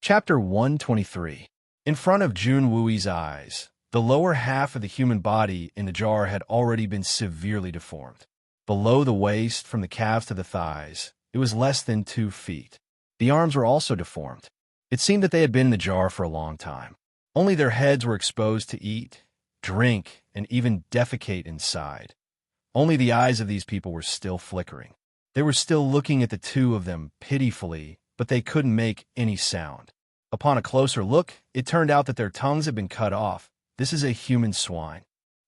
Chapter 123. In front of Jun Wui's eyes, the lower half of the human body in the jar had already been severely deformed. Below the waist, from the calves to the thighs, it was less than 2 feet. The arms were also deformed. It seemed that they had been in the jar for a long time. Only their heads were exposed to eat, drink, and even defecate inside. Only the eyes of these people were still flickering. They were still looking at the two of them pitifully, but they couldn't make any sound. Upon a closer look, it turned out that their tongues had been cut off. This is a human swine.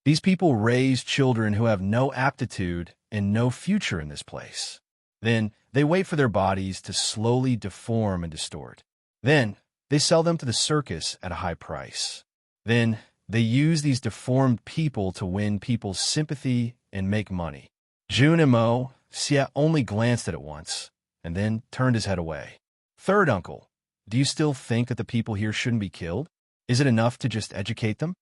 These people raise children who have no aptitude and no future in this place. Then, they wait for their bodies to slowly deform and distort. Then, they sell them to the circus at a high price. Then, they use these deformed people to win people's sympathy and make money. Jun Mo Xie only glanced at it once, and then turned his head away. Third uncle, do you still think that the people here shouldn't be killed? Is it enough to just educate them?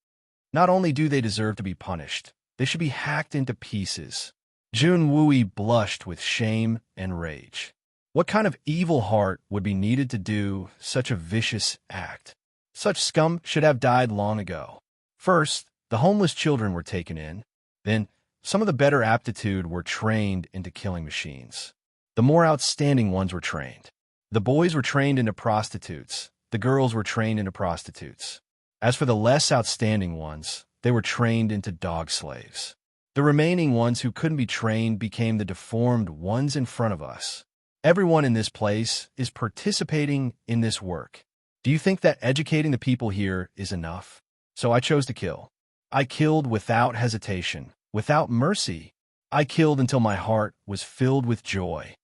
Not only do they deserve to be punished, they should be hacked into pieces. Jun Wui blushed with shame and rage. What kind of evil heart would be needed to do such a vicious act? Such scum should have died long ago. First, the homeless children were taken in. Then, some of the better aptitude were trained into killing machines. The more outstanding ones were trained. The boys were trained into prostitutes. The girls were trained into prostitutes. As for the less outstanding ones, they were trained into dog slaves. The remaining ones who couldn't be trained became the deformed ones in front of us. Everyone in this place is participating in this work. Do you think that educating the people here is enough? So I chose to kill. I killed without hesitation, without mercy. I killed until my heart was filled with joy.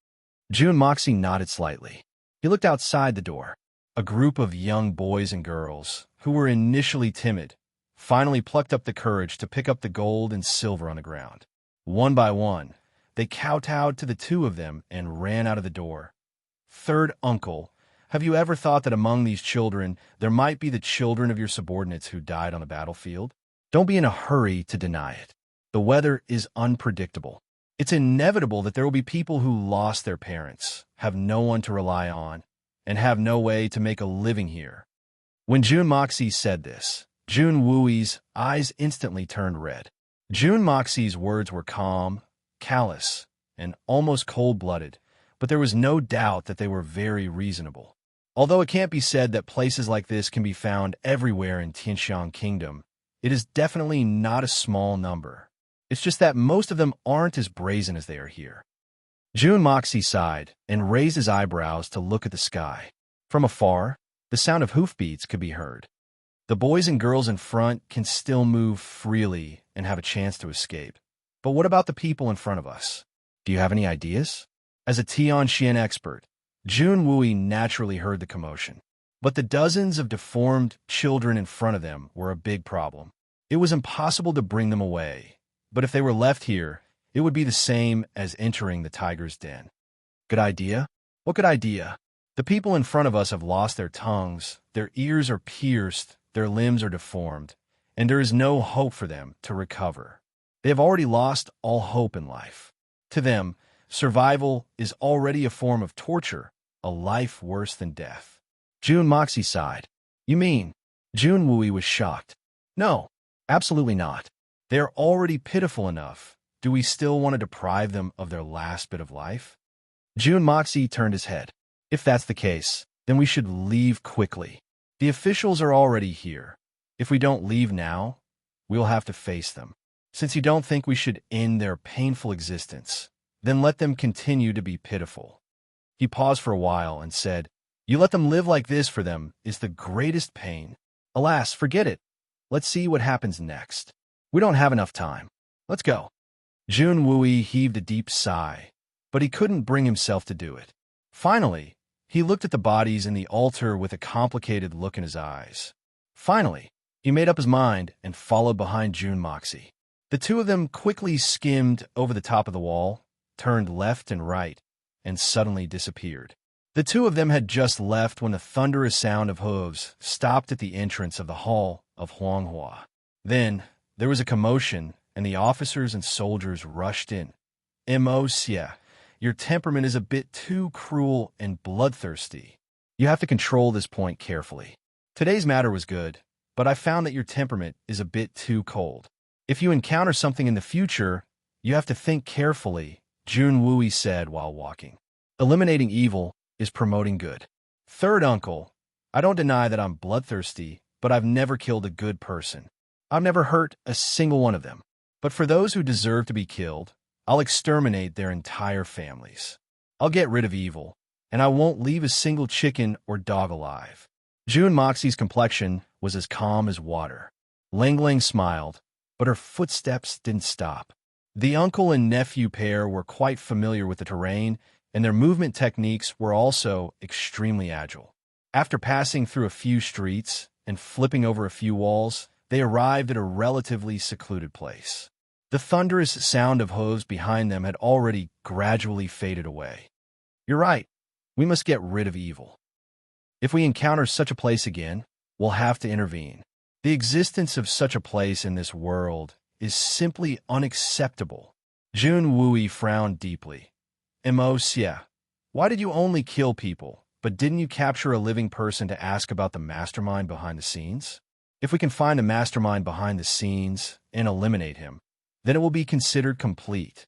Jun Moxie nodded slightly. He looked outside the door. A group of young boys and girls, who were initially timid, finally plucked up the courage to pick up the gold and silver on the ground. One by one, they kowtowed to the two of them and ran out of the door. Third uncle, have you ever thought that among these children there might be the children of your subordinates who died on the battlefield? Don't be in a hurry to deny it. The weather is unpredictable. It's inevitable that there will be people who lost their parents, have no one to rely on, and have no way to make a living here. When Jun Moxie said this, Jun Wui's eyes instantly turned red. Jun Moxie's words were calm, callous, and almost cold-blooded, but there was no doubt that they were very reasonable. Although it can't be said that places like this can be found everywhere in Tianxiang Kingdom, it is definitely not a small number. It's just that most of them aren't as brazen as they are here. Jun Moxie sighed and raised his eyebrows to look at the sky. From afar, the sound of hoofbeats could be heard. The boys and girls in front can still move freely and have a chance to escape. But what about the people in front of us? Do you have any ideas? As a Tianxian expert, Jun Wui naturally heard the commotion. But the dozens of deformed children in front of them were a big problem. It was impossible to bring them away. But if they were left here, it would be the same as entering the tiger's den. Good idea? What good idea? The people in front of us have lost their tongues, their ears are pierced, their limbs are deformed, and there is no hope for them to recover. They have already lost all hope in life. To them, survival is already a form of torture, a life worse than death. Jun Moxie sighed. You mean? Jun Wui was shocked. No, absolutely not. They are already pitiful enough. Do we still want to deprive them of their last bit of life? Jun Moxie turned his head. If that's the case, then we should leave quickly. The officials are already here. If we don't leave now, we'll have to face them. Since you don't think we should end their painful existence, then let them continue to be pitiful. He paused for a while and said, You let them live like this for them is the greatest pain. Alas, forget it. Let's see what happens next. We don't have enough time. Let's go. Jun Wui heaved a deep sigh, but he couldn't bring himself to do it. Finally, he looked at the bodies in the altar with a complicated look in his eyes. Finally, he made up his mind and followed behind Jun Moxie. The two of them quickly skimmed over the top of the wall, turned left and right, and suddenly disappeared. The two of them had just left when a thunderous sound of hooves stopped at the entrance of the hall of Huanghua. Then, there was a commotion, and the officers and soldiers rushed in. Mo Xie, your temperament is a bit too cruel and bloodthirsty. You have to control this point carefully. Today's matter was good, but I found that your temperament is a bit too cold. If you encounter something in the future, you have to think carefully, Jun Wooey said while walking. Eliminating evil is promoting good. Third uncle, I don't deny that I'm bloodthirsty, but I've never killed a good person. I've never hurt a single one of them. But for those who deserve to be killed, I'll exterminate their entire families. I'll get rid of evil, and I won't leave a single chicken or dog alive. June Moxie's complexion was as calm as water. Ling Ling smiled, but her footsteps didn't stop. The uncle and nephew pair were quite familiar with the terrain, and their movement techniques were also extremely agile. After passing through a few streets and flipping over a few walls, they arrived at a relatively secluded place. The thunderous sound of hooves behind them had already gradually faded away. You're right. We must get rid of evil. If we encounter such a place again, we'll have to intervene. The existence of such a place in this world is simply unacceptable. Jun Wooey frowned deeply. Xia, why did you only kill people, but didn't you capture a living person to ask about the mastermind behind the scenes? If we can find the mastermind behind the scenes and eliminate him, then it will be considered complete.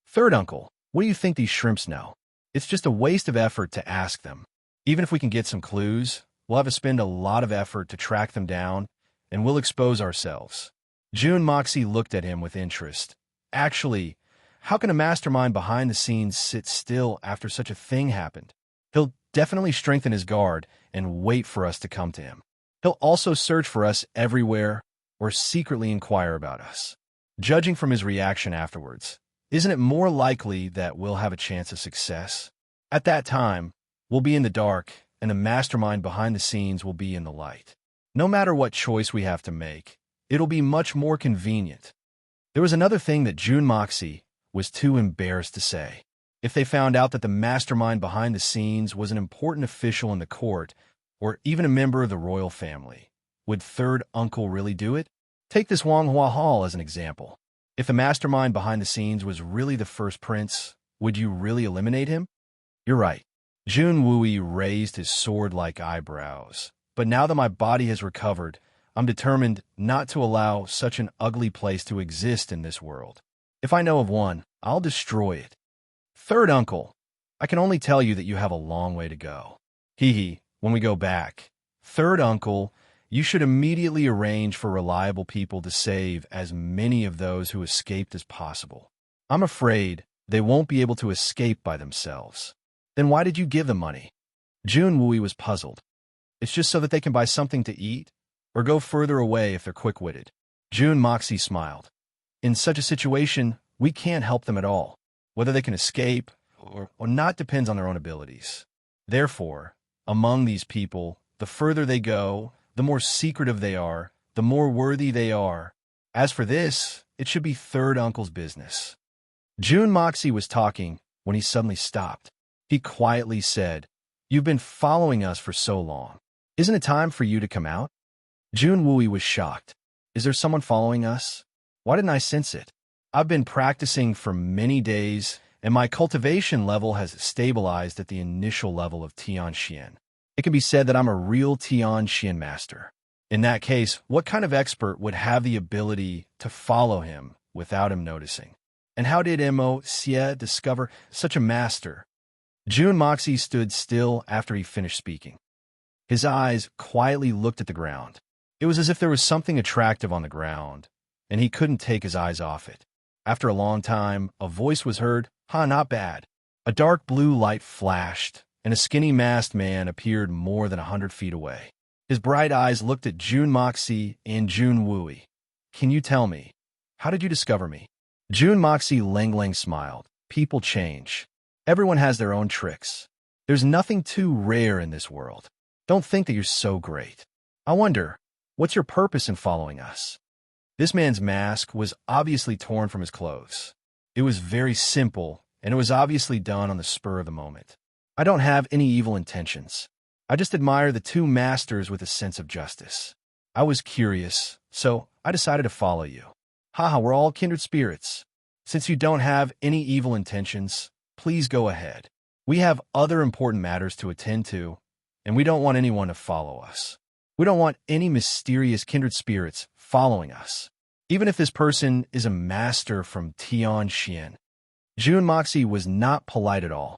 Third uncle, what do you think these shrimps know? It's just a waste of effort to ask them. Even if we can get some clues, we'll have to spend a lot of effort to track them down, and we'll expose ourselves. June Moxie looked at him with interest. Actually, how can a mastermind behind the scenes sit still after such a thing happened? He'll definitely strengthen his guard and wait for us to come to him. He'll also search for us everywhere or secretly inquire about us. Judging from his reaction afterwards, isn't it more likely that we'll have a chance of success? At that time, we'll be in the dark, and the mastermind behind the scenes will be in the light. No matter what choice we have to make, it'll be much more convenient. There was another thing that June Moxie was too embarrassed to say. If they found out that the mastermind behind the scenes was an important official in the court, or even a member of the royal family, would third uncle really do it? Take this Wang Hua Hall as an example. If the mastermind behind the scenes was really the first prince, would you really eliminate him? You're right. Jun Wooey raised his sword-like eyebrows. But now that my body has recovered, I'm determined not to allow such an ugly place to exist in this world. If I know of one, I'll destroy it. Third uncle, I can only tell you that you have a long way to go. Hee, when we go back. Third uncle, you should immediately arrange for reliable people to save as many of those who escaped as possible. I'm afraid they won't be able to escape by themselves. Then why did you give them money? Jun Wooey was puzzled. It's just so that they can buy something to eat, or go further away if they're quick-witted. June Moxie smiled. In such a situation, we can't help them at all. Whether they can escape or not depends on their own abilities. Therefore, among these people, the further they go, the more secretive they are, the more worthy they are. As for this, it should be third uncle's business. June Moxie was talking when he suddenly stopped. He quietly said, "You've been following us for so long. Isn't it time for you to come out?" Jun Wooey was shocked. Is there someone following us? Why didn't I sense it? I've been practicing for many days, and my cultivation level has stabilized at the initial level of Tian Xian. It can be said that I'm a real Tian Xian master. In that case, what kind of expert would have the ability to follow him without him noticing? And how did Xia discover such a master? Jun Moxie stood still after he finished speaking. His eyes quietly looked at the ground. It was as if there was something attractive on the ground, and he couldn't take his eyes off it. After a long time, a voice was heard, not bad." A dark blue light flashed, and a skinny masked man appeared more than 100 feet away. His bright eyes looked at Jun Moxie and Jun Wooey. "Can you tell me, how did you discover me?" Jun Moxie Ling smiled. "People change. Everyone has their own tricks. There's nothing too rare in this world. Don't think that you're so great. I wonder, what's your purpose in following us?" This man's mask was obviously torn from his clothes. It was very simple, and it was obviously done on the spur of the moment. "I don't have any evil intentions. I just admire the two masters with a sense of justice. I was curious, so I decided to follow you. We're all kindred spirits. Since you don't have any evil intentions, please go ahead. We have other important matters to attend to, and we don't want anyone to follow us. We don't want any mysterious kindred spirits following us, even if this person is a master from Tianxian. Jun Moxie was not polite at all.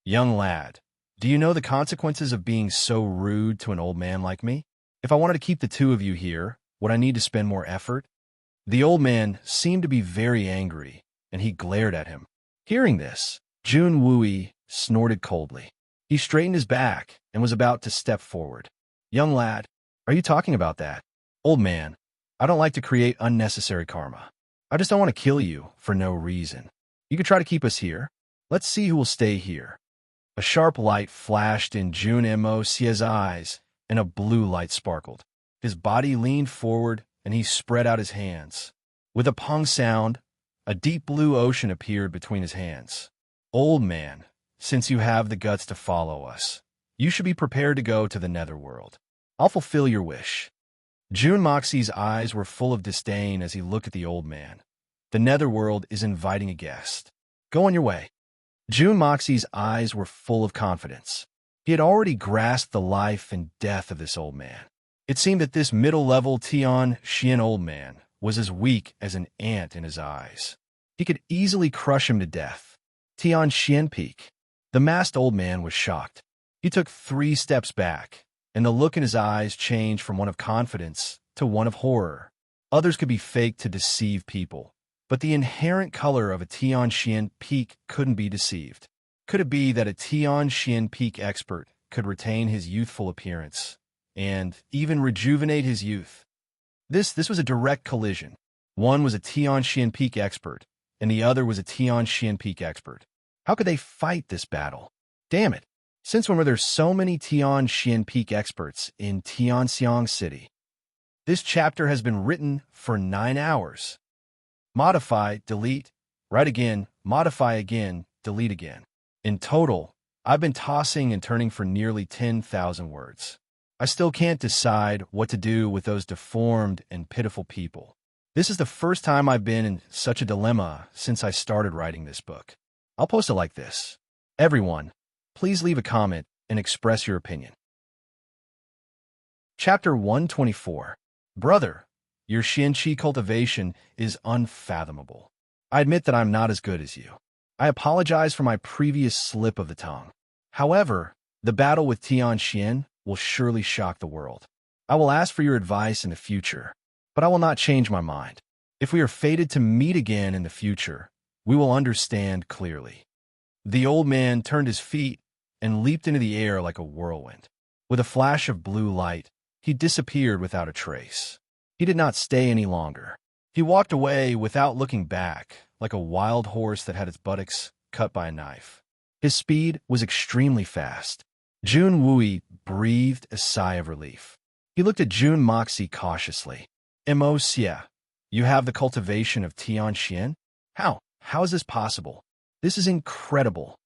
Young lad, do you know the consequences of being so rude to an old man like me? If I wanted to keep the two of you here, would I need to spend more effort? The old man seemed to be very angry, and he glared at him. Hearing this, Jun Wui snorted coldly. He straightened his back and was about to step forward. Young lad, are you talking about that? Old man, I don't like to create unnecessary karma. I just don't want to kill you for no reason. You could try to keep us here. Let's see who will stay here. A sharp light flashed in Jun Mo's eyes, and a blue light sparkled. His body leaned forward, and he spread out his hands. With a pong sound, a deep blue ocean appeared between his hands. Old man, since you have the guts to follow us, you should be prepared to go to the netherworld. I'll fulfill your wish. Jun Moxie's eyes were full of disdain as he looked at the old man. The netherworld is inviting a guest. Go on your way. Jun Moxie's eyes were full of confidence. He had already grasped the life and death of this old man. It seemed that this middle-level Tianxian old man was as weak as an ant in his eyes. He could easily crush him to death. Tianxian Peak. The masked old man was shocked. He took 3 steps back, and the look in his eyes changed from one of confidence to one of horror. Others could be faked to deceive people, but the inherent color of a Tianxian Peak couldn't be deceived. Could it be that a Tianxian Peak expert could retain his youthful appearance and even rejuvenate his youth? This was a direct collision. One was a Tianxian Peak expert, and the other was a Tianxian Peak expert. How could they fight this battle? Damn it! Since when were there so many Tianxian Peak experts in Tianxiang City? This chapter has been written for 9 hours. Modify, delete, write again, modify again, delete again. In total, I've been tossing and turning for nearly 10,000 words. I still can't decide what to do with those deformed and pitiful people. This is the first time I've been in such a dilemma since I started writing this book. I'll post it like this. Everyone, please leave a comment and express your opinion. Chapter 124. Brother, your Xianqi cultivation is unfathomable. I admit that I'm not as good as you. I apologize for my previous slip of the tongue. However, the battle with Tianxian will surely shock the world. I will ask for your advice in the future, but I will not change my mind. If we are fated to meet again in the future, we will understand clearly. The old man turned his feet and leaped into the air like a whirlwind. With a flash of blue light, he disappeared without a trace. He did not stay any longer. He walked away without looking back, like a wild horse that had its buttocks cut by a knife. His speed was extremely fast. Jun Wui breathed a sigh of relief. He looked at Jun Moxie cautiously. Xia, you have the cultivation of Tianxian? How is this possible? This is incredible.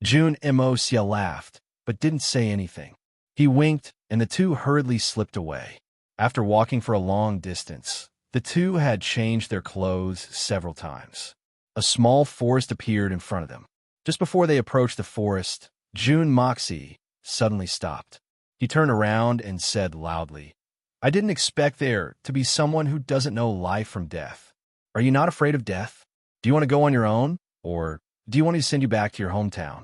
Jun Xia laughed, but didn't say anything. He winked, and the two hurriedly slipped away. After walking for a long distance, the two had changed their clothes several times. A small forest appeared in front of them. Just before they approached the forest, Jun Moxie suddenly stopped. He turned around and said loudly, I didn't expect there to be someone who doesn't know life from death. Are you not afraid of death? Do you want to go on your own, or do you want me to send you back to your hometown?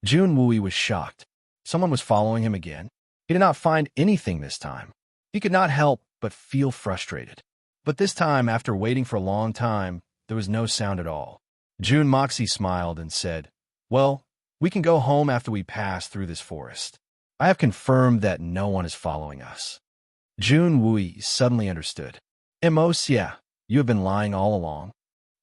Jun Wui was shocked. Someone was following him again. He did not find anything this time. He could not help but feel frustrated. But this time, after waiting for a long time, there was no sound at all. Jun Moxie smiled and said, Well, we can go home after we pass through this forest. I have confirmed that no one is following us. Jun Wui suddenly understood. Xia, you have been lying all along.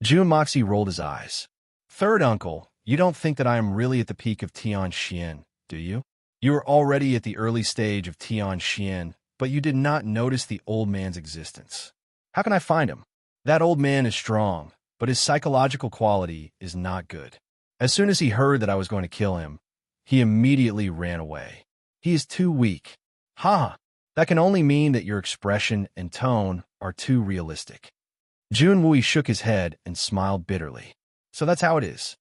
Jun Moxie rolled his eyes. Third uncle, you don't think that I am really at the peak of Tianxian, do you? You are already at the early stage of Tianxian, but you did not notice the old man's existence. How can I find him? That old man is strong, but his psychological quality is not good. As soon as he heard that I was going to kill him, he immediately ran away. He is too weak. Ha! That can only mean that your expression and tone are too realistic. Jun Wui shook his head and smiled bitterly. So that's how it is.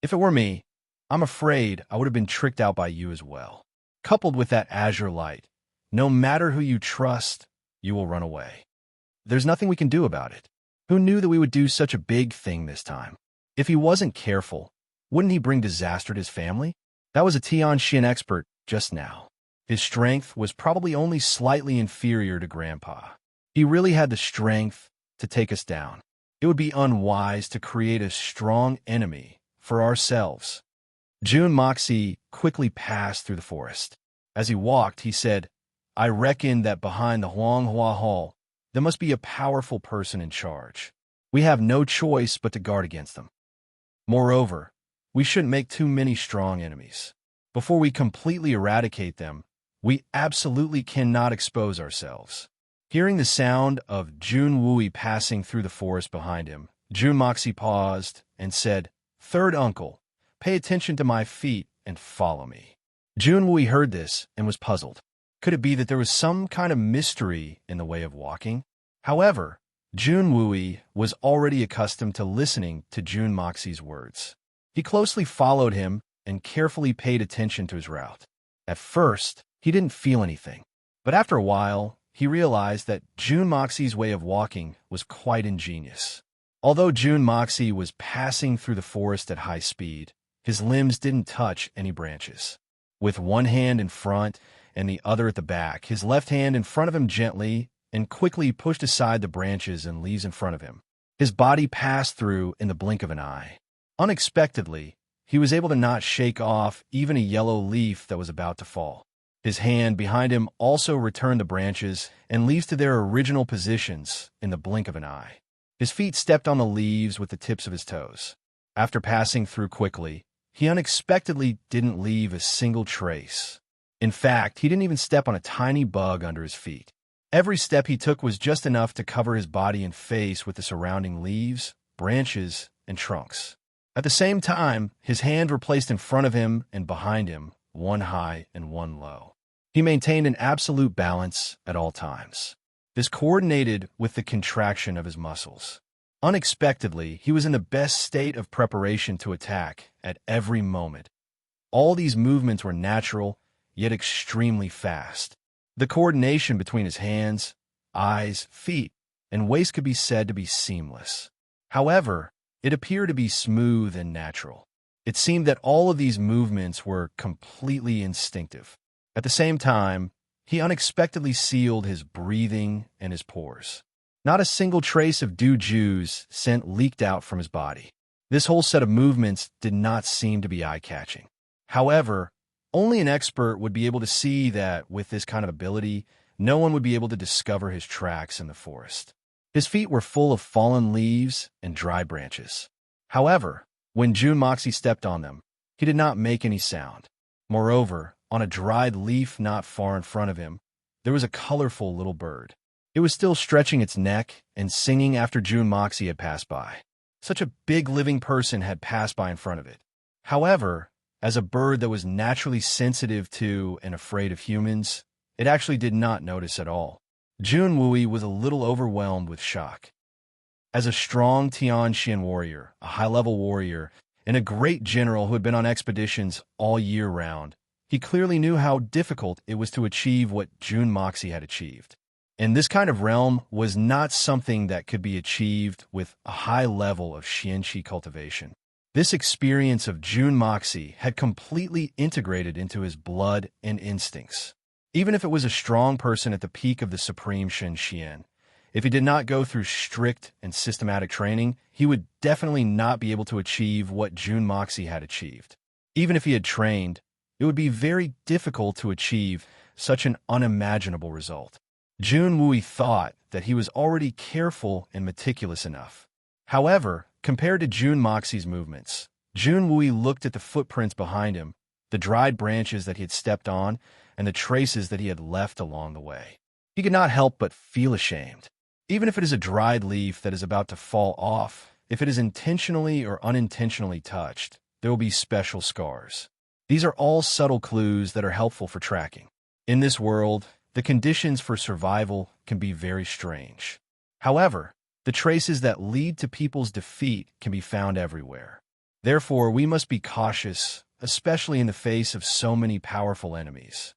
If it were me, I'm afraid I would have been tricked out by you as well. coupled with that azure light. No matter who you trust, you will run away. There's nothing we can do about it. Who knew that we would do such a big thing this time? If he wasn't careful, wouldn't he bring disaster to his family? That was a Tianxian expert just now. His strength was probably only slightly inferior to Grandpa. He really had the strength to take us down. It would be unwise to create a strong enemy for ourselves. Jun Moxie quickly passed through the forest. As he walked, he said, I reckon that behind the Huanghua Hall, there must be a powerful person in charge. We have no choice but to guard against them. Moreover, we shouldn't make too many strong enemies. Before we completely eradicate them, we absolutely cannot expose ourselves. Hearing the sound of Jun Wui passing through the forest behind him, Jun Moxie paused and said, Third uncle, pay attention to my feet and follow me. Jun Wui heard this and was puzzled. Could it be that there was some kind of mystery in the way of walking? However, Jun Wui was already accustomed to listening to Jun Moxie's words. He closely followed him and carefully paid attention to his route. At first, he didn't feel anything, but after a while, he realized that Jun Moxie's way of walking was quite ingenious. Although Jun Moxie was passing through the forest at high speed, his limbs didn't touch any branches. With one hand in front and the other at the back, his left hand in front of him gently and quickly pushed aside the branches and leaves in front of him. His body passed through in the blink of an eye. Unexpectedly, he was able to not shake off even a yellow leaf that was about to fall. His hand behind him also returned the branches and leaves to their original positions in the blink of an eye. His feet stepped on the leaves with the tips of his toes. After passing through quickly, he unexpectedly didn't leave a single trace. In fact, he didn't even step on a tiny bug under his feet. Every step he took was just enough to cover his body and face with the surrounding leaves, branches, and trunks. At the same time, his hands were placed in front of him and behind him, one high and one low. He maintained an absolute balance at all times. This coordinated with the contraction of his muscles. Unexpectedly, he was in the best state of preparation to attack at every moment. All these movements were natural, yet extremely fast. The coordination between his hands, eyes, feet, and waist could be said to be seamless. However, it appeared to be smooth and natural. It seemed that all of these movements were completely instinctive. At the same time, he unexpectedly sealed his breathing and his pores. Not a single trace of Duju's scent leaked out from his body. This whole set of movements did not seem to be eye-catching. However, only an expert would be able to see that with this kind of ability, no one would be able to discover his tracks in the forest. His feet were full of fallen leaves and dry branches. However, when Jun Moxie stepped on them, he did not make any sound. Moreover, on a dried leaf not far in front of him, there was a colorful little bird. It was still stretching its neck and singing after Jun Moxie had passed by. Such a big living person had passed by in front of it. However, as a bird that was naturally sensitive to and afraid of humans, it actually did not notice at all. Jun Wui was a little overwhelmed with shock. As a strong Tianxian warrior, a high-level warrior, and a great general who had been on expeditions all year round, he clearly knew how difficult it was to achieve what Jun Moxie had achieved. And this kind of realm was not something that could be achieved with a high level of Xianqi cultivation. This experience of Jun Moxie had completely integrated into his blood and instincts. Even if it was a strong person at the peak of the supreme Shen Xian, if he did not go through strict and systematic training, he would definitely not be able to achieve what Jun Moxie had achieved. Even if he had trained, it would be very difficult to achieve such an unimaginable result. Jun Wui thought that he was already careful and meticulous enough. However, compared to Jun Moxie's movements, Jun Wui looked at the footprints behind him, the dried branches that he had stepped on, and the traces that he had left along the way. He could not help but feel ashamed. Even if it is a dried leaf that is about to fall off, if it is intentionally or unintentionally touched, there will be special scars. These are all subtle clues that are helpful for tracking. In this world, the conditions for survival can be very strange. However, the traces that lead to people's defeat can be found everywhere. Therefore, we must be cautious especially in the face of so many powerful enemies.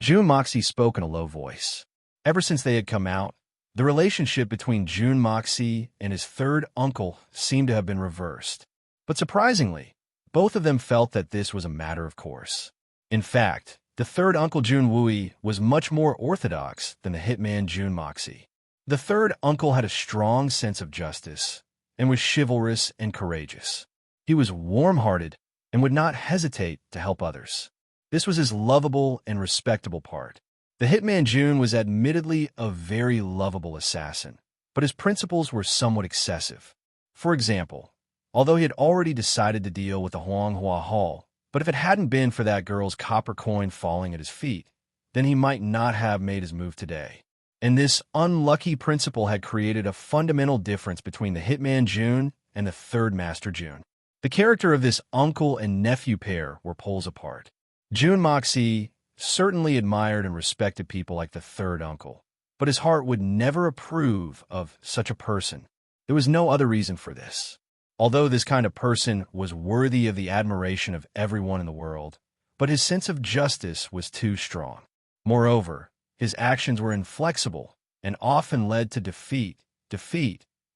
Jun Moxie spoke in a low voice. Ever since they had come out, the relationship between Jun Moxie and his third uncle seemed to have been reversed. But surprisingly, both of them felt that this was a matter of course. In fact, the third uncle Jun Wooey was much more orthodox than the hitman Jun Moxie. The third uncle had a strong sense of justice and was chivalrous and courageous. He was warm-hearted and would not hesitate to help others. This was his lovable and respectable part. The hitman Jun was admittedly a very lovable assassin, but his principles were somewhat excessive. For example, although he had already decided to deal with the Huang Hua Hall, but if it hadn't been for that girl's copper coin falling at his feet, then he might not have made his move today. And this unlucky principle had created a fundamental difference between the hitman Jun and the third master Jun. The character of this uncle and nephew pair were poles apart. Jun Moxie certainly admired and respected people like the third uncle, but his heart would never approve of such a person. There was no other reason for this. Although this kind of person was worthy of the admiration of everyone in the world, but his sense of justice was too strong. Moreover, his actions were inflexible and often led to defeat,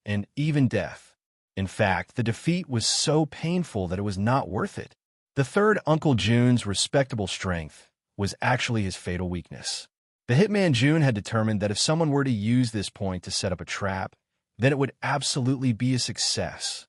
and even death. In fact, the defeat was so painful that it was not worth it. The third Uncle Jun's respectable strength was actually his fatal weakness. The hitman Jun had determined that if someone were to use this point to set up a trap, then it would absolutely be a success.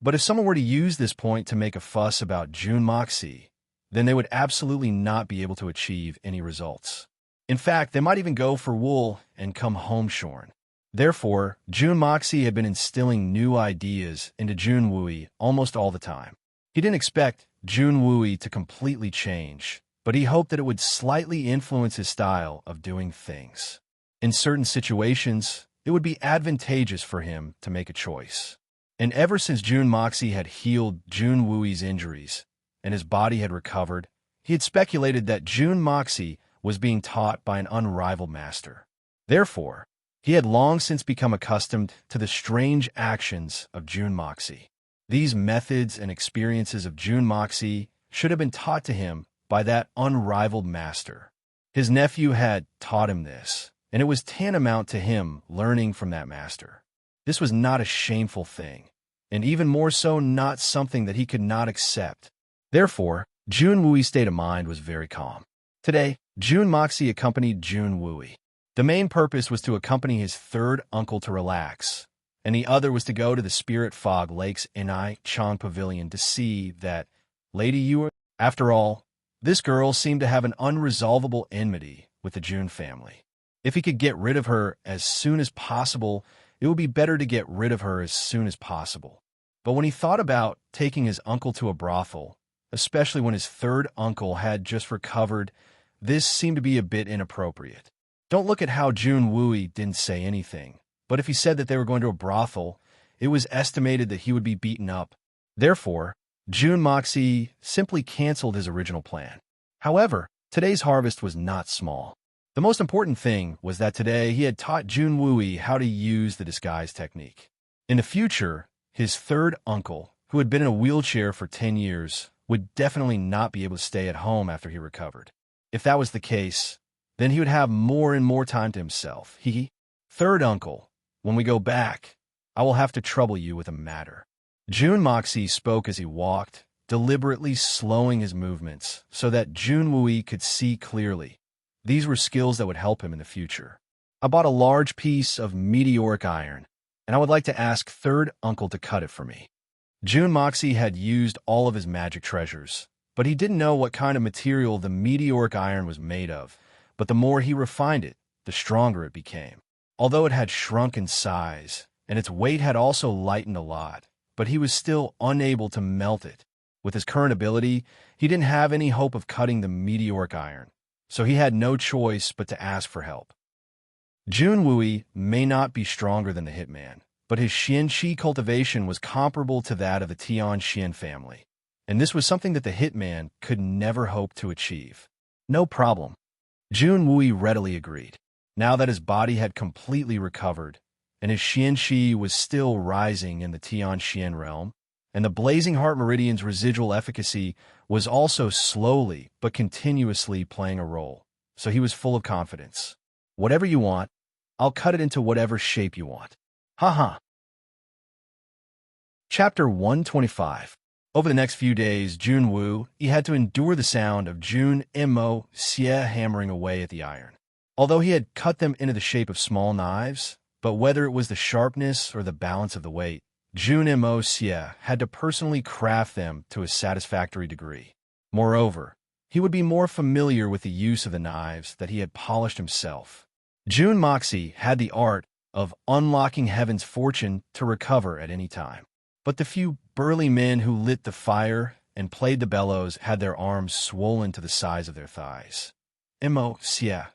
But if someone were to use this point to make a fuss about Jun Moxie, then they would absolutely not be able to achieve any results. In fact, they might even go for wool and come home shorn. Therefore, Jun Moxie had been instilling new ideas into Jun Wooey almost all the time. He didn't expect Jun Wooey to completely change, but he hoped that it would slightly influence his style of doing things. In certain situations, it would be advantageous for him to make a choice. And ever since Jun Moxie had healed Jun Wooey's injuries and his body had recovered, he had speculated that Jun Moxie was being taught by an unrivaled master. Therefore, he had long since become accustomed to the strange actions of Jun Moxie. These methods and experiences of Jun Moxie should have been taught to him by that unrivaled master. His nephew had taught him this, and it was tantamount to him learning from that master. This was not a shameful thing, and even more so not something that he could not accept. Therefore, Jun Wooey's state of mind was very calm. Today, Jun Moxie accompanied Jun Wooey. The main purpose was to accompany his third uncle to relax, and the other was to go to the Spirit Fog Lake's Enai Chong Pavilion to see that Lady Yu. After all, this girl seemed to have an unresolvable enmity with the Jun family. If he could get rid of her as soon as possible, it would be better to get rid of her as soon as possible. But when he thought about taking his uncle to a brothel, especially when his third uncle had just recovered, this seemed to be a bit inappropriate. Don't look at how Jun Wooey didn't say anything, but if he said that they were going to a brothel, it was estimated that he would be beaten up. Therefore, Jun Moxie simply canceled his original plan. However, today's harvest was not small. The most important thing was that today he had taught Jun Wooey how to use the disguise technique. In the future, his third uncle, who had been in a wheelchair for 10 years, would definitely not be able to stay at home after he recovered. If that was the case, then he would have more and more time to himself. Third uncle, when we go back, I will have to trouble you with a matter. Jun Moxie spoke as he walked, deliberately slowing his movements so that Jun Wooey could see clearly. These were skills that would help him in the future. I bought a large piece of meteoric iron, and I would like to ask third uncle to cut it for me. Jun Moxie had used all of his magic treasures, but he didn't know what kind of material the meteoric iron was made of. But the more he refined it, the stronger it became. Although it had shrunk in size, and its weight had also lightened a lot, but he was still unable to melt it. With his current ability, he didn't have any hope of cutting the meteoric iron, so he had no choice but to ask for help. Jun Wooey may not be stronger than the hitman, but his Xian Qi cultivation was comparable to that of the Tian Xian family, and this was something that the hitman could never hope to achieve. No problem. Jun Wooey readily agreed. Now that his body had completely recovered, and his Xian Qi was still rising in the Tian Xian realm, and the blazing heart meridian's residual efficacy was also slowly but continuously playing a role. So he was full of confidence. Whatever you want, I'll cut it into whatever shape you want. Ha. Chapter 125. Over the next few days, Jun Woo, he had to endure the sound of Jun Mo Xie hammering away at the iron. Although he had cut them into the shape of small knives, but whether it was the sharpness or the balance of the weight, Jun Mo Xie had to personally craft them to a satisfactory degree. Moreover, he would be more familiar with the use of the knives that he had polished himself. Jun Moxie had the art of unlocking heaven's fortune to recover at any time. But the few burly men who lit the fire and played the bellows had their arms swollen to the size of their thighs. Mo Xie,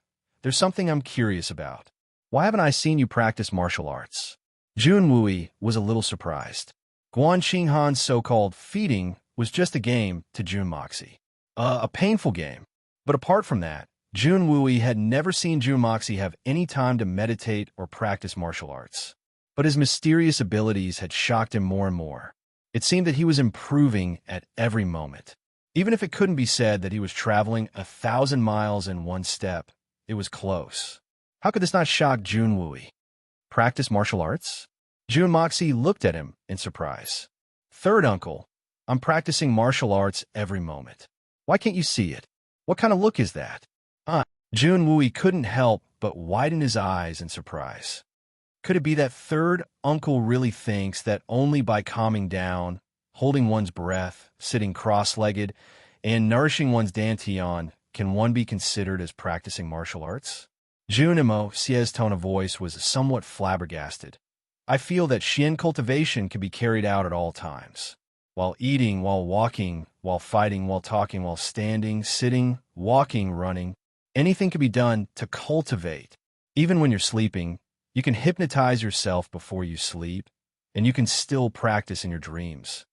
there's something I'm curious about. Why haven't I seen you practice martial arts? Jun Wooey was a little surprised. Guan Xinghan's so-called feeding was just a game to Jun Moxie. A painful game. But apart from that, Jun Wooey had never seen Jun Moxie have any time to meditate or practice martial arts. But his mysterious abilities had shocked him more and more. It seemed that he was improving at every moment. Even if it couldn't be said that he was traveling 1,000 miles in one step, it was close. How could this not shock Jun Wooey? Practice martial arts? Jun Moxie looked at him in surprise. Third uncle, I'm practicing martial arts every moment. Why can't you see it? What kind of look is that? Jun Wooey couldn't help but widen his eyes in surprise. Could it be that third uncle really thinks that only by calming down, holding one's breath, sitting cross-legged, and nourishing one's dantian can one be considered as practicing martial arts? Jun Mo Xie's tone of voice was somewhat flabbergasted. I feel that Xian cultivation can be carried out at all times. While eating, while walking, while fighting, while talking, while standing, sitting, walking, running, anything can be done to cultivate. Even when you're sleeping, you can hypnotize yourself before you sleep, and you can still practice in your dreams.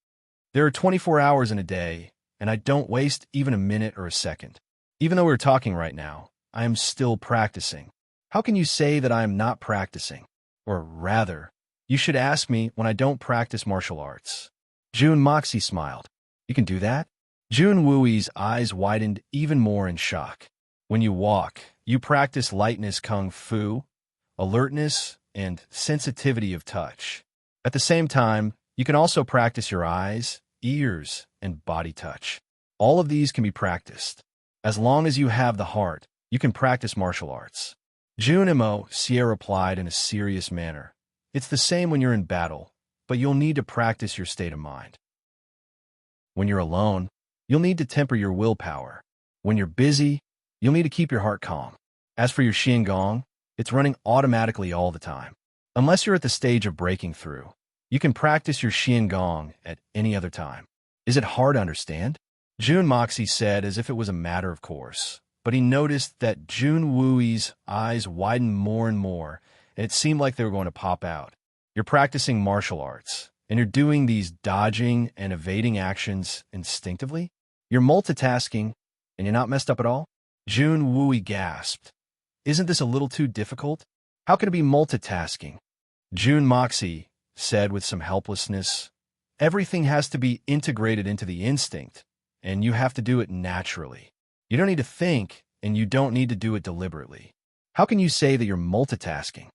There are 24 hours in a day, and I don't waste even a minute or a second. Even though we're talking right now, I am still practicing. How can you say that I am not practicing? Or rather, you should ask me when I don't practice martial arts. Jun Moxie smiled. You can do that? Jun Wooey's eyes widened even more in shock. When you walk, you practice lightness kung fu, alertness, and sensitivity of touch. At the same time, you can also practice your eyes, ears, and body touch. All of these can be practiced. As long as you have the heart, you can practice martial arts. Jun Mo Xie replied in a serious manner. It's the same when you're in battle, but you'll need to practice your state of mind. When you're alone, you'll need to temper your willpower. When you're busy, you'll need to keep your heart calm. As for your Xian Gong, it's running automatically all the time. Unless you're at the stage of breaking through, you can practice your Xian Gong at any other time. Is it hard to understand? Jun Moxie said as if it was a matter of course, but he noticed that Jun Wooey's eyes widened more and more, and it seemed like they were going to pop out. You're practicing martial arts, and you're doing these dodging and evading actions instinctively? You're multitasking, and you're not messed up at all? Jun Wooey gasped. Isn't this a little too difficult? How can it be multitasking? Jun Moxie said with some helplessness, everything has to be integrated into the instinct, and you have to do it naturally. You don't need to think, and you don't need to do it deliberately. How can you say that you're multitasking?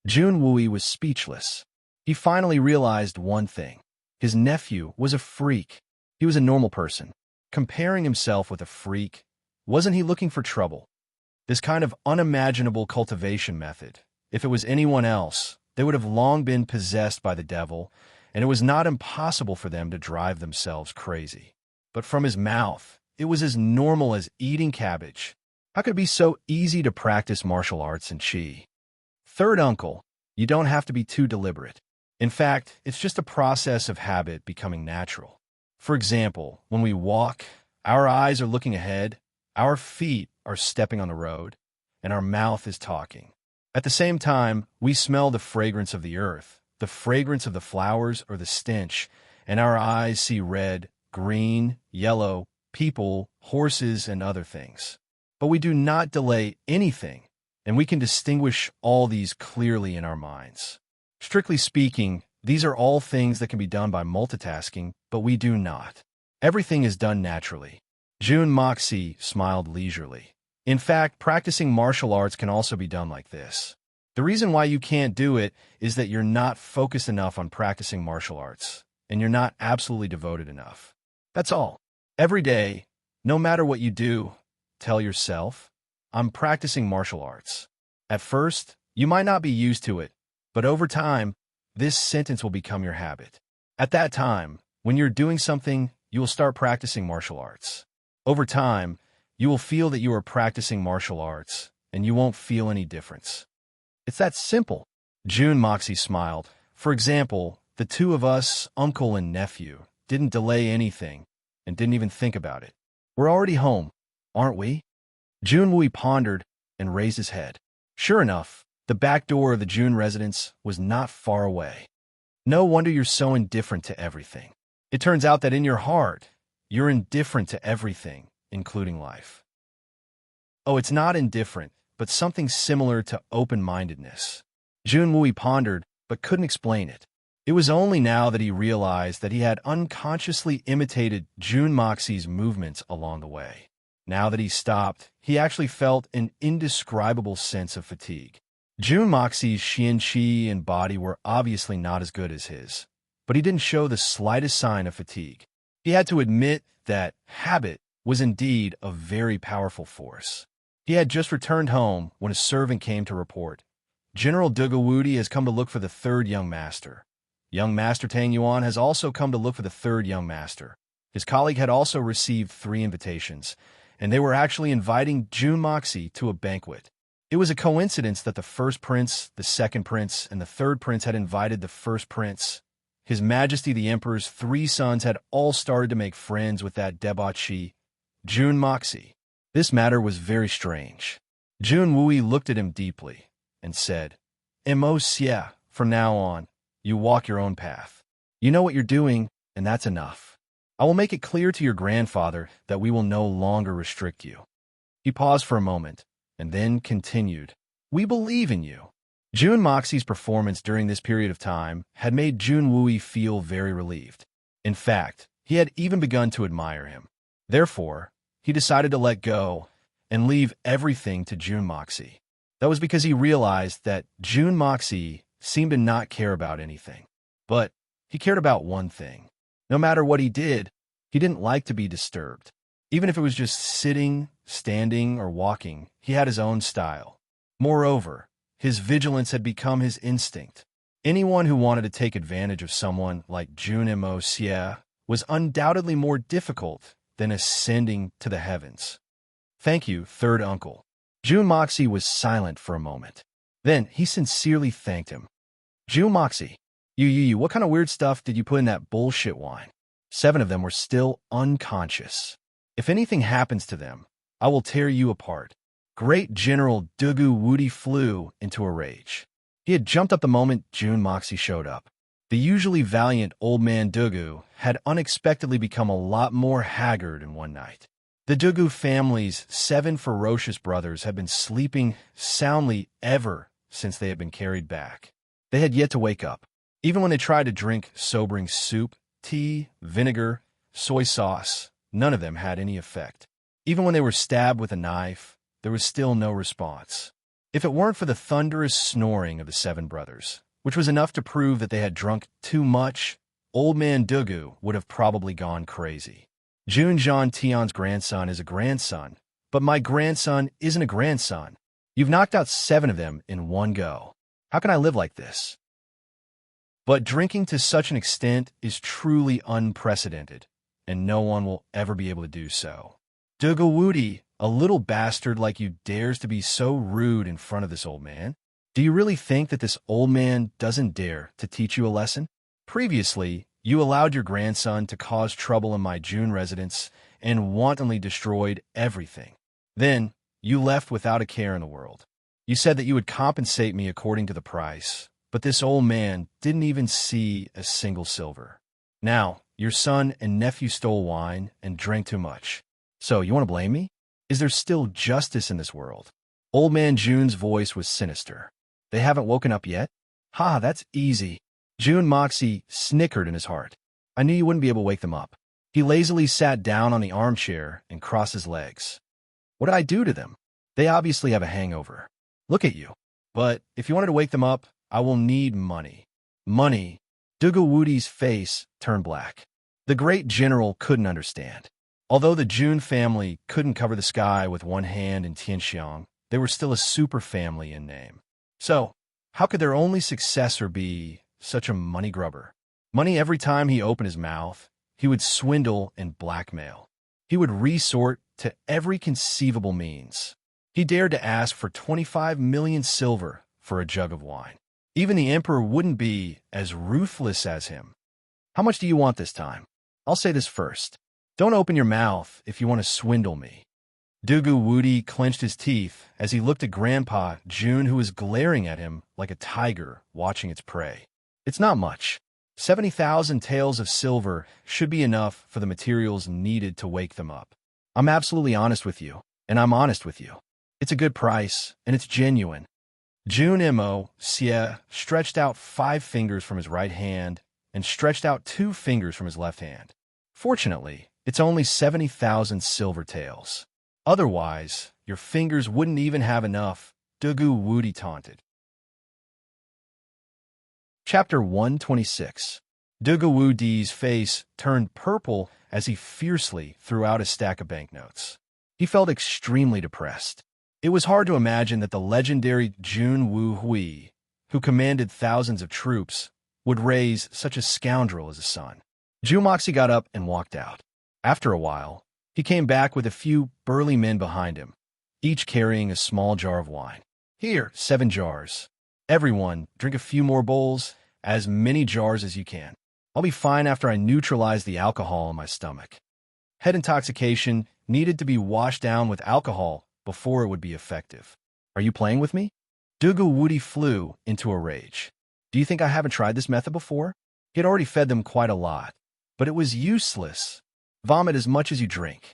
Jun Wooey was speechless. He finally realized one thing. His nephew was a freak. He was a normal person. Comparing himself with a freak, wasn't he looking for trouble? This kind of unimaginable cultivation method, if it was anyone else, they would have long been possessed by the devil, and it was not impossible for them to drive themselves crazy. But from his mouth, it was as normal as eating cabbage. How could it be so easy to practice martial arts and qi? Third uncle, you don't have to be too deliberate. In fact, it's just a process of habit becoming natural. For example, when we walk, our eyes are looking ahead, our feet are stepping on the road, and our mouth is talking. At the same time, we smell the fragrance of the earth, the fragrance of the flowers or the stench, and our eyes see red, green, yellow, people, horses, and other things. But we do not delay anything, and we can distinguish all these clearly in our minds. Strictly speaking, These are all things that can be done by multitasking, but we do not. Everything is done naturally. Jun Moxie smiled leisurely. In fact, practicing martial arts can also be done like this. The reason why you can't do it is that you're not focused enough on practicing martial arts, and you're not absolutely devoted enough. That's all. Every day, no matter what you do, tell yourself, I'm practicing martial arts. At first, you might not be used to it, but over time, this sentence will become your habit. At that time, when you're doing something, you will start practicing martial arts. Over time, you will feel that you are practicing martial arts, and you won't feel any difference. It's that simple. Jun Moxie smiled. For example, the two of us, uncle and nephew, didn't delay anything and didn't even think about it. We're already home, aren't we? Jun Wui pondered and raised his head. Sure enough, the back door of the Jun residence was not far away. No wonder you're so indifferent to everything. It turns out that in your heart, you're indifferent to everything, including life. Oh, it's not indifferent, but something similar to open-mindedness. Jun Wui pondered, but couldn't explain it. It was only now that he realized that he had unconsciously imitated Jun Moxie's movements along the way. Now that he stopped, he actually felt an indescribable sense of fatigue. Jun Moxie's xian qi and body were obviously not as good as his, but he didn't show the slightest sign of fatigue. He had to admit that habit was indeed a very powerful force. He had just returned home when a servant came to report. General Dugawudi has come to look for the third young master. Young Master Tang Yuan has also come to look for the third young master. His colleague had also received 3 invitations, and they were actually inviting Jun Moxie to a banquet. It was a coincidence that the first prince, the second prince, and the third prince had invited the first prince. His Majesty the Emperor's 3 sons had all started to make friends with that debauchee, Jun Moxie. This matter was very strange. Jun Wui looked at him deeply and said, "Mo xie, from now on, you walk your own path. You know what you're doing, and that's enough. I will make it clear to your grandfather that we will no longer restrict you." He paused for a moment, and then continued, "We believe in you." Jun Moxie's performance during this period of time had made Jun Wui feel very relieved. In fact, he had even begun to admire him. Therefore, he decided to let go and leave everything to Jun Moxie. That was because he realized that Jun Moxie seemed to not care about anything. But he cared about one thing. No matter what he did, he didn't like to be disturbed. Even if it was just sitting, standing, or walking, he had his own style. Moreover, his vigilance had become his instinct. Anyone who wanted to take advantage of someone like Jun Mo xie was undoubtedly more difficult than ascending to the heavens. "Thank you, third uncle." Jun Moxie was silent for a moment. Then he sincerely thanked him. "Jun Moxie, you, what kind of weird stuff did you put in that bullshit wine?" 7 of them were still unconscious. "If anything happens to them, I will tear you apart." Great General Dugu Wudi flew into a rage. He had jumped up the moment Jun Moxie showed up. The usually valiant old man Dugu had unexpectedly become a lot more haggard in one night. The Dugu family's 7 ferocious brothers had been sleeping soundly ever since they had been carried back. They had yet to wake up. Even when they tried to drink sobering soup, tea, vinegar, soy sauce, none of them had any effect. Even when they were stabbed with a knife, there was still no response. If it weren't for the thunderous snoring of the 7 brothers, which was enough to prove that they had drunk too much, Old Man Dugu would have probably gone crazy. Jun Zhan Tian's grandson is a grandson, but my grandson isn't a grandson. You've knocked out 7 of them in one go. How can I live like this? But drinking to such an extent is truly unprecedented, and no one will ever be able to do so. Dugawudi, a little bastard like you dares to be so rude in front of this old man? Do you really think that this old man doesn't dare to teach you a lesson? Previously, you allowed your grandson to cause trouble in my Jun residence and wantonly destroyed everything. Then, you left without a care in the world. You said that you would compensate me according to the price, but this old man didn't even see a single silver. Now, your son and nephew stole wine and drank too much. So, you want to blame me? Is there still justice in this world? Old man Jun's voice was sinister. They haven't woken up yet? Ha, that's easy. June Moxie snickered in his heart. I knew you wouldn't be able to wake them up. He lazily sat down on the armchair and crossed his legs. What did I do to them? They obviously have a hangover. Look at you. But if you wanted to wake them up, I will need money. Money. Dugawudi's face turned black. The great general couldn't understand. Although the June family couldn't cover the sky with one hand in Tianxiang, they were still a super family in name. So, how could their only successor be such a money grubber? Money every time he opened his mouth, he would swindle and blackmail. He would resort to every conceivable means. He dared to ask for 25 million silver for a jug of wine. Even the emperor wouldn't be as ruthless as him. How much do you want this time? I'll say this first. Don't open your mouth if you want to swindle me. Dugawudi clenched his teeth as he looked at Grandpa June, who was glaring at him like a tiger watching its prey. It's not much. 70,000 taels of silver should be enough for the materials needed to wake them up. I'm absolutely honest with you, and I'm honest with you. It's a good price, and it's genuine. June Mo Xie stretched out 5 fingers from his right hand and stretched out 2 fingers from his left hand. Fortunately, it's only 70,000 silver taels. Otherwise, your fingers wouldn't even have enough, Dugawudi taunted. Chapter 126. Dugawudi's face turned purple as he fiercely threw out a stack of banknotes. He felt extremely depressed. It was hard to imagine that the legendary Jun Wu Hui, who commanded thousands of troops, would raise such a scoundrel as a son. Jun Moxie got up and walked out. After a while, he came back with a few burly men behind him, each carrying a small jar of wine. Here, 7 jars. Everyone, drink a few more bowls, as many jars as you can. I'll be fine after I neutralize the alcohol in my stomach. Head intoxication needed to be washed down with alcohol before it would be effective. Are you playing with me? Dugawudi flew into a rage. Do you think I haven't tried this method before? He had already fed them quite a lot, but it was useless. Vomit as much as you drink.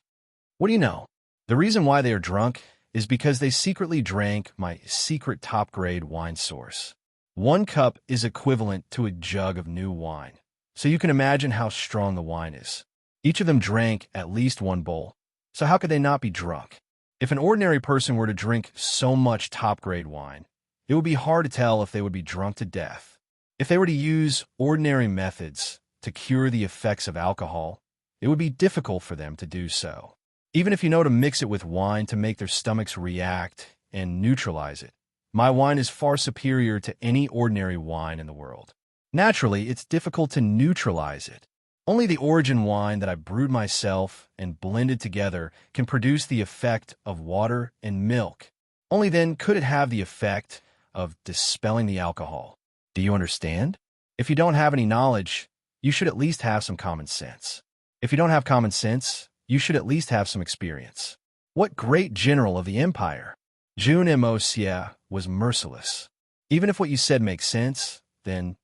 What do you know? The reason why they are drunk is because they secretly drank my secret top-grade wine source. 1 cup is equivalent to a jug of new wine, so you can imagine how strong the wine is. Each of them drank at least 1 bowl, so how could they not be drunk? If an ordinary person were to drink so much top-grade wine, it would be hard to tell if they would be drunk to death. If they were to use ordinary methods to cure the effects of alcohol, it would be difficult for them to do so. Even if you know to mix it with wine to make their stomachs react and neutralize it, my wine is far superior to any ordinary wine in the world. Naturally, it's difficult to neutralize it. Only the origin wine that I brewed myself and blended together can produce the effect of water and milk. Only then could it have the effect of dispelling the alcohol. Do you understand? If you don't have any knowledge, you should at least have some common sense. If you don't have common sense, you should at least have some experience. What great general of the empire! Jun Mo Xie was merciless. Even if what you said makes sense, then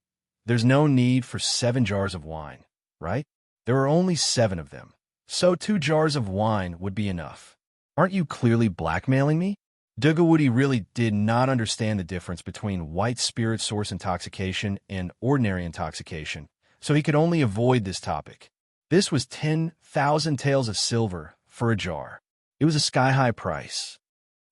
there's no need for 7 jars of wine, right? There are only 7 of them, so 2 jars of wine would be enough. Aren't you clearly blackmailing me? Dugawudi really did not understand the difference between white spirit source intoxication and ordinary intoxication, so he could only avoid this topic. This was 10,000 taels of silver for a jar. It was a sky-high price.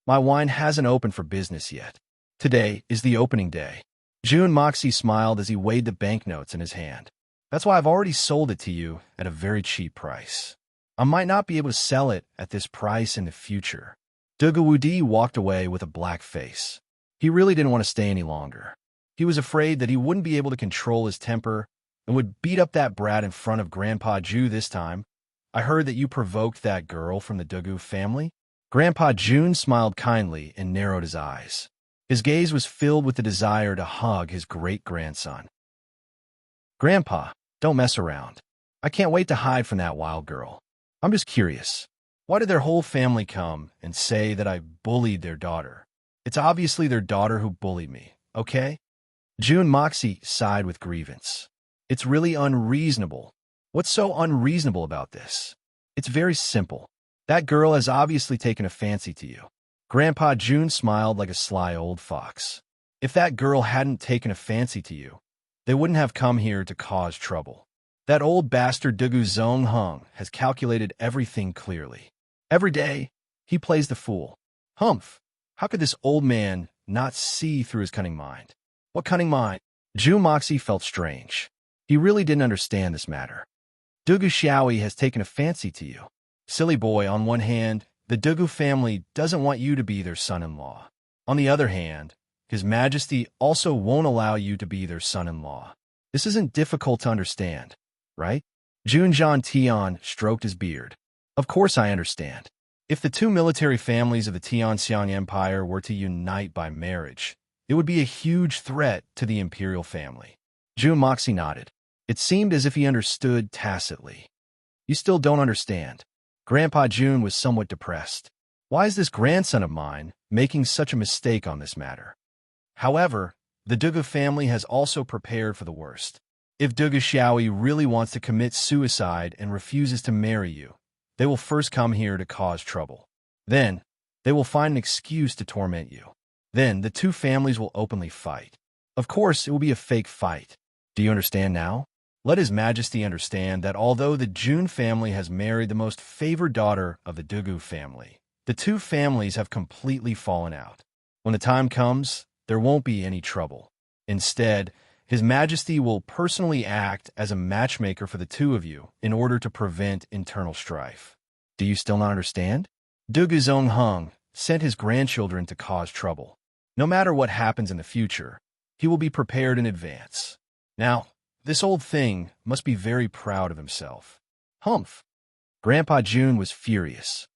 My wine hasn't opened for business yet. Today is the opening day. Jun Moxie smiled as he weighed the banknotes in his hand. That's why I've already sold it to you at a very cheap price. I might not be able to sell it at this price in the future. Dugawudi walked away with a black face. He really didn't want to stay any longer. He was afraid that he wouldn't be able to control his temper and would beat up that brat in front of Grandpa Ju this time. I heard that you provoked that girl from the Dugu family. Grandpa Jun smiled kindly and narrowed his eyes. His gaze was filled with the desire to hug his great-grandson. Grandpa, don't mess around. I can't wait to hide from that wild girl. I'm just curious. Why did their whole family come and say that I bullied their daughter? It's obviously their daughter who bullied me, okay? Jun Moxie sighed with grievance. It's really unreasonable. What's so unreasonable about this? It's very simple. That girl has obviously taken a fancy to you. Grandpa Jun smiled like a sly old fox. If that girl hadn't taken a fancy to you, they wouldn't have come here to cause trouble. That old bastard Dugu Zong Hung has calculated everything clearly. Every day, he plays the fool. Humph! How could this old man not see through his cunning mind? What cunning mind? Zhu Moxie felt strange. He really didn't understand this matter. Dugu Xiaoyi has taken a fancy to you. Silly boy, on one hand, the Dugu family doesn't want you to be their son-in-law. On the other hand, His Majesty also won't allow you to be their son-in-law. This isn't difficult to understand, right? Junjian Tian stroked his beard. Of course I understand. If the two military families of the Tianxiang Empire were to unite by marriage, it would be a huge threat to the imperial family. Zhu Moxie nodded. It seemed as if he understood tacitly. You still don't understand. Grandpa Jun was somewhat depressed. Why is this grandson of mine making such a mistake on this matter? However, the Dugu family has also prepared for the worst. If Dugu Xiaoyi really wants to commit suicide and refuses to marry you, they will first come here to cause trouble. Then, they will find an excuse to torment you. Then, the two families will openly fight. Of course, it will be a fake fight. Do you understand now? Let His Majesty understand that although the Jun family has married the most favored daughter of the Dugu family, the two families have completely fallen out. When the time comes, there won't be any trouble. Instead, His Majesty will personally act as a matchmaker for the two of you in order to prevent internal strife. Do you still not understand? Dugu Zong Hung sent his grandchildren to cause trouble. No matter what happens in the future, he will be prepared in advance. Now, this old thing must be very proud of himself. Humph! Grandpa Jun was furious.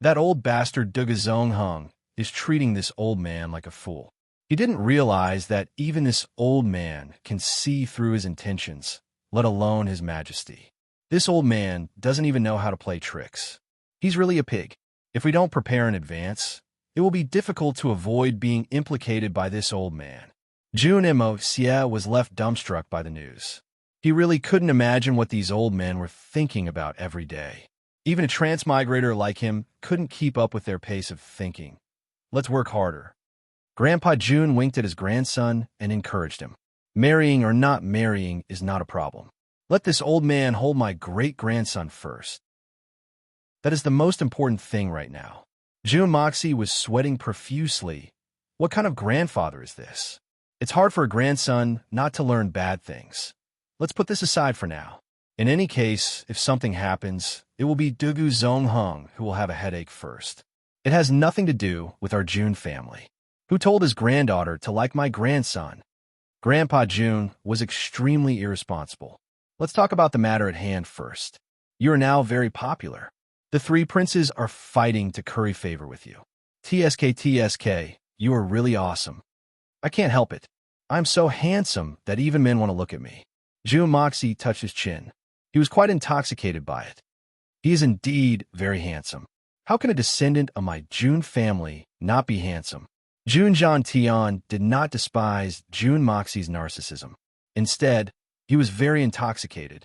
That old bastard Dugu Zong Hung is treating this old man like a fool. He didn't realize that even this old man can see through his intentions, let alone His Majesty. This old man doesn't even know how to play tricks. He's really a pig. If we don't prepare in advance, it will be difficult to avoid being implicated by this old man. Jun Mo Xie was left dumbstruck by the news. He really couldn't imagine what these old men were thinking about every day. Even a transmigrator like him couldn't keep up with their pace of thinking. Let's work harder. Grandpa Jun winked at his grandson and encouraged him. Marrying or not marrying is not a problem. Let this old man hold my great-grandson first. That is the most important thing right now. Zhu Moxie was sweating profusely. What kind of grandfather is this? It's hard for a grandson not to learn bad things. Let's put this aside for now. In any case, if something happens, it will be Dugu Zong Hung who will have a headache first. It has nothing to do with our Jun family. Who told his granddaughter to like my grandson? Grandpa Jun was extremely irresponsible. Let's talk about the matter at hand first. You are now very popular. The three princes are fighting to curry favor with you. TSK, you are really awesome. I can't help it. I'm so handsome that even men want to look at me. Zhu Moxie touched his chin. He was quite intoxicated by it. He is indeed very handsome. How can a descendant of my Jun family not be handsome? Junjian Tian did not despise Zhu Moxie's narcissism. Instead, he was very intoxicated.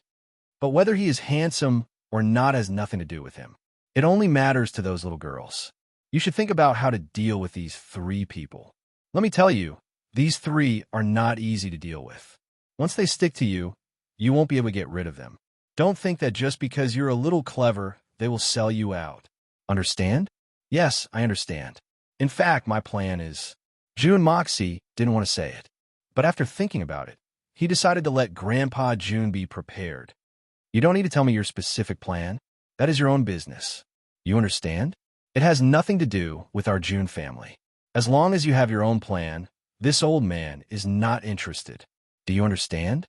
But whether he is handsome or not has nothing to do with him. It only matters to those little girls. You should think about how to deal with these three people. Let me tell you, these three are not easy to deal with. Once they stick to you, you won't be able to get rid of them. Don't think that just because you're a little clever, they will sell you out. Understand? Yes, I understand. In fact, my plan is... Zhu Moxie didn't want to say it. But after thinking about it, he decided to let Grandpa Jun be prepared. You don't need to tell me your specific plan. That is your own business. You understand? It has nothing to do with our Jun family. As long as you have your own plan, this old man is not interested. Do you understand?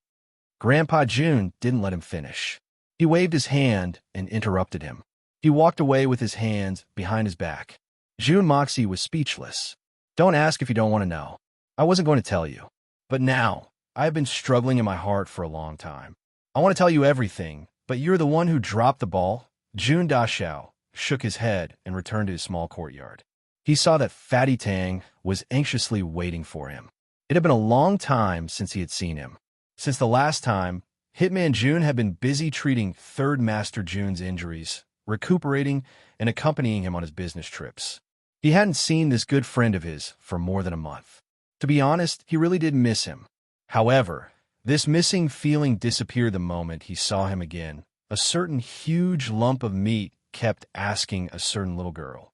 Grandpa Jun didn't let him finish. He waved his hand and interrupted him. He walked away with his hands behind his back. Zhu Moxie was speechless. Don't ask if you don't want to know. I wasn't going to tell you. But now, I have been struggling in my heart for a long time. I want to tell you everything, but you're the one who dropped the ball. Jun Daxiao shook his head and returned to his small courtyard. He saw that Fatty Tang was anxiously waiting for him. It had been a long time since he had seen him. Since the last time, Hitman Jun had been busy treating Third Master Jun's injuries, recuperating, and accompanying him on his business trips. He hadn't seen this good friend of his for more than a month. To be honest, he really did miss him. However, This missing feeling disappeared the moment he saw him again. A certain huge lump of meat kept asking a certain little girl,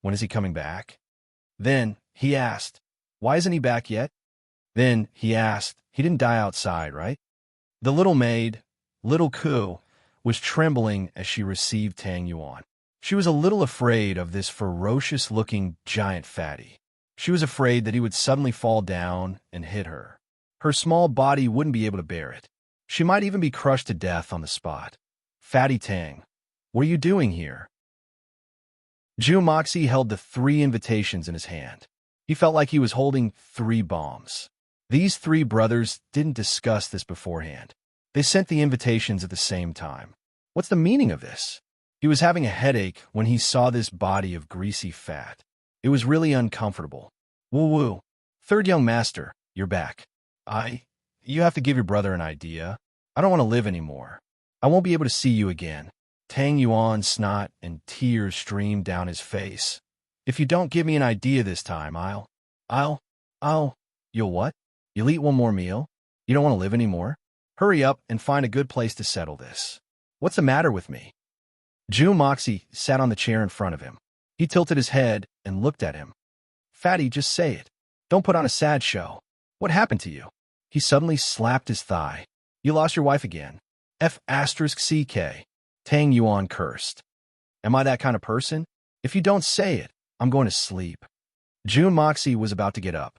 "When is he coming back?" Then he asked, "Why isn't he back yet?" Then he asked, "He didn't die outside, right?" The little maid, little Ku, was trembling as she received Tang Yuan. She was a little afraid of this ferocious-looking giant fatty. She was afraid that he would suddenly fall down and hit her. Her small body wouldn't be able to bear it. She might even be crushed to death on the spot. "Fatty Tang, what are you doing here?" Zhu Moxie held the 3 invitations in his hand. He felt like he was holding 3 bombs. These 3 brothers didn't discuss this beforehand. They sent the invitations at the same time. What's the meaning of this? He was having a headache when he saw this body of greasy fat. It was really uncomfortable. "Woo-woo. Third young master, you're back. You have to give your brother an idea. I don't want to live anymore. I won't be able to see you again." Tang Yuan's snot and tears streamed down his face. "If you don't give me an idea this time, You'll what? You'll eat one more meal? You don't want to live anymore? Hurry up and find a good place to settle this. What's the matter with me?" Zhu Moxie sat on the chair in front of him. He tilted his head and looked at him. "Fatty, just say it. Don't put on a sad show. What happened to you?" He suddenly slapped his thigh. "You lost your wife again. F***CK. Tang Yuan cursed. "Am I that kind of person? If you don't say it, I'm going to sleep." Zhu Moxie was about to get up.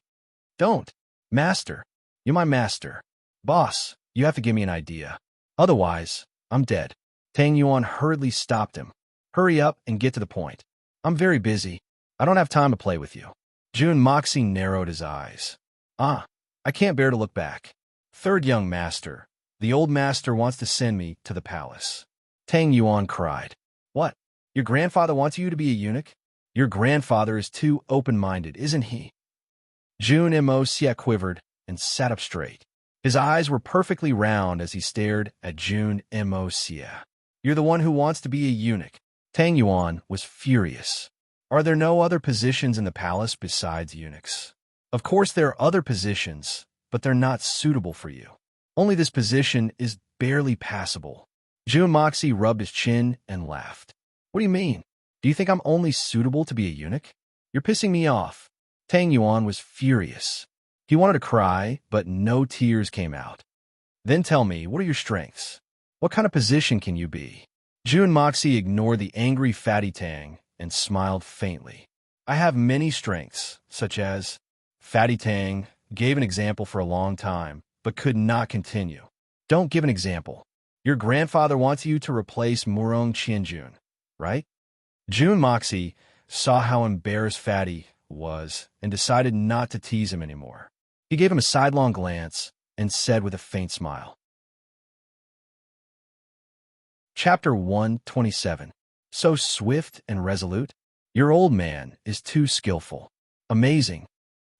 "Don't. Master. You're my master. Boss, you have to give me an idea. Otherwise, I'm dead." Tang Yuan hurriedly stopped him. "Hurry up and get to the point. I'm very busy. I don't have time to play with you." Zhu Moxie narrowed his eyes. I can't bear to look back. Third young master. The old master wants to send me to the palace." Tang Yuan cried. "What? Your grandfather wants you to be a eunuch? Your grandfather is too open-minded, isn't he?" Jun Mo quivered and sat up straight. His eyes were perfectly round as he stared at Jun Mo. "You're the one who wants to be a eunuch." Tang Yuan was furious. "Are there no other positions in the palace besides eunuchs?" "Of course there are other positions, but they're not suitable for you. Only this position is barely passable." Zhu Moxie rubbed his chin and laughed. "What do you mean? Do you think I'm only suitable to be a eunuch? You're pissing me off." Tang Yuan was furious. He wanted to cry, but no tears came out. "Then tell me, what are your strengths? What kind of position can you be?" Zhu Moxie ignored the angry fatty Tang and smiled faintly. "I have many strengths, such as..." Fatty Tang gave an example for a long time, but could not continue. "Don't give an example. Your grandfather wants you to replace Murong Qianjun, right?" Zhu Moxie saw how embarrassed Fatty was and decided not to tease him anymore. He gave him a sidelong glance and said with a faint smile. Chapter 127. So swift and resolute? Your old man is too skillful. Amazing.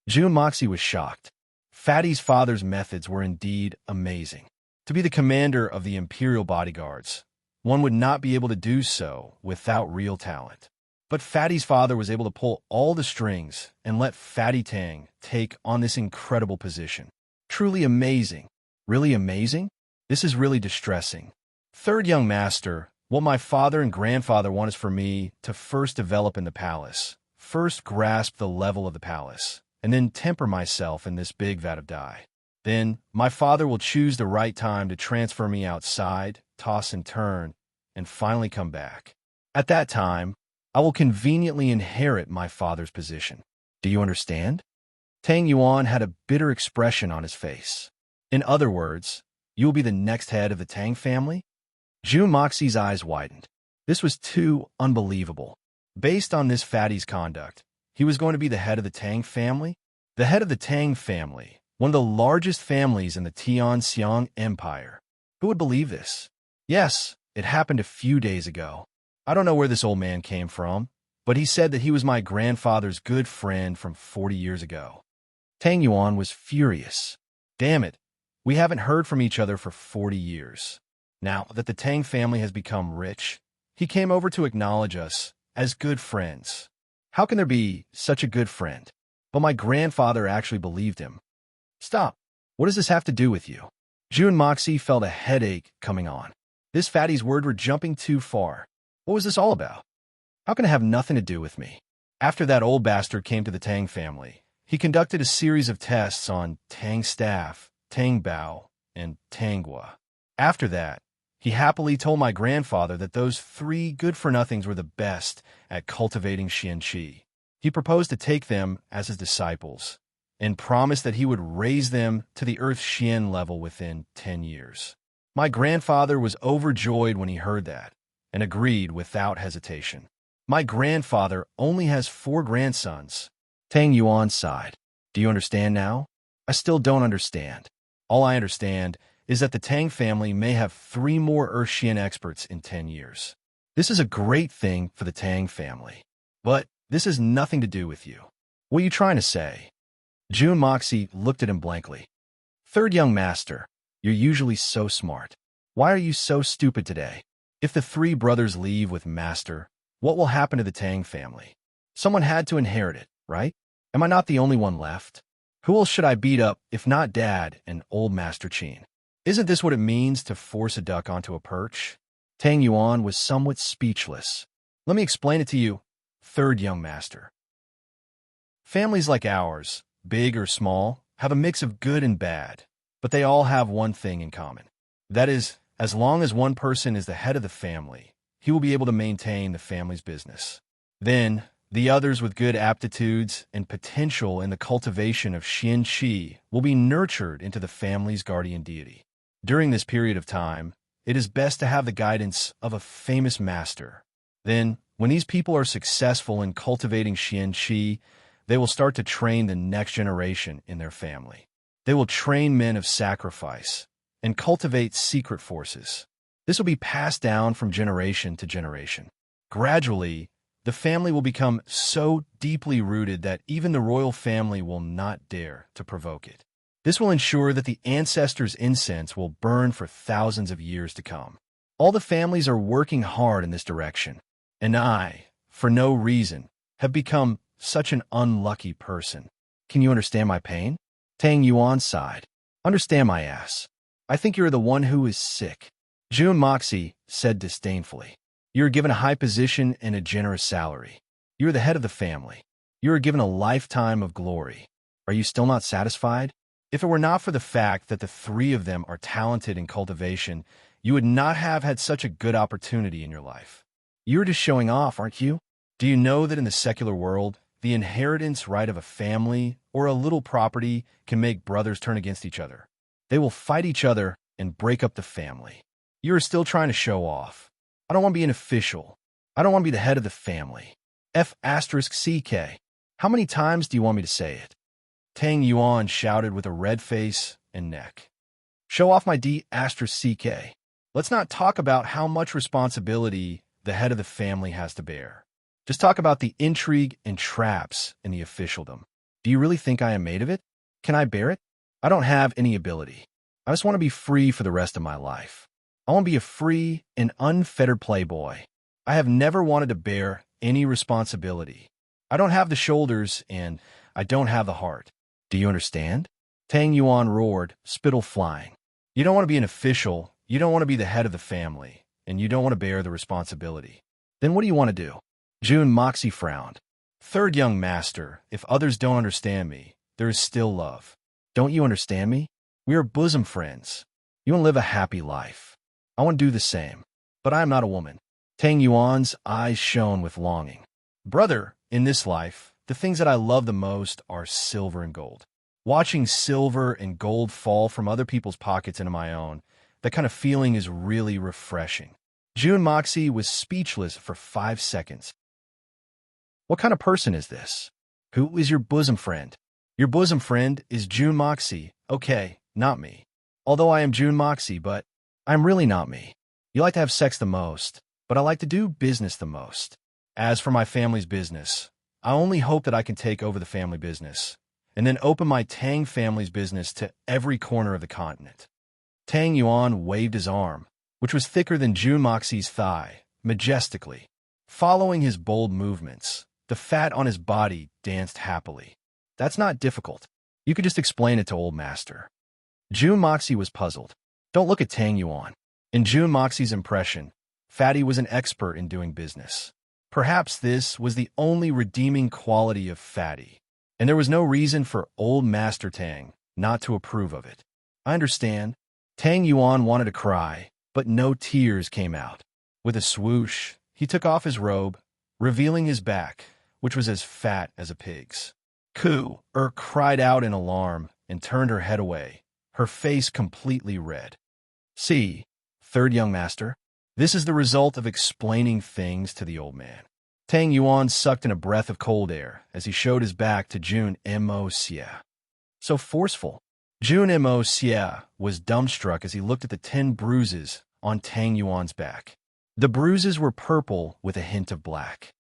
Zhu Moxie was shocked. Fatty's father's methods were indeed amazing. To be the commander of the Imperial bodyguards, one would not be able to do so without real talent. But Fatty's father was able to pull all the strings and let Fatty Tang take on this incredible position. Truly amazing. Really amazing? This is really distressing. Third young master, what my father and grandfather want is for me to first develop in the palace, first grasp the level of the palace, and then temper myself in this big vat of dye. Then my father will choose the right time to transfer me outside, toss and turn, and finally come back. At that time, I will conveniently inherit my father's position. Do you understand? Tang Yuan had a bitter expression on his face. In other words, you will be the next head of the Tang family? Zhu Moxie's eyes widened. This was too unbelievable. Based on this fatty's conduct, he was going to be the head of the Tang family? The head of the Tang family, one of the largest families in the Tianxiang Empire. Who would believe this? Yes, it happened a few days ago. I don't know where this old man came from, but he said that he was my grandfather's good friend from 40 years ago. Tang Yuan was furious. Damn it, we haven't heard from each other for 40 years. Now that the Tang family has become rich, he came over to acknowledge us as good friends. How can there be such a good friend? But my grandfather actually believed him. Stop. What does this have to do with you? June Moxie felt a headache coming on. This fatty's words were jumping too far. What was this all about? How can it have nothing to do with me? After that old bastard came to the Tang family, he conducted a series of tests on Tang staff, Tang bao, and Tangua. After that, he happily told my grandfather that those three good-for-nothings were the best at cultivating xianqi. He proposed to take them as his disciples and promised that he would raise them to the Earth Xian level within 10 years. My grandfather was overjoyed when he heard that and agreed without hesitation. My grandfather only has 4 grandsons. Tang Yuan sighed. Do you understand now? I still don't understand. All I understand is that the Tang family may have 3 more Earth Xian experts in 10 years. This is a great thing for the Tang family. But this has nothing to do with you. What are you trying to say? June Moxie looked at him blankly. Third young master, you're usually so smart. Why are you so stupid today? If the 3 brothers leave with master, what will happen to the Tang family? Someone had to inherit it, right? Am I not the only one left? Who else should I beat up if not Dad and old Master Qin? Isn't this what it means to force a duck onto a perch? Tang Yuan was somewhat speechless. Let me explain it to you, third young master. Families like ours, big or small, have a mix of good and bad, but they all have one thing in common. That is, as long as one person is the head of the family, he will be able to maintain the family's business. Then, the others with good aptitudes and potential in the cultivation of xianqi will be nurtured into the family's guardian deity. During this period of time, it is best to have the guidance of a famous master. Then, when these people are successful in cultivating xianqi, they will start to train the next generation in their family. They will train men of sacrifice and cultivate secret forces. This will be passed down from generation to generation. Gradually, the family will become so deeply rooted that even the royal family will not dare to provoke it. This will ensure that the ancestors' incense will burn for thousands of years to come. All the families are working hard in this direction, and I, for no reason, have become such an unlucky person. Can you understand my pain? Tang Yuan sighed. Understand my ass. I think you're the one who is sick. June Moxie said disdainfully. You are given a high position and a generous salary. You are the head of the family. You are given a lifetime of glory. Are you still not satisfied? If it were not for the fact that the 3 of them are talented in cultivation, you would not have had such a good opportunity in your life. You're just showing off, aren't you? Do you know that in the secular world, the inheritance right of a family or a little property can make brothers turn against each other? They will fight each other and break up the family. You are still trying to show off. I don't want to be an official. I don't want to be the head of the family. F***CK. How many times do you want me to say it? Tang Yuan shouted with a red face and neck. Show off my D***CK. Let's not talk about how much responsibility the head of the family has to bear. Just talk about the intrigue and traps in the officialdom. Do you really think I am made of it? Can I bear it? I don't have any ability. I just want to be free for the rest of my life. I want to be a free and unfettered playboy. I have never wanted to bear any responsibility. I don't have the shoulders and I don't have the heart. Do you understand? Tang Yuan roared, spittle flying. You don't want to be an official, you don't want to be the head of the family, and you don't want to bear the responsibility. Then what do you want to do? June Moxie frowned. Third young master, if others don't understand me, there is still love. Don't you understand me? We are bosom friends. You want to live a happy life. I want to do the same, but I am not a woman. Tang Yuan's eyes shone with longing. Brother, in this life, the things that I love the most are silver and gold. Watching silver and gold fall from other people's pockets into my own, that kind of feeling is really refreshing. June Moxie was speechless for 5 seconds. What kind of person is this? Who is your bosom friend? Your bosom friend is June Moxie. Okay, not me. Although I am June Moxie, but I'm really not me. You like to have sex the most, but I like to do business the most. As for my family's business, I only hope that I can take over the family business, and then open my Tang family's business to every corner of the continent. Tang Yuan waved his arm, which was thicker than June Moxie's thigh, majestically. Following his bold movements, the fat on his body danced happily. That's not difficult. You could just explain it to old master. June Moxie was puzzled. Don't look at Tang Yuan. In June Moxie's impression, Fatty was an expert in doing business. Perhaps this was the only redeeming quality of Fatty, and there was no reason for old Master Tang not to approve of it. I understand. Tang Yuan wanted to cry, but no tears came out. With a swoosh, he took off his robe, revealing his back, which was as fat as a pig's. Coo! Cried out in alarm and turned her head away, her face completely red. See, third young master, this is the result of explaining things to the old man. Tang Yuan sucked in a breath of cold air as he showed his back to June Moxie. So forceful. June Moxie was dumbstruck as he looked at the 10 bruises on Tang Yuan's back. The bruises were purple with a hint of black.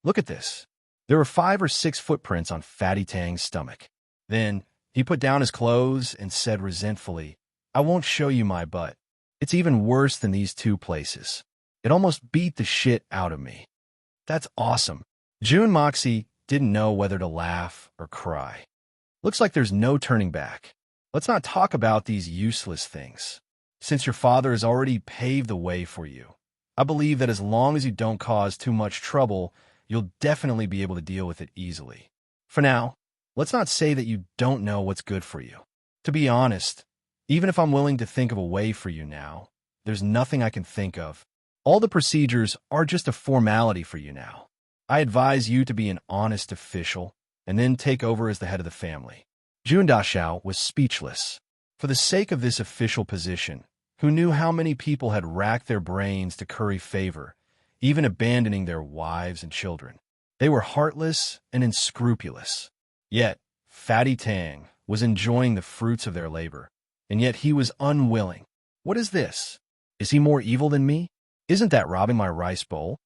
Look at this. There were 5 or 6 footprints on Fatty Tang's stomach. Then he put down his clothes and said resentfully, I won't show you my butt. It's even worse than these 2 places. It almost beat the shit out of me. That's awesome. June Moxie didn't know whether to laugh or cry. Looks like there's no turning back. Let's not talk about these useless things. Since your father has already paved the way for you, I believe that as long as you don't cause too much trouble, you'll definitely be able to deal with it easily. For now, let's not say that you don't know what's good for you. To be honest, even if I'm willing to think of a way for you now, there's nothing I can think of. All the procedures are just a formality for you now. I advise you to be an honest official and then take over as the head of the family. Jun Daxiao was speechless. For the sake of this official position, who knew how many people had racked their brains to curry favor, even abandoning their wives and children. They were heartless and unscrupulous. Yet, Fatty Tang was enjoying the fruits of their labor, and yet he was unwilling. What is this? Is he more evil than me? Isn't that robbing my rice bowl?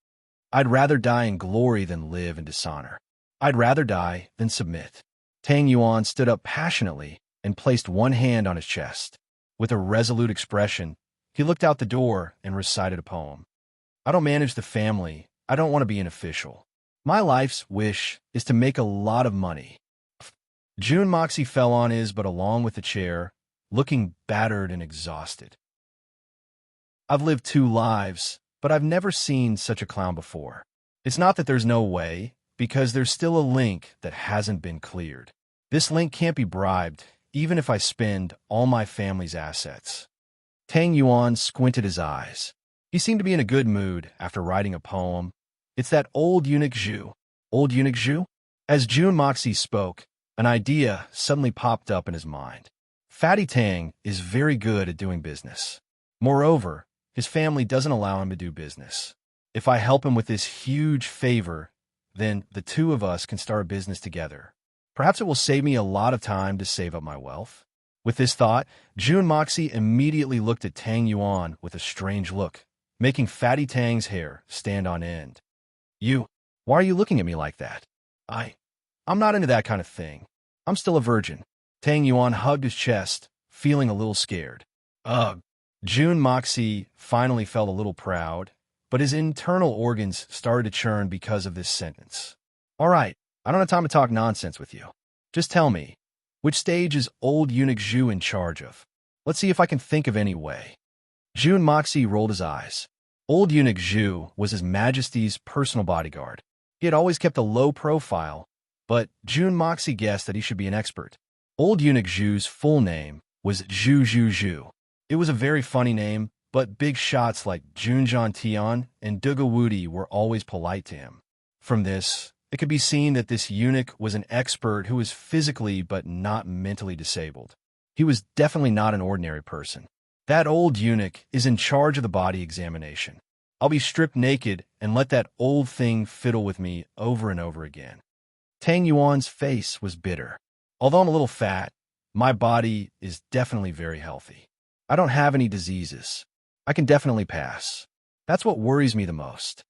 I'd rather die in glory than live in dishonor. I'd rather die than submit. Tang Yuan stood up passionately and placed one hand on his chest. With a resolute expression, he looked out the door and recited a poem. I don't manage the family. I don't want to be an official. My life's wish is to make a lot of money. June Moxie fell on his but along with the chair, looking battered and exhausted. I've lived 2 lives, but I've never seen such a clown before. It's not that there's no way, because there's still a link that hasn't been cleared. This link can't be bribed, even if I spend all my family's assets. Tang Yuan squinted his eyes. He seemed to be in a good mood after writing a poem. It's that old eunuch Zhu. Old eunuch Zhu? As June Moxie spoke, an idea suddenly popped up in his mind. Fatty Tang is very good at doing business. Moreover, his family doesn't allow him to do business. If I help him with this huge favor, then the 2 of us can start a business together. Perhaps it will save me a lot of time to save up my wealth. With this thought, June Moxie immediately looked at Tang Yuan with a strange look, making Fatty Tang's hair stand on end. Why are you looking at me like that? I'm not into that kind of thing. I'm still a virgin. Tang Yuan hugged his chest, feeling a little scared. Ugh. June Moxie finally felt a little proud, but his internal organs started to churn because of this sentence. All right, I don't have time to talk nonsense with you. Just tell me, which stage is old eunuch Zhu in charge of? Let's see if I can think of any way. June Moxie rolled his eyes. Old eunuch Zhu was His Majesty's personal bodyguard. He had always kept a low profile, but June Moxie guessed that he should be an expert. Old eunuch Zhu's full name was Zhu Zhu Zhu. It was a very funny name, but big shots like Junjian Tian and Duga Wudi were always polite to him. From this, it could be seen that this eunuch was an expert who was physically but not mentally disabled. He was definitely not an ordinary person. That old eunuch is in charge of the body examination. I'll be stripped naked and let that old thing fiddle with me over and over again. Tang Yuan's face was bitter. Although I'm a little fat, my body is definitely very healthy. I don't have any diseases. I can definitely pass. That's what worries me the most.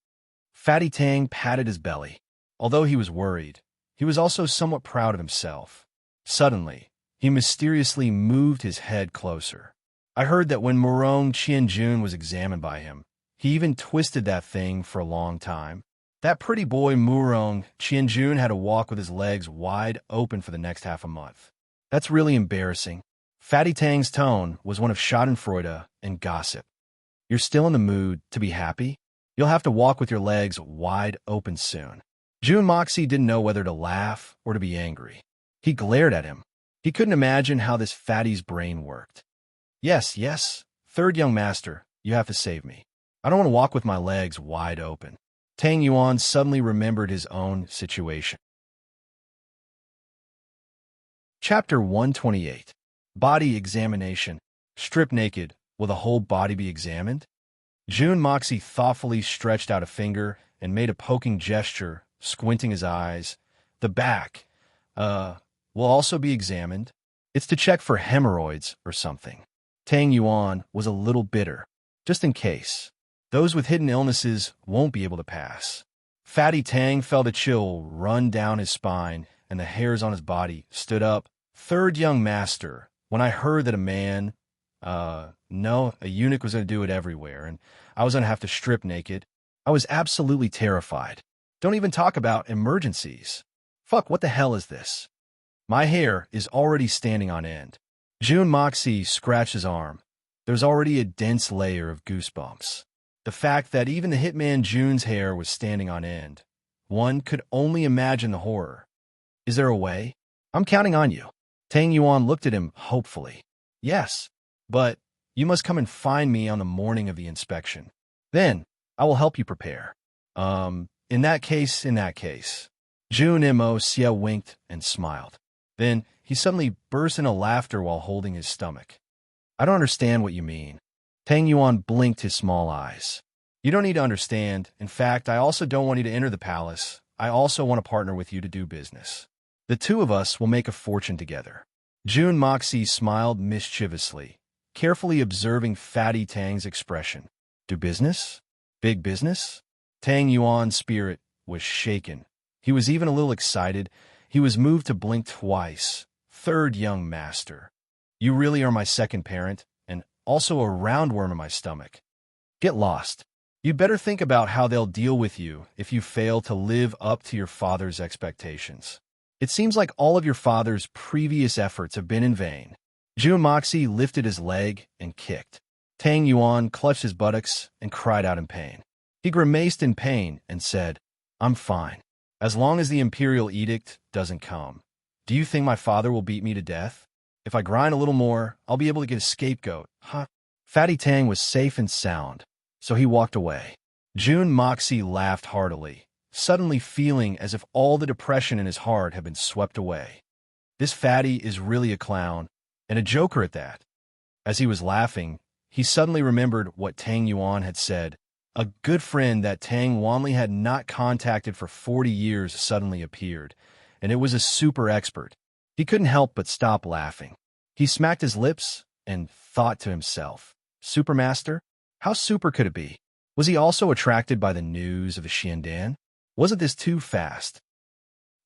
Fatty Tang patted his belly. Although he was worried, he was also somewhat proud of himself. Suddenly, he mysteriously moved his head closer. I heard that when Murong Qianjun was examined by him, he even twisted that thing for a long time. That pretty boy Murong Qianjun had to walk with his legs wide open for the next half a month. That's really embarrassing. Fatty Tang's tone was one of schadenfreude and gossip. You're still in the mood to be happy? You'll have to walk with your legs wide open soon. June Moxie didn't know whether to laugh or to be angry. He glared at him. He couldn't imagine how this fatty's brain worked. Yes, yes, third young master, you have to save me. I don't want to walk with my legs wide open. Tang Yuan suddenly remembered his own situation. Chapter 128. Body Examination. Strip naked. Will the whole body be examined? June Moxie thoughtfully stretched out a finger and made a poking gesture, squinting his eyes. The back, will also be examined. It's to check for hemorrhoids or something. Tang Yuan was a little bitter. Just in case. Those with hidden illnesses won't be able to pass. Fatty Tang felt a chill run down his spine, and the hairs on his body stood up. Third young master, when I heard that a eunuch was going to do it everywhere, and I was going to have to strip naked, I was absolutely terrified. Don't even talk about emergencies. Fuck, what the hell is this? My hair is already standing on end. June Moxie scratched his arm. There's already a dense layer of goosebumps. The fact that even the hitman June's hair was standing on end. One could only imagine the horror. Is there a way? I'm counting on you. Tang Yuan looked at him hopefully. Yes, but you must come and find me on the morning of the inspection. Then I will help you prepare. In that case. June Mo Xia winked and smiled. Then he suddenly burst into laughter while holding his stomach. I don't understand what you mean. Tang Yuan blinked his small eyes. You don't need to understand. In fact, I also don't want you to enter the palace. I also want to partner with you to do business. The two of us will make a fortune together. June Moxie smiled mischievously, carefully observing Fatty Tang's expression. Do business? Big business? Tang Yuan's spirit was shaken. He was even a little excited. He was moved to blink twice. Third young master. You really are my second parent, and also a roundworm in my stomach. Get lost. You'd better think about how they'll deal with you if you fail to live up to your father's expectations. It seems like all of your father's previous efforts have been in vain. June Moxie lifted his leg and kicked. Tang Yuan clutched his buttocks and cried out in pain. He grimaced in pain and said, I'm fine, as long as the imperial edict doesn't come. Do you think my father will beat me to death? If I grind a little more, I'll be able to get a scapegoat, huh? Fatty Tang was safe and sound, so he walked away. June Moxie laughed heartily, suddenly feeling as if all the depression in his heart had been swept away. This fatty is really a clown, and a joker at that. As he was laughing, he suddenly remembered what Tang Yuan had said. A good friend that Tang Wanli had not contacted for 40 years suddenly appeared, and it was a super expert. He couldn't help but stop laughing. He smacked his lips and thought to himself, Supermaster? How super could it be? Was he also attracted by the news of the Xiandan? Wasn't this too fast?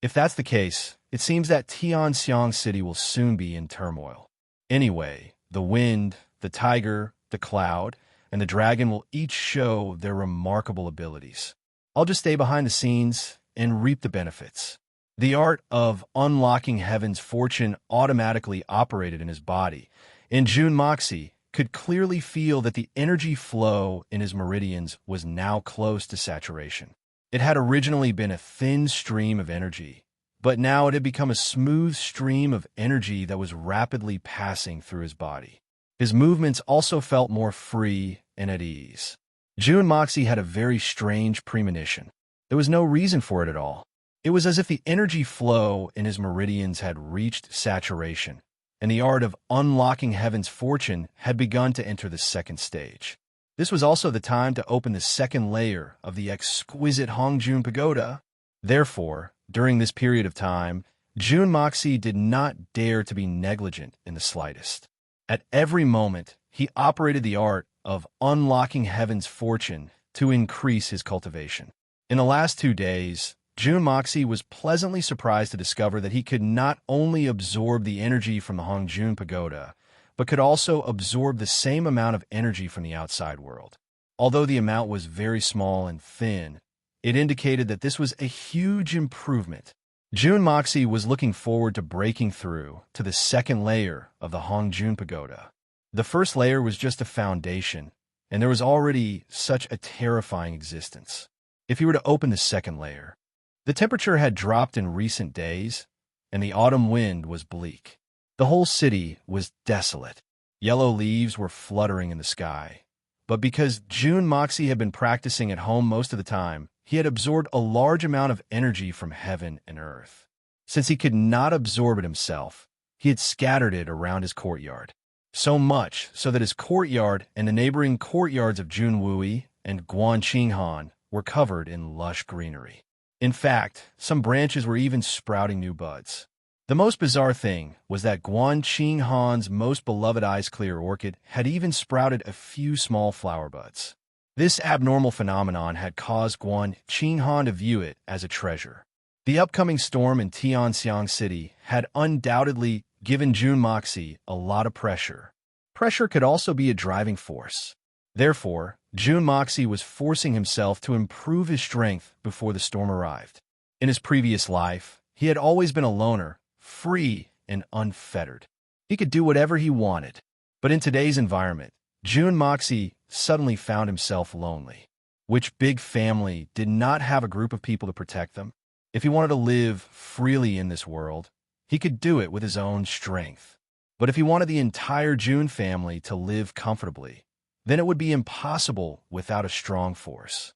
If that's the case, it seems that Tianxiang City will soon be in turmoil. Anyway, the wind, the tiger, the cloud, and the dragon will each show their remarkable abilities. I'll just stay behind the scenes and reap the benefits. The art of unlocking heaven's fortune automatically operated in his body, and June Moxie could clearly feel that the energy flow in his meridians was now close to saturation. It had originally been a thin stream of energy, but now it had become a smooth stream of energy that was rapidly passing through his body. His movements also felt more free and at ease. June Moxie had a very strange premonition. There was no reason for it at all. It was as if the energy flow in his meridians had reached saturation, and the art of unlocking heaven's fortune had begun to enter the second stage. This was also the time to open the second layer of the exquisite Hongjun Pagoda. Therefore, during this period of time, June Moxie did not dare to be negligent in the slightest. At every moment, he operated the art of unlocking heaven's fortune to increase his cultivation. In the last 2 days, June Moxie was pleasantly surprised to discover that he could not only absorb the energy from the Hongjun Pagoda, but could also absorb the same amount of energy from the outside world. Although the amount was very small and thin, it indicated that this was a huge improvement. Jun Moxie was looking forward to breaking through to the second layer of the Hongjun Pagoda. The first layer was just a foundation, and there was already such a terrifying existence. If he were to open the second layer, the temperature had dropped in recent days, and the autumn wind was bleak. The whole city was desolate. Yellow leaves were fluttering in the sky. But because Jun Moxie had been practicing at home most of the time, he had absorbed a large amount of energy from heaven and earth. Since he could not absorb it himself, he had scattered it around his courtyard. So much so that his courtyard and the neighboring courtyards of Junwui and Guanqinghan were covered in lush greenery. In fact, some branches were even sprouting new buds. The most bizarre thing was that Guanqinghan's most beloved ice-clear orchid had even sprouted a few small flower buds. This abnormal phenomenon had caused Guanqinghan to view it as a treasure. The upcoming storm in Tianxiang City had undoubtedly given Jun Moxie a lot of pressure. Pressure could also be a driving force. Therefore, Jun Moxie was forcing himself to improve his strength before the storm arrived. In his previous life, he had always been a loner, free and unfettered. He could do whatever he wanted. But in today's environment, Jun Moxie suddenly found himself lonely. Which big family did not have a group of people to protect them? If he wanted to live freely in this world, he could do it with his own strength. But if he wanted the entire Jun family to live comfortably, then it would be impossible without a strong force.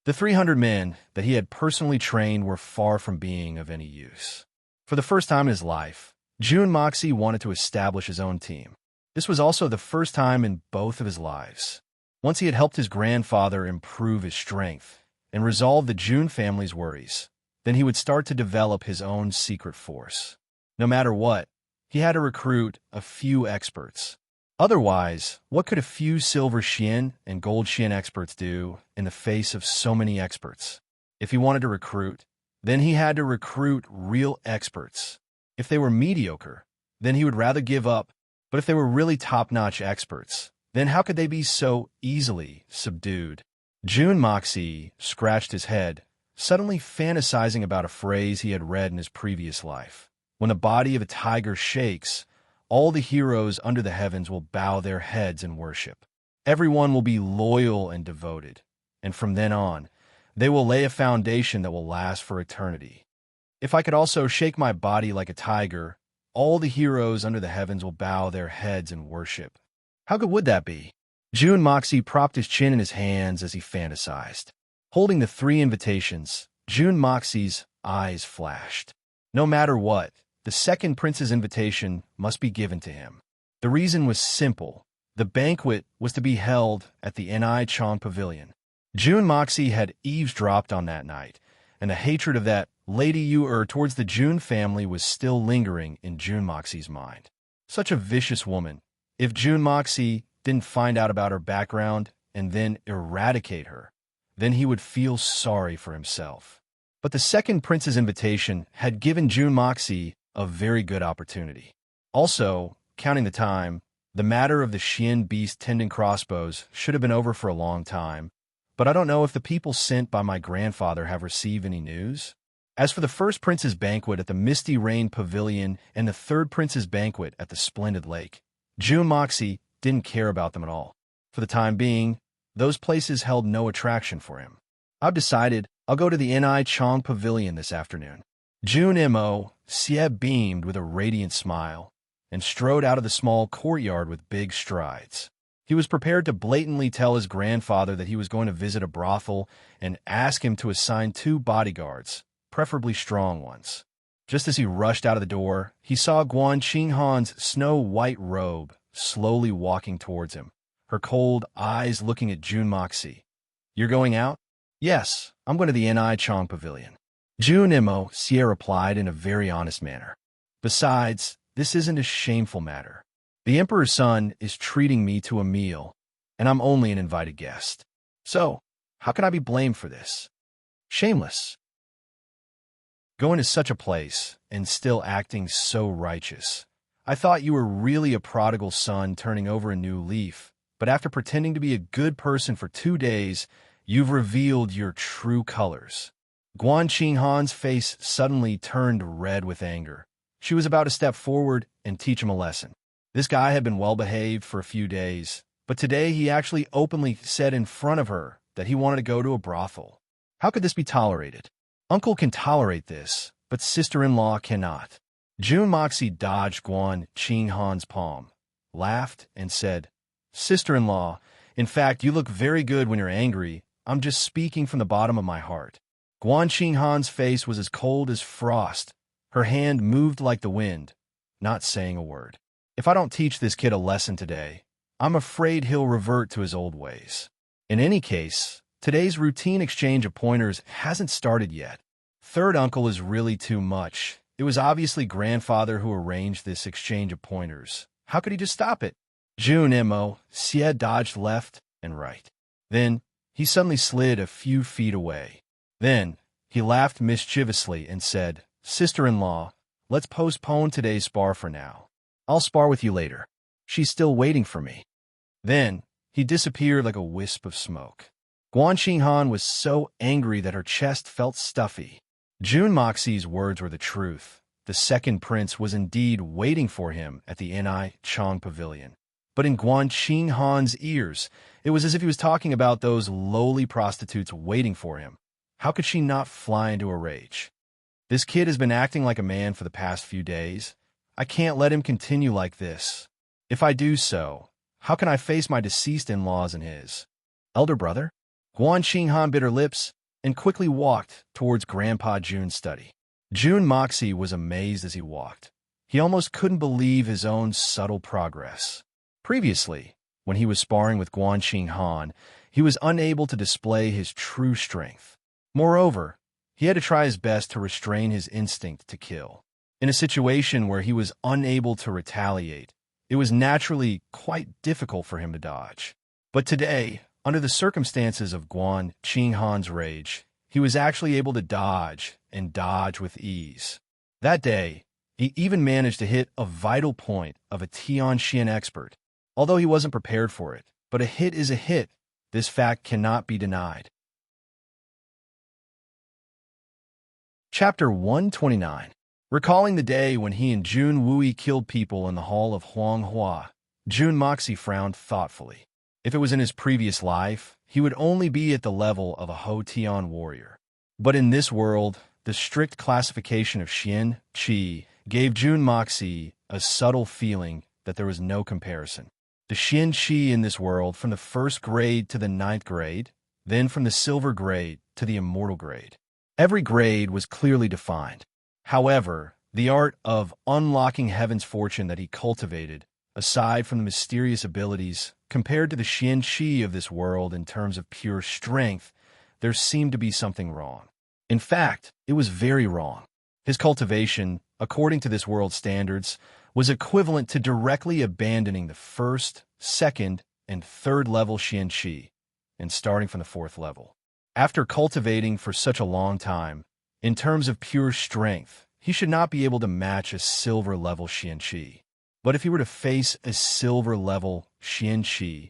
The 300 men that he had personally trained were far from being of any use. For the first time in his life, Jun Moxie wanted to establish his own team. This was also the first time in both of his lives. Once he had helped his grandfather improve his strength and resolve the Jun family's worries, then he would start to develop his own secret force. No matter what, he had to recruit a few experts. Otherwise, what could a few silver Xian and gold Xian experts do in the face of so many experts? If he wanted to recruit, then he had to recruit real experts. If they were mediocre, then he would rather give up. But if they were really top-notch experts, then how could they be so easily subdued? Jun Moxie scratched his head, suddenly fantasizing about a phrase he had read in his previous life. When the body of a tiger shakes, all the heroes under the heavens will bow their heads in worship. Everyone will be loyal and devoted, and from then on, they will lay a foundation that will last for eternity. If I could also shake my body like a tiger, all the heroes under the heavens will bow their heads in worship. How good would that be? Jun Moxie propped his chin in his hands as he fantasized. Holding the 3 invitations, Jun Moxie's eyes flashed. No matter what, the second prince's invitation must be given to him. The reason was simple. The banquet was to be held at the Ni Chong Pavilion. Jun Moxie had eavesdropped on that night, and the hatred of that Lady Yu towards the Jun family was still lingering in Jun Moxie's mind. Such a vicious woman. If Jun Moxie didn't find out about her background and then eradicate her, then he would feel sorry for himself. But the second prince's invitation had given Jun Moxie a very good opportunity. Also, counting the time, the matter of the Xian beast tending crossbows should have been over for a long time, but I don't know if the people sent by my grandfather have received any news. As for the first prince's banquet at the Misty Rain Pavilion and the third prince's banquet at the Splendid Lake, Jun Moxie didn't care about them at all. For the time being, those places held no attraction for him. I've decided I'll go to the Ni Chong Pavilion this afternoon. Jun Mo Xie beamed with a radiant smile and strode out of the small courtyard with big strides. He was prepared to blatantly tell his grandfather that he was going to visit a brothel and ask him to assign 2 bodyguards, preferably strong ones. Just as he rushed out of the door, he saw Guanqinghan's snow-white robe slowly walking towards him, her cold eyes looking at Jun Moxie. "You're going out?" "Yes, I'm going to the Ni Chong Pavilion." Jun Mo Xie replied in a very honest manner. "Besides, this isn't a shameful matter. The Emperor's son is treating me to a meal, and I'm only an invited guest. So, how can I be blamed for this? Shameless. Going to such a place and still acting so righteous. I thought you were really a prodigal son turning over a new leaf, but after pretending to be a good person for 2 days, you've revealed your true colors. Guan Qinghan's face suddenly turned red with anger. She was about to step forward and teach him a lesson. This guy had been well-behaved for a few days, but today he actually openly said in front of her that he wanted to go to a brothel. How could this be tolerated? Uncle can tolerate this, but sister-in-law cannot. June Moxie dodged Guan Qinghan's palm, laughed, and said, "Sister-in-law, in fact, you look very good when you're angry. I'm just speaking from the bottom of my heart." Guan Qinghan's face was as cold as frost. Her hand moved like the wind, not saying a word. If I don't teach this kid a lesson today, I'm afraid he'll revert to his old ways. In any case, today's routine exchange of pointers hasn't started yet. Third uncle is really too much. It was obviously grandfather who arranged this exchange of pointers. How could he just stop it? June Mo. Xie dodged left and right. Then he suddenly slid a few feet away. Then he laughed mischievously and said, "Sister-in-law, let's postpone today's spar for now. I'll spar with you later. She's still waiting for me." Then he disappeared like a wisp of smoke. Guan Qinghan was so angry that her chest felt stuffy. June Moxie's words were the truth. The second prince was indeed waiting for him at the Ni Chong Pavilion. But in Guan Qinghan's ears, it was as if he was talking about those lowly prostitutes waiting for him. How could she not fly into a rage? This kid has been acting like a man for the past few days. I can't let him continue like this. If I do so, how can I face my deceased in-laws and his elder brother? Guan Qinghan bit her lips and quickly walked towards Grandpa June's study. June Moxie was amazed as he walked. He almost couldn't believe his own subtle progress. Previously, when he was sparring with Guan Qinghan, he was unable to display his true strength. Moreover, he had to try his best to restrain his instinct to kill. In a situation where he was unable to retaliate, it was naturally quite difficult for him to dodge. But today, under the circumstances of Guan Qinghan's rage, he was actually able to dodge and dodge with ease. That day, he even managed to hit a vital point of a Tianxian expert, although he wasn't prepared for it. But a hit is a hit. This fact cannot be denied. Chapter 129. Recalling the day when he and Jun Wui killed people in the hall of Huanghua, Jun Moxie frowned thoughtfully. If it was in his previous life, he would only be at the level of a Ho-Tian warrior. But in this world, the strict classification of Xian Qi gave Jun Moxie a subtle feeling that there was no comparison. The Xian Qi in this world from the first grade to the 9th grade, then from the silver grade to the immortal grade. Every grade was clearly defined. However, the art of unlocking heaven's fortune that he cultivated, aside from the mysterious abilities, compared to the Xian Qi of this world in terms of pure strength, there seemed to be something wrong. In fact, it was very wrong. His cultivation, according to this world's standards, was equivalent to directly abandoning the first, second, and third level Xian Qi, and starting from the 4th level. After cultivating for such a long time, in terms of pure strength, he should not be able to match a silver-level Xian Qi. But if he were to face a silver-level Xian Qi,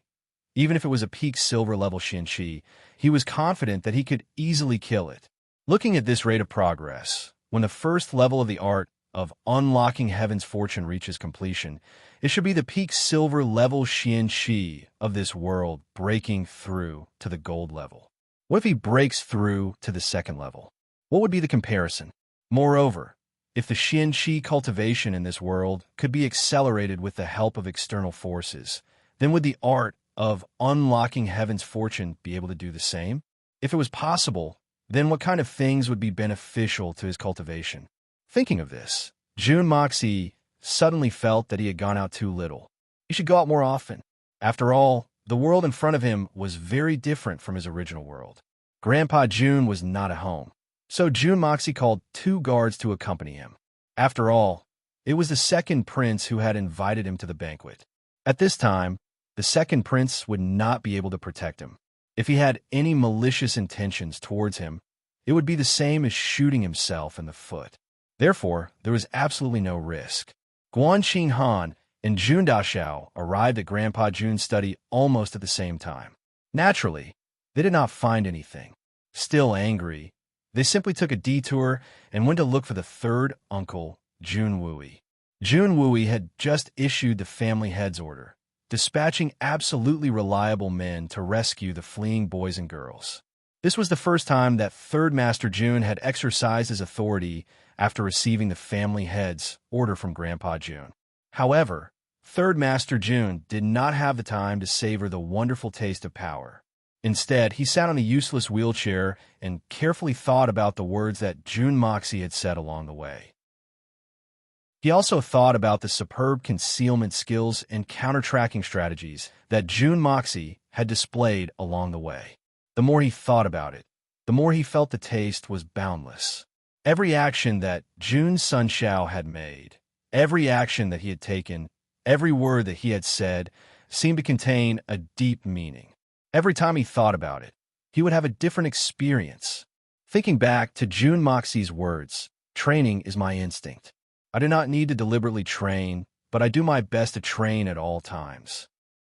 even if it was a peak silver-level Xian Qi, he was confident that he could easily kill it. Looking at this rate of progress, when the first level of the art of unlocking heaven's fortune reaches completion, it should be the peak silver-level Xian Qi of this world breaking through to the gold level. What if he breaks through to the 2nd level? What would be the comparison? Moreover, if the Xian Qi cultivation in this world could be accelerated with the help of external forces, then would the art of unlocking heaven's fortune be able to do the same? If it was possible, then what kind of things would be beneficial to his cultivation? Thinking of this, Jun Moxie suddenly felt that he had gone out too little. He should go out more often. After all, the world in front of him was very different from his original world. Grandpa Jun was not at home, so Jun Moxie called 2 guards to accompany him. After all, it was the second prince who had invited him to the banquet. At this time, the second prince would not be able to protect him. If he had any malicious intentions towards him, it would be the same as shooting himself in the foot. Therefore, there was absolutely no risk. Guan Qinghan and Jun Daxiao arrived at Grandpa Jun's study almost at the same time. Naturally, they did not find anything. Still angry, They simply took a detour and went to look for the third uncle, Jun Wooey. Jun Wooey had just issued the family head's order, dispatching absolutely reliable men to rescue the fleeing boys and girls. This was the first time that Third Master Jun had exercised his authority after receiving the family head's order from Grandpa Jun. However, Third Master Jun did not have the time to savor the wonderful taste of power. Instead, he sat on a useless wheelchair and carefully thought about the words that Jun Moxie had said along the way. He also thought about the superb concealment skills and counter-tracking strategies that Jun Moxie had displayed along the way. The more he thought about it, the more he felt the taste was boundless. Every action that Jun Sun Xiao had made, every action that he had taken, every word that he had said seemed to contain a deep meaning. Every time he thought about it, he would have a different experience. Thinking back to Jun Moxie's words, "Training is my instinct. I do not need to deliberately train, but I do my best to train at all times."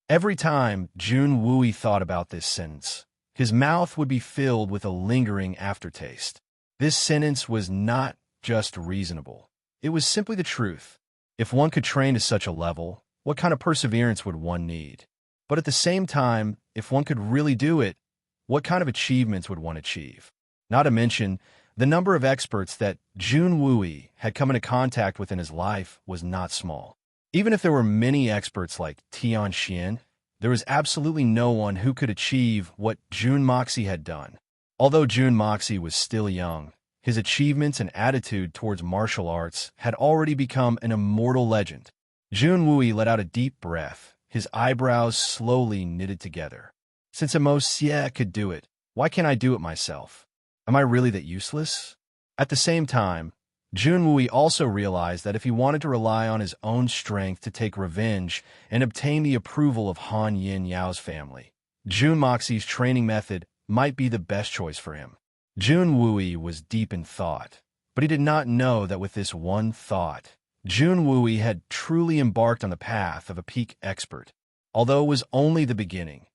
Every time Jun Wooey thought about this sentence, his mouth would be filled with a lingering aftertaste. This sentence was not just reasonable. It was simply the truth. If one could train to such a level, what kind of perseverance would one need? But at the same time, if one could really do it, what kind of achievements would one achieve? Not to mention, the number of experts that Jun Wooey had come into contact with in his life was not small. Even if there were many experts like Tian Xian, there was absolutely no one who could achieve what Jun Moxie had done. Although Jun Moxie was still young, his achievements and attitude towards martial arts had already become an immortal legend. Jun Wooey let out a deep breath, his eyebrows slowly knitted together. Since Amo Xie could do it, why can't I do it myself? Am I really that useless? At the same time, Jun Wooey also realized that if he wanted to rely on his own strength to take revenge and obtain the approval of Han Yin Yao's family, Jun Moxie's training method might be the best choice for him. Jun Wooey was deep in thought, but he did not know that with this one thought, Jun Wooey had truly embarked on the path of a peak expert. Although it was only the beginning,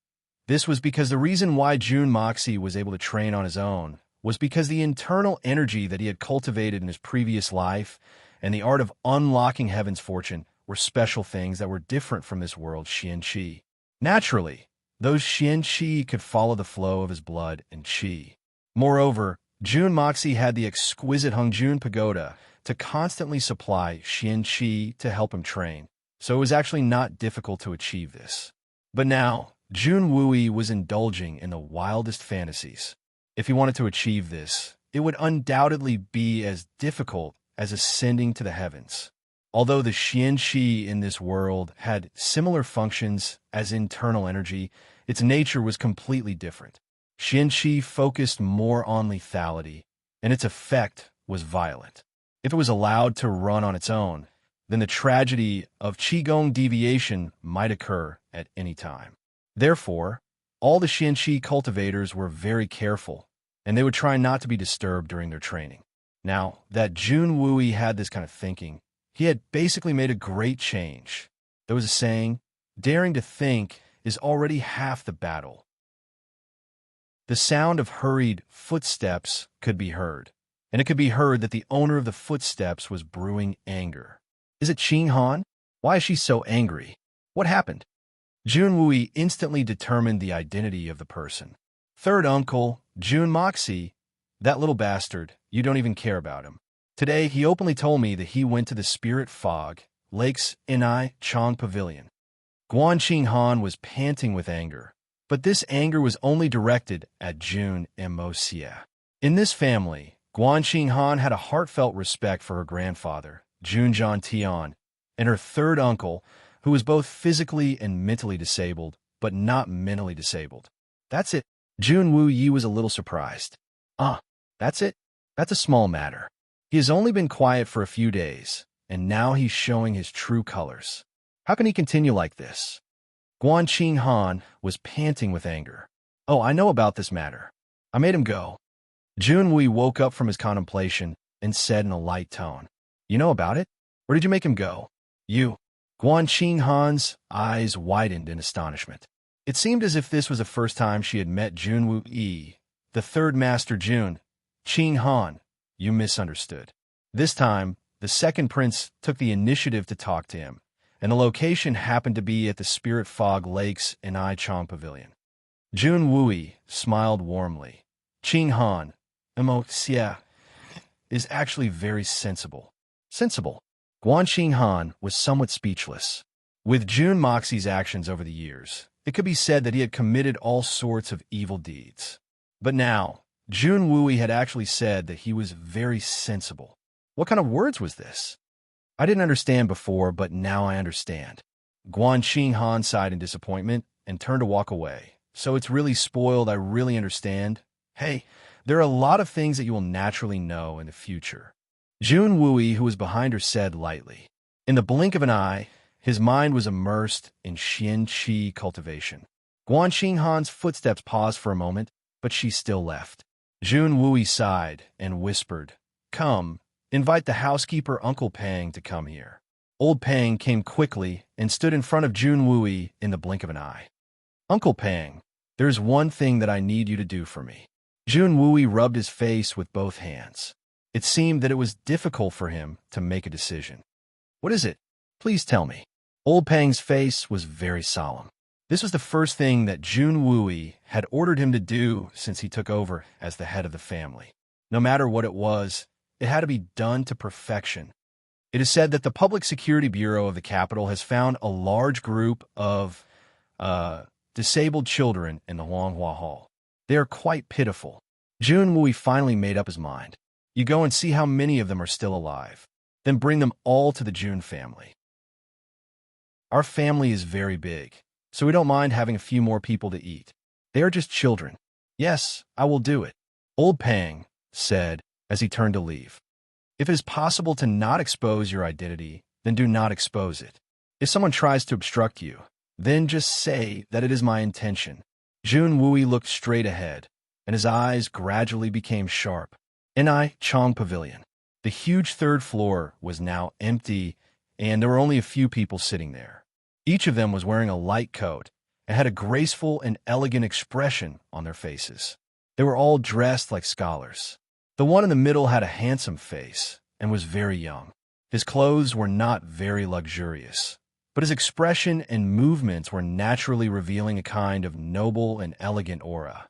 this was because the reason why Jun Moxie was able to train on his own was because the internal energy that he had cultivated in his previous life and the art of unlocking heaven's fortune were special things that were different from this world's Xian Qi. Naturally, those Xian Qi could follow the flow of his blood and Qi. Moreover, Jun Moxie had the exquisite Hongjun Pagoda to constantly supply Xian Qi to help him train, so it was actually not difficult to achieve this. But now, Jun Wooey was indulging in the wildest fantasies. If he wanted to achieve this, it would undoubtedly be as difficult as ascending to the heavens. Although the Xian Qi in this world had similar functions as internal energy, its nature was completely different. Xian Qi focused more on lethality, and its effect was violent. If it was allowed to run on its own, then the tragedy of Qigong deviation might occur at any time. Therefore, all the Xian Qi cultivators were very careful, and they would try not to be disturbed during their training. Now, that Jun Wooey had this kind of thinking, he had basically made a great change. There was a saying, daring to think is already half the battle. The sound of hurried footsteps could be heard, and it could be heard that the owner of the footsteps was brewing anger. Is it Qing Han? Why is she so angry? What happened? Jun Wooey instantly determined the identity of the person. Third uncle, Jun Moxie, that little bastard, you don't even care about him. Today, he openly told me that he went to the Spirit Fog, Lake's Inai Chong Pavilion. Guan Qing Han was panting with anger, but this anger was only directed at Jun Mo Xie. In this family, Guan Qing Han had a heartfelt respect for her grandfather, Jun Zhan Tian, and her third uncle, who was both physically and mentally disabled, but not mentally disabled. That's it. Jun Wooey was a little surprised. That's it? That's a small matter. He has only been quiet for a few days, and now he's showing his true colors. How can he continue like this? Guan Qing Han was panting with anger. Oh, I know about this matter. I made him go. Jun Wooey woke up from his contemplation and said in a light tone, You know about it? Where did you make him go? You. Guan Qing Han's eyes widened in astonishment. It seemed as if this was the first time she had met Jun Wooey, the third Master Jun, Qing Han, you misunderstood. This time, the second prince took the initiative to talk to him, and the location happened to be at the Spirit Fog Lakes in Chong Pavilion. Jun Wui smiled warmly. Qing Han, Xia, is actually very sensible. Sensible. Guan Qing Han was somewhat speechless. With Jun Moxie's actions over the years, it could be said that he had committed all sorts of evil deeds. But now, Jun Wui had actually said that he was very sensible. What kind of words was this? I didn't understand before, but now I understand. Guan Qing Han sighed in disappointment and turned to walk away. So it's really spoiled, I really understand. Hey, there are a lot of things that you will naturally know in the future. Jun Wui, who was behind her, said lightly. In the blink of an eye, his mind was immersed in Xian Qi cultivation. Guan Qing Han's footsteps paused for a moment, but she still left. Jun Wui sighed and whispered, "Come, invite the housekeeper Uncle Pang to come here." Old Pang came quickly and stood in front of Jun Wui in the blink of an eye. "Uncle Pang, there's one thing that I need you to do for me." Jun Wui rubbed his face with both hands. It seemed that it was difficult for him to make a decision. "What is it? Please tell me." Old Pang's face was very solemn. This was the first thing that Jun Wui had ordered him to do since he took over as the head of the family. No matter what it was, it had to be done to perfection. It is said that the Public Security Bureau of the capital has found a large group of disabled children in the Huanghua Hall. They are quite pitiful. Jun Wui finally made up his mind. You go and see how many of them are still alive. Then bring them all to the Jun family. Our family is very big, so we don't mind having a few more people to eat. They are just children. Yes, I will do it, Old Pang said as he turned to leave. If it is possible to not expose your identity, then do not expose it. If someone tries to obstruct you, then just say that it is my intention. Jun Wui looked straight ahead, and his eyes gradually became sharp. Chong Pavilion. The huge third floor was now empty, and there were only a few people sitting there. Each of them was wearing a light coat and had a graceful and elegant expression on their faces. They were all dressed like scholars. The one in the middle had a handsome face and was very young. His clothes were not very luxurious, but his expression and movements were naturally revealing a kind of noble and elegant aura.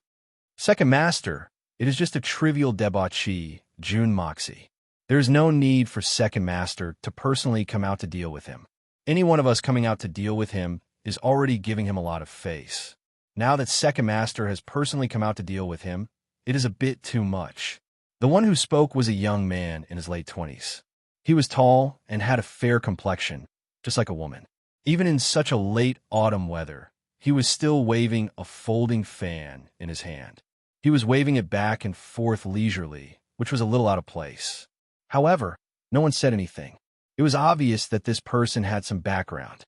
Second Master, it is just a trivial debauchee, Jun Moxie. There is no need for Second Master to personally come out to deal with him. Any one of us coming out to deal with him is already giving him a lot of face. Now that Second Master has personally come out to deal with him, it is a bit too much. The one who spoke was a young man in his late 20s. He was tall and had a fair complexion, just like a woman. Even in such a late autumn weather, he was still waving a folding fan in his hand. He was waving it back and forth leisurely, which was a little out of place. However, no one said anything. It was obvious that this person had some background.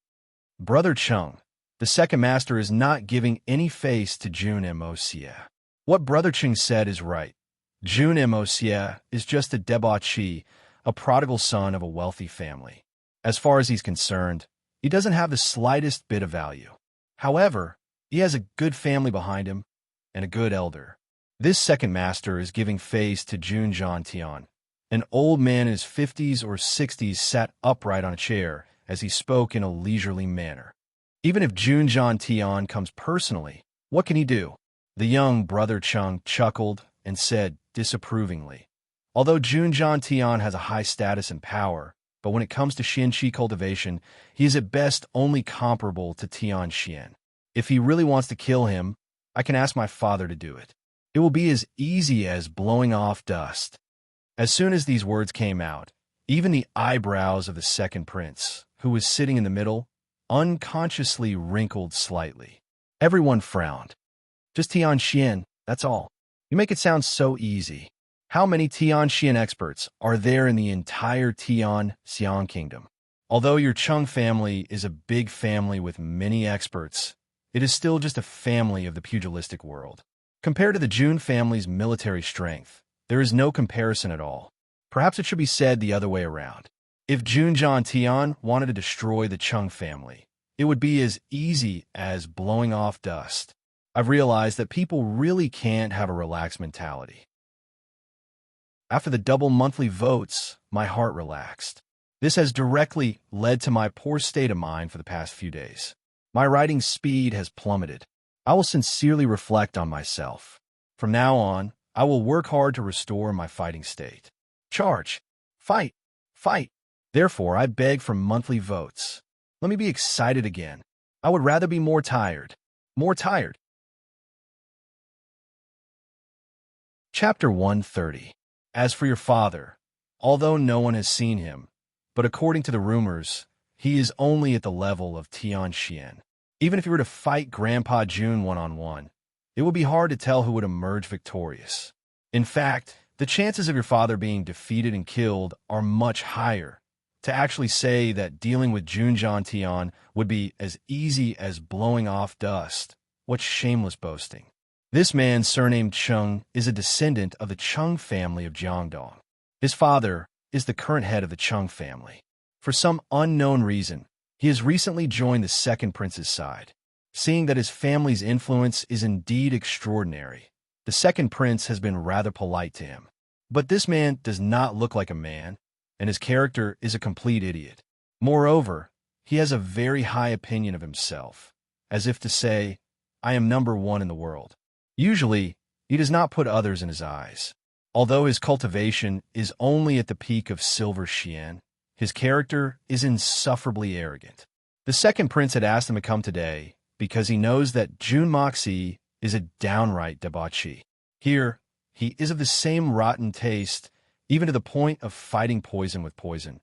Brother Chung, the Second Master, is not giving any face to Jun Moxie. What Brother Chung said is right. Jun Moxie is just a debauchee, a prodigal son of a wealthy family. As far as he's concerned, he doesn't have the slightest bit of value. However, he has a good family behind him and a good elder. This Second Master is giving face to Jun Tian. An old man in his 50s or 60s sat upright on a chair as he spoke in a leisurely manner. Even if Jun Tian comes personally, what can he do? The young Brother Chung chuckled and said disapprovingly, although Jun Tian has a high status and power, but when it comes to Xianqi cultivation, he is at best only comparable to Tian Xian. If he really wants to kill him, I can ask my father to do it. It will be as easy as blowing off dust. As soon as these words came out, even the eyebrows of the second prince, who was sitting in the middle, unconsciously wrinkled slightly. Everyone frowned. Just Tian Xian, that's all. You make it sound so easy. How many Tian Xian experts are there in the entire Tian Xiang kingdom? Although your Chung family is a big family with many experts, it is still just a family of the pugilistic world. Compared to the Jun family's military strength, there is no comparison at all. Perhaps it should be said the other way around. If Jun Tian wanted to destroy the Chung family, it would be as easy as blowing off dust. I've realized that people really can't have a relaxed mentality. After the double monthly votes, my heart relaxed. This has directly led to my poor state of mind for the past few days. My writing speed has plummeted. I will sincerely reflect on myself. From now on, I will work hard to restore my fighting state. Charge! Fight! Fight! Therefore, I beg for monthly votes. Let me be excited again. I would rather be more tired. More tired. Chapter 130. As for your father, although no one has seen him, but according to the rumors, he is only at the level of Tian Xian. Even if you were to fight Grandpa Jun one-on-one, it would be hard to tell who would emerge victorious. In fact, the chances of your father being defeated and killed are much higher. To actually say that dealing with Junjian Tian would be as easy as blowing off dust, what shameless boasting. This man, surnamed Cheng, is a descendant of the Cheng family of Jiangdong. His father is the current head of the Cheng family. For some unknown reason, he has recently joined the second prince's side. Seeing that his family's influence is indeed extraordinary, the second prince has been rather polite to him. But this man does not look like a man, and his character is a complete idiot. Moreover, he has a very high opinion of himself, as if to say, I am number one in the world. Usually, he does not put others in his eyes. Although his cultivation is only at the peak of Silver Xian, his character is insufferably arrogant. The second prince had asked him to come today because he knows that Jun Moxie is a downright debauchee. Here, he is of the same rotten taste, even to the point of fighting poison with poison.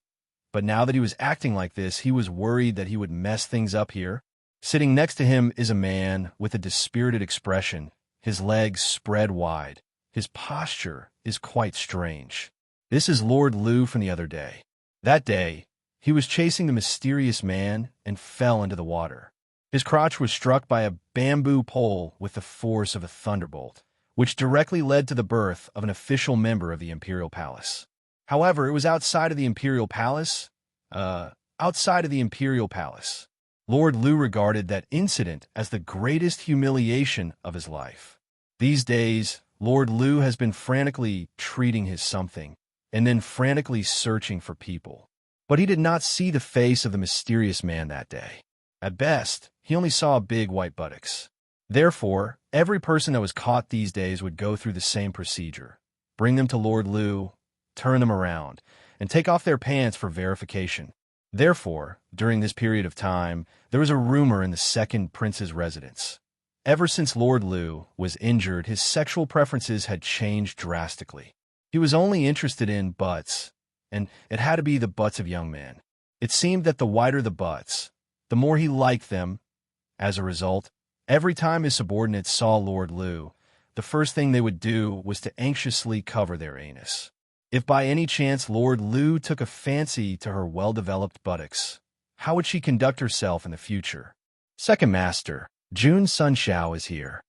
But now that he was acting like this, he was worried that he would mess things up here. Sitting next to him is a man with a dispirited expression, his legs spread wide. His posture is quite strange. This is Lord Liu from the other day. That day, he was chasing the mysterious man and fell into the water. His crotch was struck by a bamboo pole with the force of a thunderbolt, which directly led to the birth of an official member of the Imperial Palace. However, it was outside of the Imperial Palace. Lord Liu regarded that incident as the greatest humiliation of his life. These days, Lord Liu has been frantically treating his something, and then frantically searching for people. But he did not see the face of the mysterious man that day. At best, he only saw big white buttocks. Therefore, every person that was caught these days would go through the same procedure. Bring them to Lord Liu, turn them around, and take off their pants for verification. Therefore, during this period of time, there was a rumor in the second prince's residence. Ever since Lord Liu was injured, his sexual preferences had changed drastically. He was only interested in butts, and it had to be the butts of young men. It seemed that the whiter the butts, the more he liked them. As a result, every time his subordinates saw Lord Liu, the first thing they would do was to anxiously cover their anus. If by any chance Lord Liu took a fancy to her well-developed buttocks, how would she conduct herself in the future? Second Master, Jun Sunshao is here.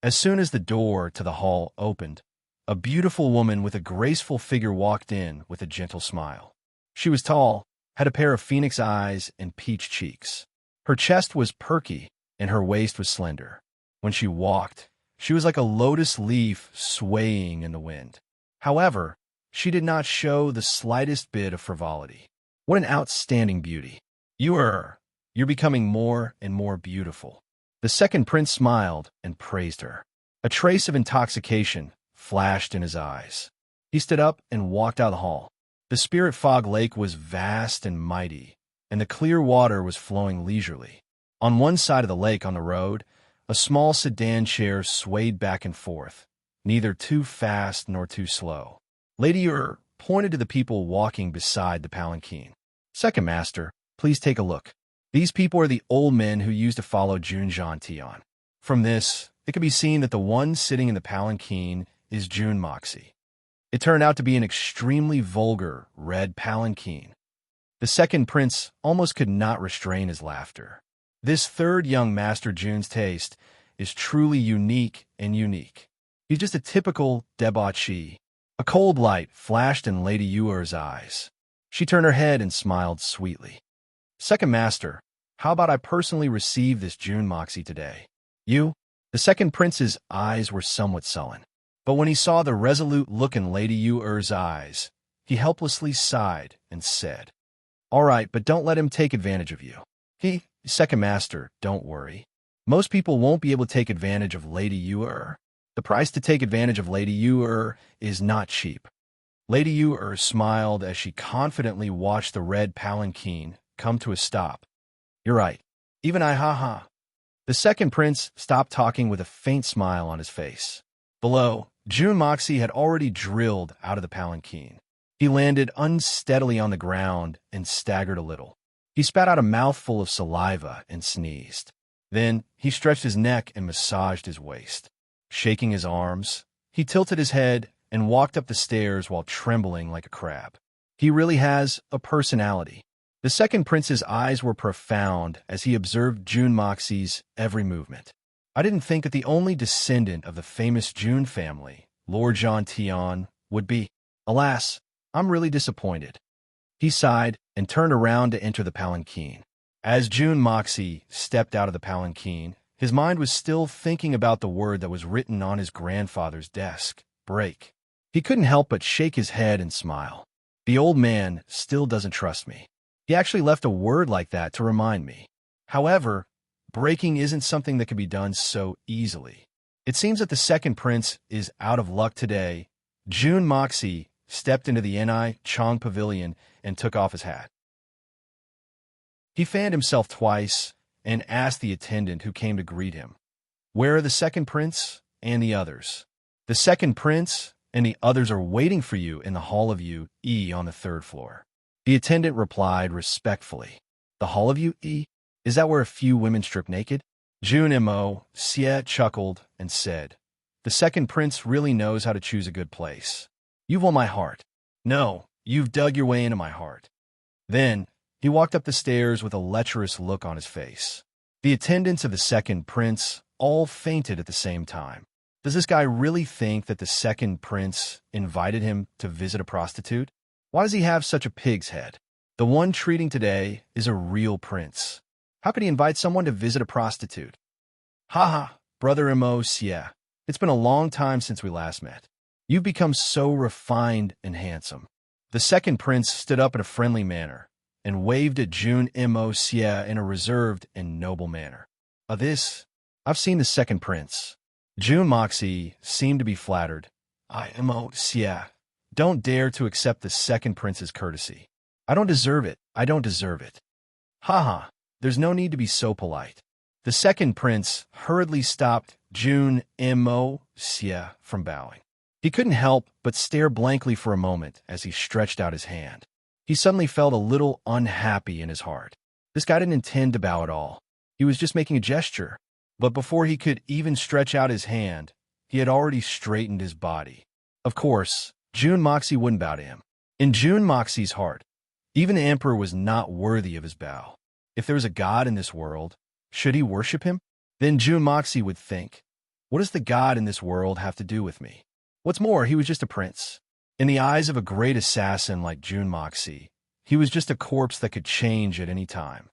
As soon as the door to the hall opened, a beautiful woman with a graceful figure walked in with a gentle smile. She was tall, had a pair of phoenix eyes and peach cheeks. Her chest was perky, and her waist was slender. When she walked, she was like a lotus leaf swaying in the wind. However, she did not show the slightest bit of frivolity. What an outstanding beauty! You're becoming more and more beautiful. The second prince smiled and praised her. A trace of intoxication flashed in his eyes. He stood up and walked out of the hall. The Spirit Fog Lake was vast and mighty, and the clear water was flowing leisurely. On one side of the lake on the road, a small sedan chair swayed back and forth, neither too fast nor too slow. Lady pointed to the people walking beside the palanquin. Second Master, please take a look. These people are the old men who used to follow Junjian Tian. From this, it can be seen that the one sitting in the palanquin is Jun Moxie. It turned out to be an extremely vulgar red palanquin. The second prince almost could not restrain his laughter. This third young Master Jun's taste is truly unique and unique. He's just a typical debauchee. A cold light flashed in Lady Yuer's eyes. She turned her head and smiled sweetly. Second Master, how about I personally receive this Jun Moxie today? You? The second prince's eyes were somewhat sullen. But when he saw the resolute look in Lady Yu-er's eyes, he helplessly sighed and said, "All right, but don't let him take advantage of you. Second master, don't worry. Most people won't be able to take advantage of Lady Yu-er. The price to take advantage of Lady Yu-er is not cheap." Lady Yu-er smiled as she confidently watched the red palanquin come to a stop. "You're right. Even I, ha." The second prince stopped talking with a faint smile on his face. Below, Jun Moxie had already drilled out of the palanquin. He landed unsteadily on the ground and staggered a little. He spat out a mouthful of saliva and sneezed. Then he stretched his neck and massaged his waist. Shaking his arms, he tilted his head and walked up the stairs while trembling like a crab. He really has a personality. The second prince's eyes were profound as he observed Jun Moxie's every movement. "I didn't think that the only descendant of the famous Jun family, Lord Jean Tian, would be. Alas, I'm really disappointed." He sighed and turned around to enter the palanquin. As Jun Moxie stepped out of the palanquin, his mind was still thinking about the word that was written on his grandfather's desk, break. He couldn't help but shake his head and smile. The old man still doesn't trust me. He actually left a word like that to remind me. However, breaking isn't something that can be done so easily. It seems that the second prince is out of luck today. Jun Moxie stepped into the Ni Chong pavilion and took off his hat. He fanned himself twice and asked the attendant who came to greet him, "Where are the second prince and the others?" "The second prince and the others are waiting for you in the Hall of Yu on the third floor." The attendant replied respectfully, "The Hall of Yu? Is that where a few women strip naked?" Jun Mo-sie chuckled and said, "The second prince really knows how to choose a good place. You've won my heart. No, you've dug your way into my heart." Then he walked up the stairs with a lecherous look on his face. The attendants of the second prince all fainted at the same time. Does this guy really think that the second prince invited him to visit a prostitute? Why does he have such a pig's head? The one treating today is a real prince. How could he invite someone to visit a prostitute? Ha, brother Mo-sie. It's been a long time since we last met. You've become so refined and handsome. The second prince stood up in a friendly manner and waved at Jun Mo-sie in a reserved and noble manner. I've seen the second prince. Jun Moxie seemed to be flattered. Mo-sie. Don't dare to accept the second prince's courtesy. I don't deserve it. I don't deserve it. Ha, there's no need to be so polite. The second prince hurriedly stopped Jun Mo-sie from bowing. He couldn't help but stare blankly for a moment as he stretched out his hand. He suddenly felt a little unhappy in his heart. This guy didn't intend to bow at all. He was just making a gesture. But before he could even stretch out his hand, he had already straightened his body. Of course, Jun Moxie wouldn't bow to him. In Jun Moxie's heart, even the emperor was not worthy of his bow. If there was a god in this world, should he worship him? Then Jun Moxie would think, what does the god in this world have to do with me? What's more, he was just a prince. In the eyes of a great assassin like Jun Moxie, he was just a corpse that could change at any time.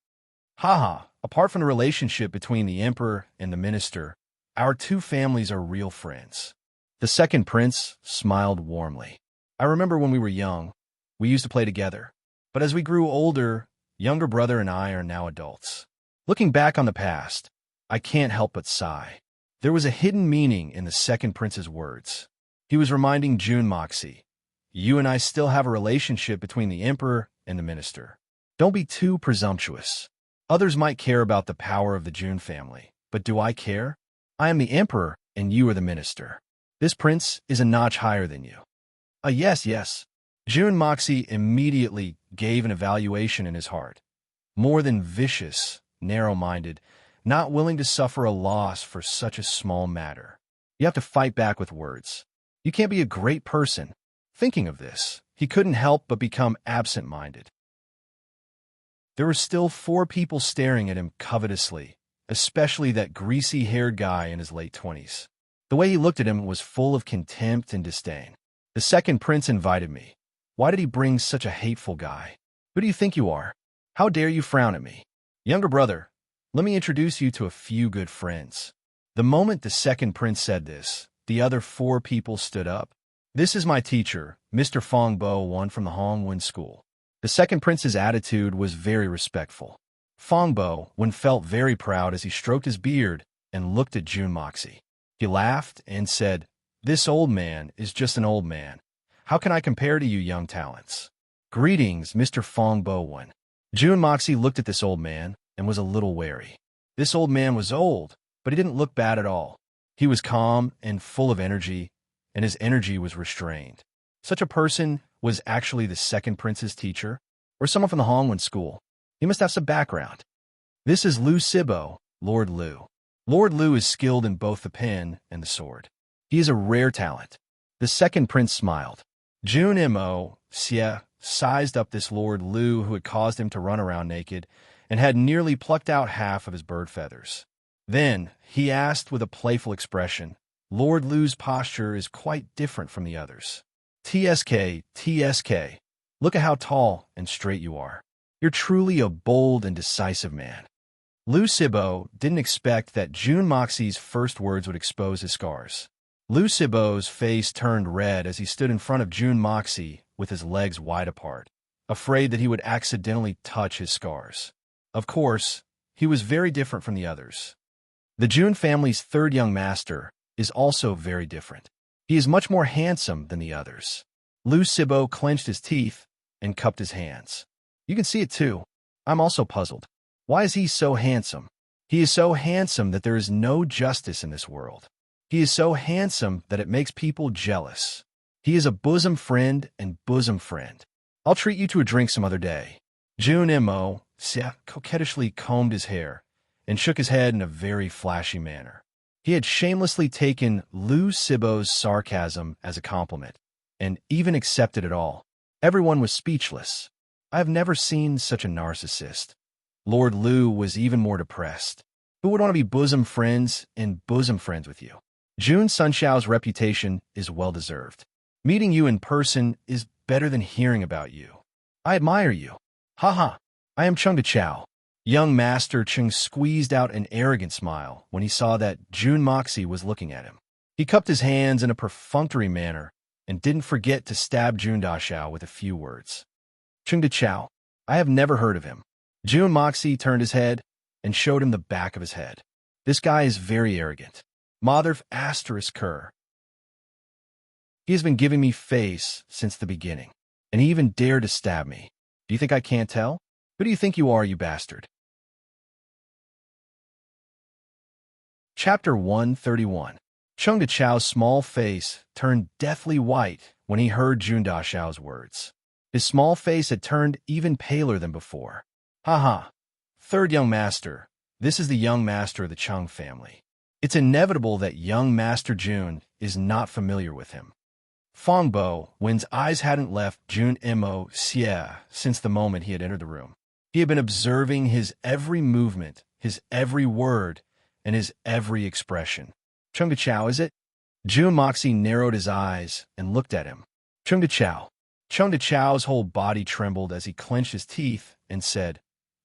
Apart from the relationship between the emperor and the minister, our two families are real friends. The second prince smiled warmly. I remember when we were young, we used to play together. But as we grew older, younger brother and I are now adults. Looking back on the past, I can't help but sigh. There was a hidden meaning in the second prince's words. He was reminding Jun Moxie, you and I still have a relationship between the emperor and the minister. Don't be too presumptuous. Others might care about the power of the Jun family, but do I care? I am the emperor and you are the minister. This prince is a notch higher than you. Yes. Jun Moxie immediately gave an evaluation in his heart. More than vicious, narrow-minded, not willing to suffer a loss for such a small matter. You have to fight back with words. You can't be a great person. Thinking of this, he couldn't help but become absent-minded. There were still 4 people staring at him covetously, especially that greasy-haired guy in his late 20s. The way he looked at him was full of contempt and disdain. The second prince invited me. Why did he bring such a hateful guy? Who do you think you are? How dare you frown at me? Younger brother, let me introduce you to a few good friends. The moment the second prince said this, The other 4 people stood up. "This is my teacher, Mr. Fong Bo, one from the Hongwen school." The second prince's attitude was very respectful. Fong Bo felt very proud as he stroked his beard and looked at Jun Moxie. He laughed and said, "This old man is just an old man. How can I compare to you young talents?" "Greetings, Mr. Fong Bo." Jun Moxie looked at this old man and was a little wary. This old man was old, but he didn't look bad at all. He was calm and full of energy, and his energy was restrained. Such a person was actually the second prince's teacher, or someone from the Hongwen school. He must have some background. "This is Lu Sibo, Lord Lu. Lord Lu is skilled in both the pen and the sword. He is a rare talent." The second prince smiled. Jun Mo Xie sized up this Lord Lu who had caused him to run around naked and had nearly plucked out half of his bird feathers. Then he asked with a playful expression, "Lord Lu's posture is quite different from the others. TSK, look at how tall and straight you are. You're truly a bold and decisive man." Lu Sibo didn't expect that Jun Moxie's first words would expose his scars. Lu Sibo's face turned red as he stood in front of Jun Moxie with his legs wide apart, afraid that he would accidentally touch his scars. Of course, he was very different from the others. The Jun family's third young master is also very different. He is much more handsome than the others. Lu Sibo clenched his teeth and cupped his hands. "You can see it too. I'm also puzzled. Why is he so handsome? He is so handsome that there is no justice in this world. He is so handsome that it makes people jealous. He is a bosom friend and bosom friend. I'll treat you to a drink some other day." Jun Mo Xie coquettishly combed his hair and shook his head in a very flashy manner. He had shamelessly taken Lu Sibo's sarcasm as a compliment, and even accepted it all. Everyone was speechless. I have never seen such a narcissist. Lord Lu was even more depressed. Who would want to be bosom friends with you? Jun Sunxiao's reputation is well-deserved. Meeting you in person is better than hearing about you. I admire you. Haha, I am Chung Chao. Young Master Chung squeezed out an arrogant smile when he saw that Jun Moxie was looking at him. He cupped his hands in a perfunctory manner and didn't forget to stab Jun Daxiao with a few words. "Chung Chao, I have never heard of him." Jun Moxie turned his head and showed him the back of his head. "This guy is very arrogant. Motherf asterisk cur. He has been giving me face since the beginning, and he even dared to stab me. Do you think I can't tell? Who do you think you are, you bastard?" Chapter 131. Chung Chao's small face turned deathly white when he heard Jun Daxiao's words. His small face had turned even paler than before. "Haha, third young master. This is the young master of the Chung family. It's inevitable that young Master Jun is not familiar with him." Fong Bo Wen's eyes hadn't left Jun Mo Xie since the moment he had entered the room. He had been observing his every movement, his every word, and his every expression. "Chung Chao, is it?" Jun Moxie narrowed his eyes and looked at him. "Chung Chao." Chung Chao's whole body trembled as he clenched his teeth and said,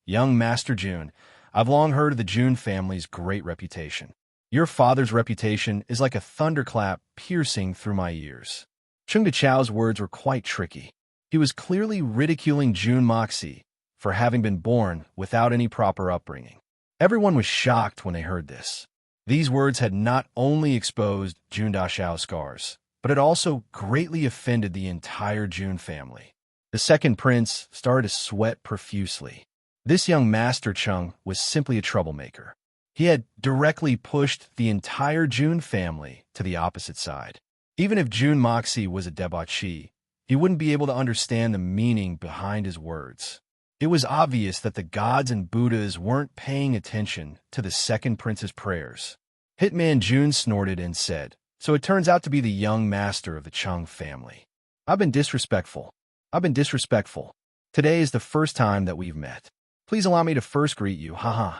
"Young Master Jun, I've long heard of the Jun family's great reputation. Your father's reputation is like a thunderclap piercing through my ears." Chung Chao's words were quite tricky. He was clearly ridiculing Jun Moxie for having been born without any proper upbringing. Everyone was shocked when they heard this. These words had not only exposed Jun Daxiao's scars, but it also greatly offended the entire Jun family. The second prince started to sweat profusely. This young Master Chung was simply a troublemaker. He had directly pushed the entire Jun family to the opposite side. Even if Jun Moxie was a debauchee, he wouldn't be able to understand the meaning behind his words. It was obvious that the gods and Buddhas weren't paying attention to the second prince's prayers. Hitman Jun snorted and said, "So it turns out to be the young master of the Chung family. I've been disrespectful. Today is the first time that we've met. Please allow me to first greet you, haha."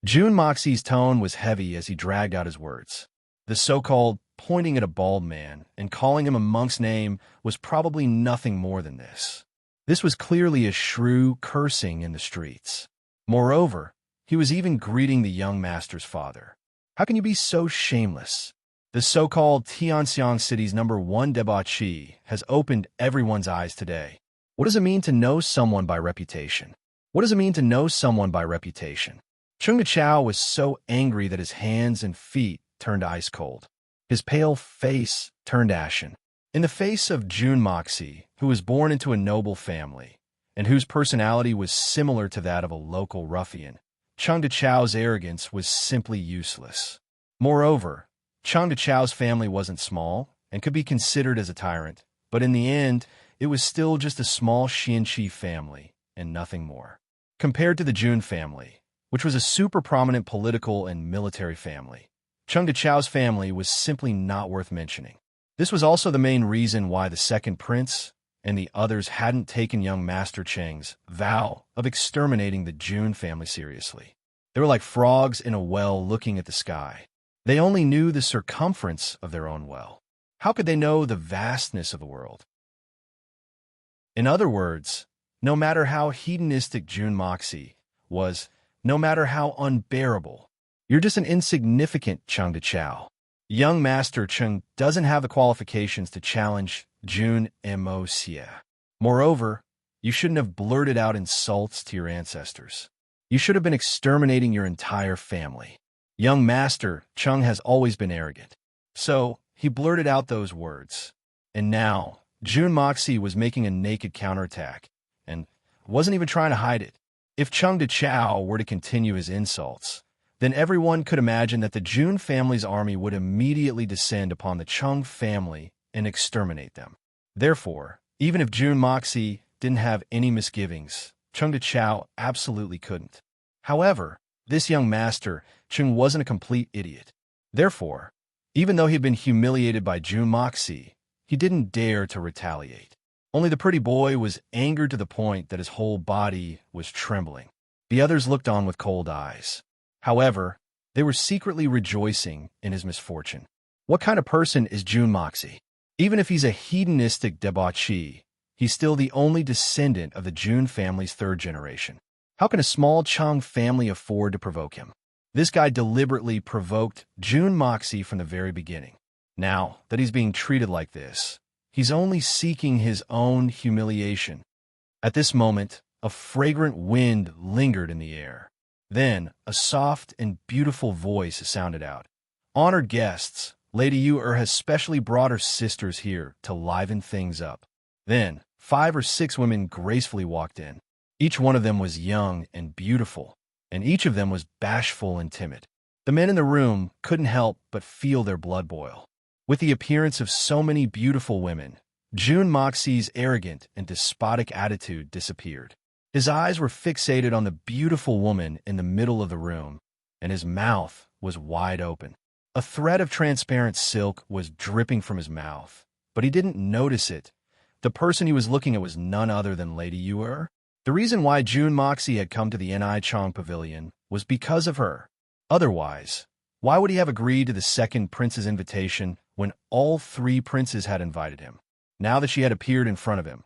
Jun Moxie's tone was heavy as he dragged out his words. The so-called pointing at a bald man and calling him a monk's name was probably nothing more than this. This was clearly a shrew cursing in the streets. Moreover, he was even greeting the young master's father. How can you be so shameless? The so-called Tianxiang City's #1 debauchee has opened everyone's eyes today. What does it mean to know someone by reputation? What does it mean to know someone by reputation? Chung Chao was so angry that his hands and feet turned ice cold. His pale face turned ashen. In the face of Jun Moxie, who was born into a noble family, and whose personality was similar to that of a local ruffian, Chung Chao's arrogance was simply useless. Moreover, Chung Chao's family wasn't small and could be considered as a tyrant, but in the end, it was still just a small Xianqi family and nothing more. Compared to the Jun family, which was a super prominent political and military family, Chung Chao's family was simply not worth mentioning. This was also the main reason why the second prince and the others hadn't taken young Master Cheng's vow of exterminating the Jun family seriously. They were like frogs in a well looking at the sky. They only knew the circumference of their own well. How could they know the vastness of the world? In other words, no matter how hedonistic Jun Moxie was, no matter how unbearable, you're just an insignificant Chung Chao. Young Master Cheng doesn't have the qualifications to challenge Jun Moxie. Moreover, you shouldn't have blurted out insults to your ancestors. You should have been exterminating your entire family. Young Master Cheng has always been arrogant. So, he blurted out those words. And now, Jun Moxie was making a naked counterattack, and wasn't even trying to hide it. If Chung Chao were to continue his insults, then everyone could imagine that the Jun family's army would immediately descend upon the Chung family and exterminate them. Therefore, even if Jun Moxie didn't have any misgivings, Chung Chao absolutely couldn't. However, this young master, Chung, wasn't a complete idiot. Therefore, even though he had been humiliated by Jun Moxie, he didn't dare to retaliate. Only the pretty boy was angered to the point that his whole body was trembling. The others looked on with cold eyes. However, they were secretly rejoicing in his misfortune. What kind of person is Jun Moxie? Even if he's a hedonistic debauchee, he's still the only descendant of the Jun family's third generation. How can a small Chung family afford to provoke him? This guy deliberately provoked Jun Moxie from the very beginning. Now that he's being treated like this, he's only seeking his own humiliation. At this moment, a fragrant wind lingered in the air. Then, a soft and beautiful voice sounded out. "Honored guests, Lady Yu has specially brought her sisters here to liven things up." Then, 5 or 6 women gracefully walked in. Each one of them was young and beautiful, and each of them was bashful and timid. The men in the room couldn't help but feel their blood boil. With the appearance of so many beautiful women, Jun Moxie's arrogant and despotic attitude disappeared. His eyes were fixated on the beautiful woman in the middle of the room, and his mouth was wide open. A thread of transparent silk was dripping from his mouth, but he didn't notice it. The person he was looking at was none other than Lady Yu. The reason why Jun Moxie had come to the Ni Chong Pavilion was because of her. Otherwise, why would he have agreed to the second prince's invitation when all 3 princes had invited him? Now that she had appeared in front of him,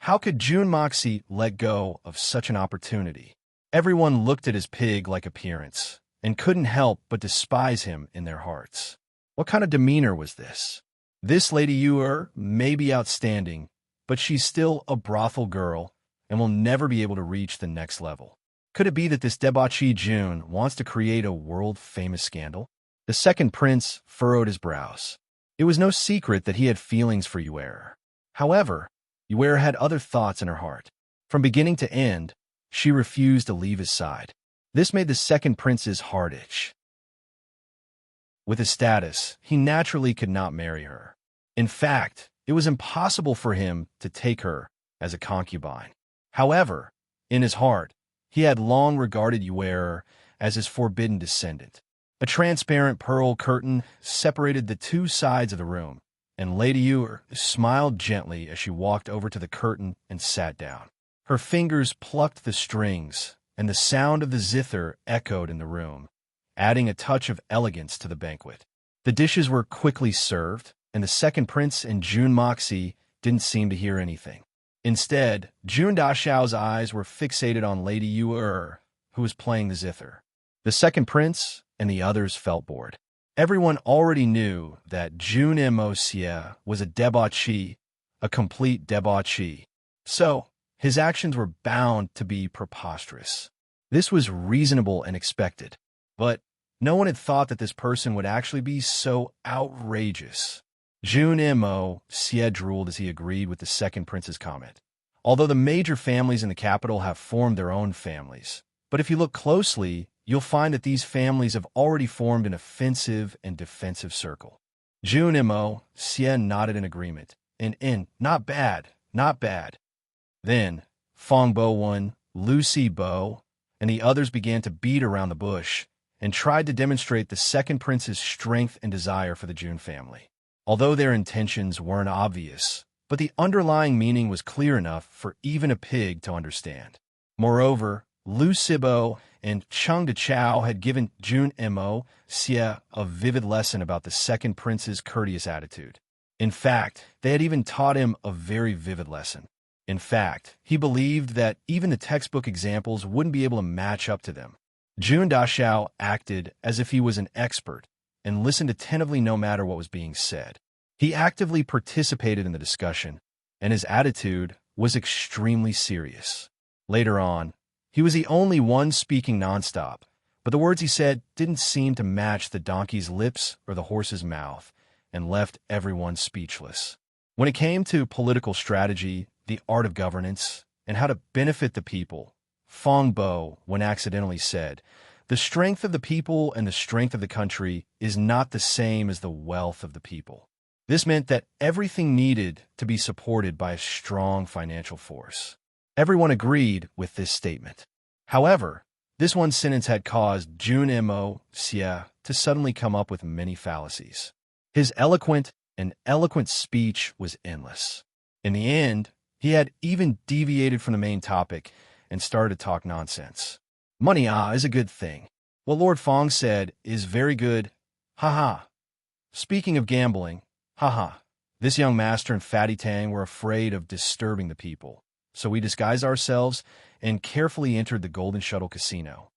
how could Jun Moxie let go of such an opportunity? Everyone looked at his pig-like appearance and couldn't help but despise him in their hearts. What kind of demeanor was this? This Lady Yu may be outstanding, but she's still a brothel girl and will never be able to reach the next level. Could it be that this debauchee Jun wants to create a world-famous scandal? The second prince furrowed his brows. It was no secret that he had feelings for Yu. However, Yu had other thoughts in her heart. From beginning to end, she refused to leave his side. This made the second prince's heart itch. With his status, he naturally could not marry her. In fact, it was impossible for him to take her as a concubine. However, in his heart, he had long regarded Yu as his forbidden descendant. A transparent pearl curtain separated the 2 sides of the room, and Lady Yu smiled gently as she walked over to the curtain and sat down. Her fingers plucked the strings, and the sound of the zither echoed in the room, adding a touch of elegance to the banquet. The dishes were quickly served, and the second prince and Jun Moxie didn't seem to hear anything. Instead, Jun Dashao's eyes were fixated on Lady Yu, who was playing the zither. The second prince and the others felt bored. Everyone already knew that Jun Mo Xie was a debauchee, a complete debauchee. So, his actions were bound to be preposterous. This was reasonable and expected. But no one had thought that this person would actually be so outrageous. Jun Mo Xie drooled as he agreed with the second prince's comment. Although the major families in the capital have formed their own families, but if you look closely, you'll find that these families have already formed an offensive and defensive circle. Jun Mo Xie nodded in agreement, and not bad, not bad. Then, Fong Bo1, Lucy Bo, and the others began to beat around the bush and tried to demonstrate the second prince's strength and desire for the Jun family. Although their intentions weren't obvious, but the underlying meaning was clear enough for even a pig to understand. Moreover, Lu Sibo and Cheng Dechow had given Jun Mo Xie a vivid lesson about the second prince's courteous attitude. In fact, they had even taught him a very vivid lesson. In fact, he believed that even the textbook examples wouldn't be able to match up to them. Jun Dashao acted as if he was an expert and listened attentively no matter what was being said. He actively participated in the discussion, and his attitude was extremely serious. Later on, he was the only one speaking nonstop, but the words he said didn't seem to match the donkey's lips or the horse's mouth, and left everyone speechless. When it came to political strategy, the art of governance, and how to benefit the people, Fong Bo, when accidentally said, "The strength of the people and the strength of the country is not the same as the wealth of the people." This meant that everything needed to be supported by a strong financial force. Everyone agreed with this statement. However, this one sentence had caused Jun Mo Xie to suddenly come up with many fallacies. His eloquent speech was endless. In the end, he had even deviated from the main topic and started to talk nonsense. Money is a good thing. What Lord Fong said is very good. Haha. Speaking of gambling, haha. This young master and Fatty Tang were afraid of disturbing the people, so we disguised ourselves and carefully entered the Golden Shuttle Casino.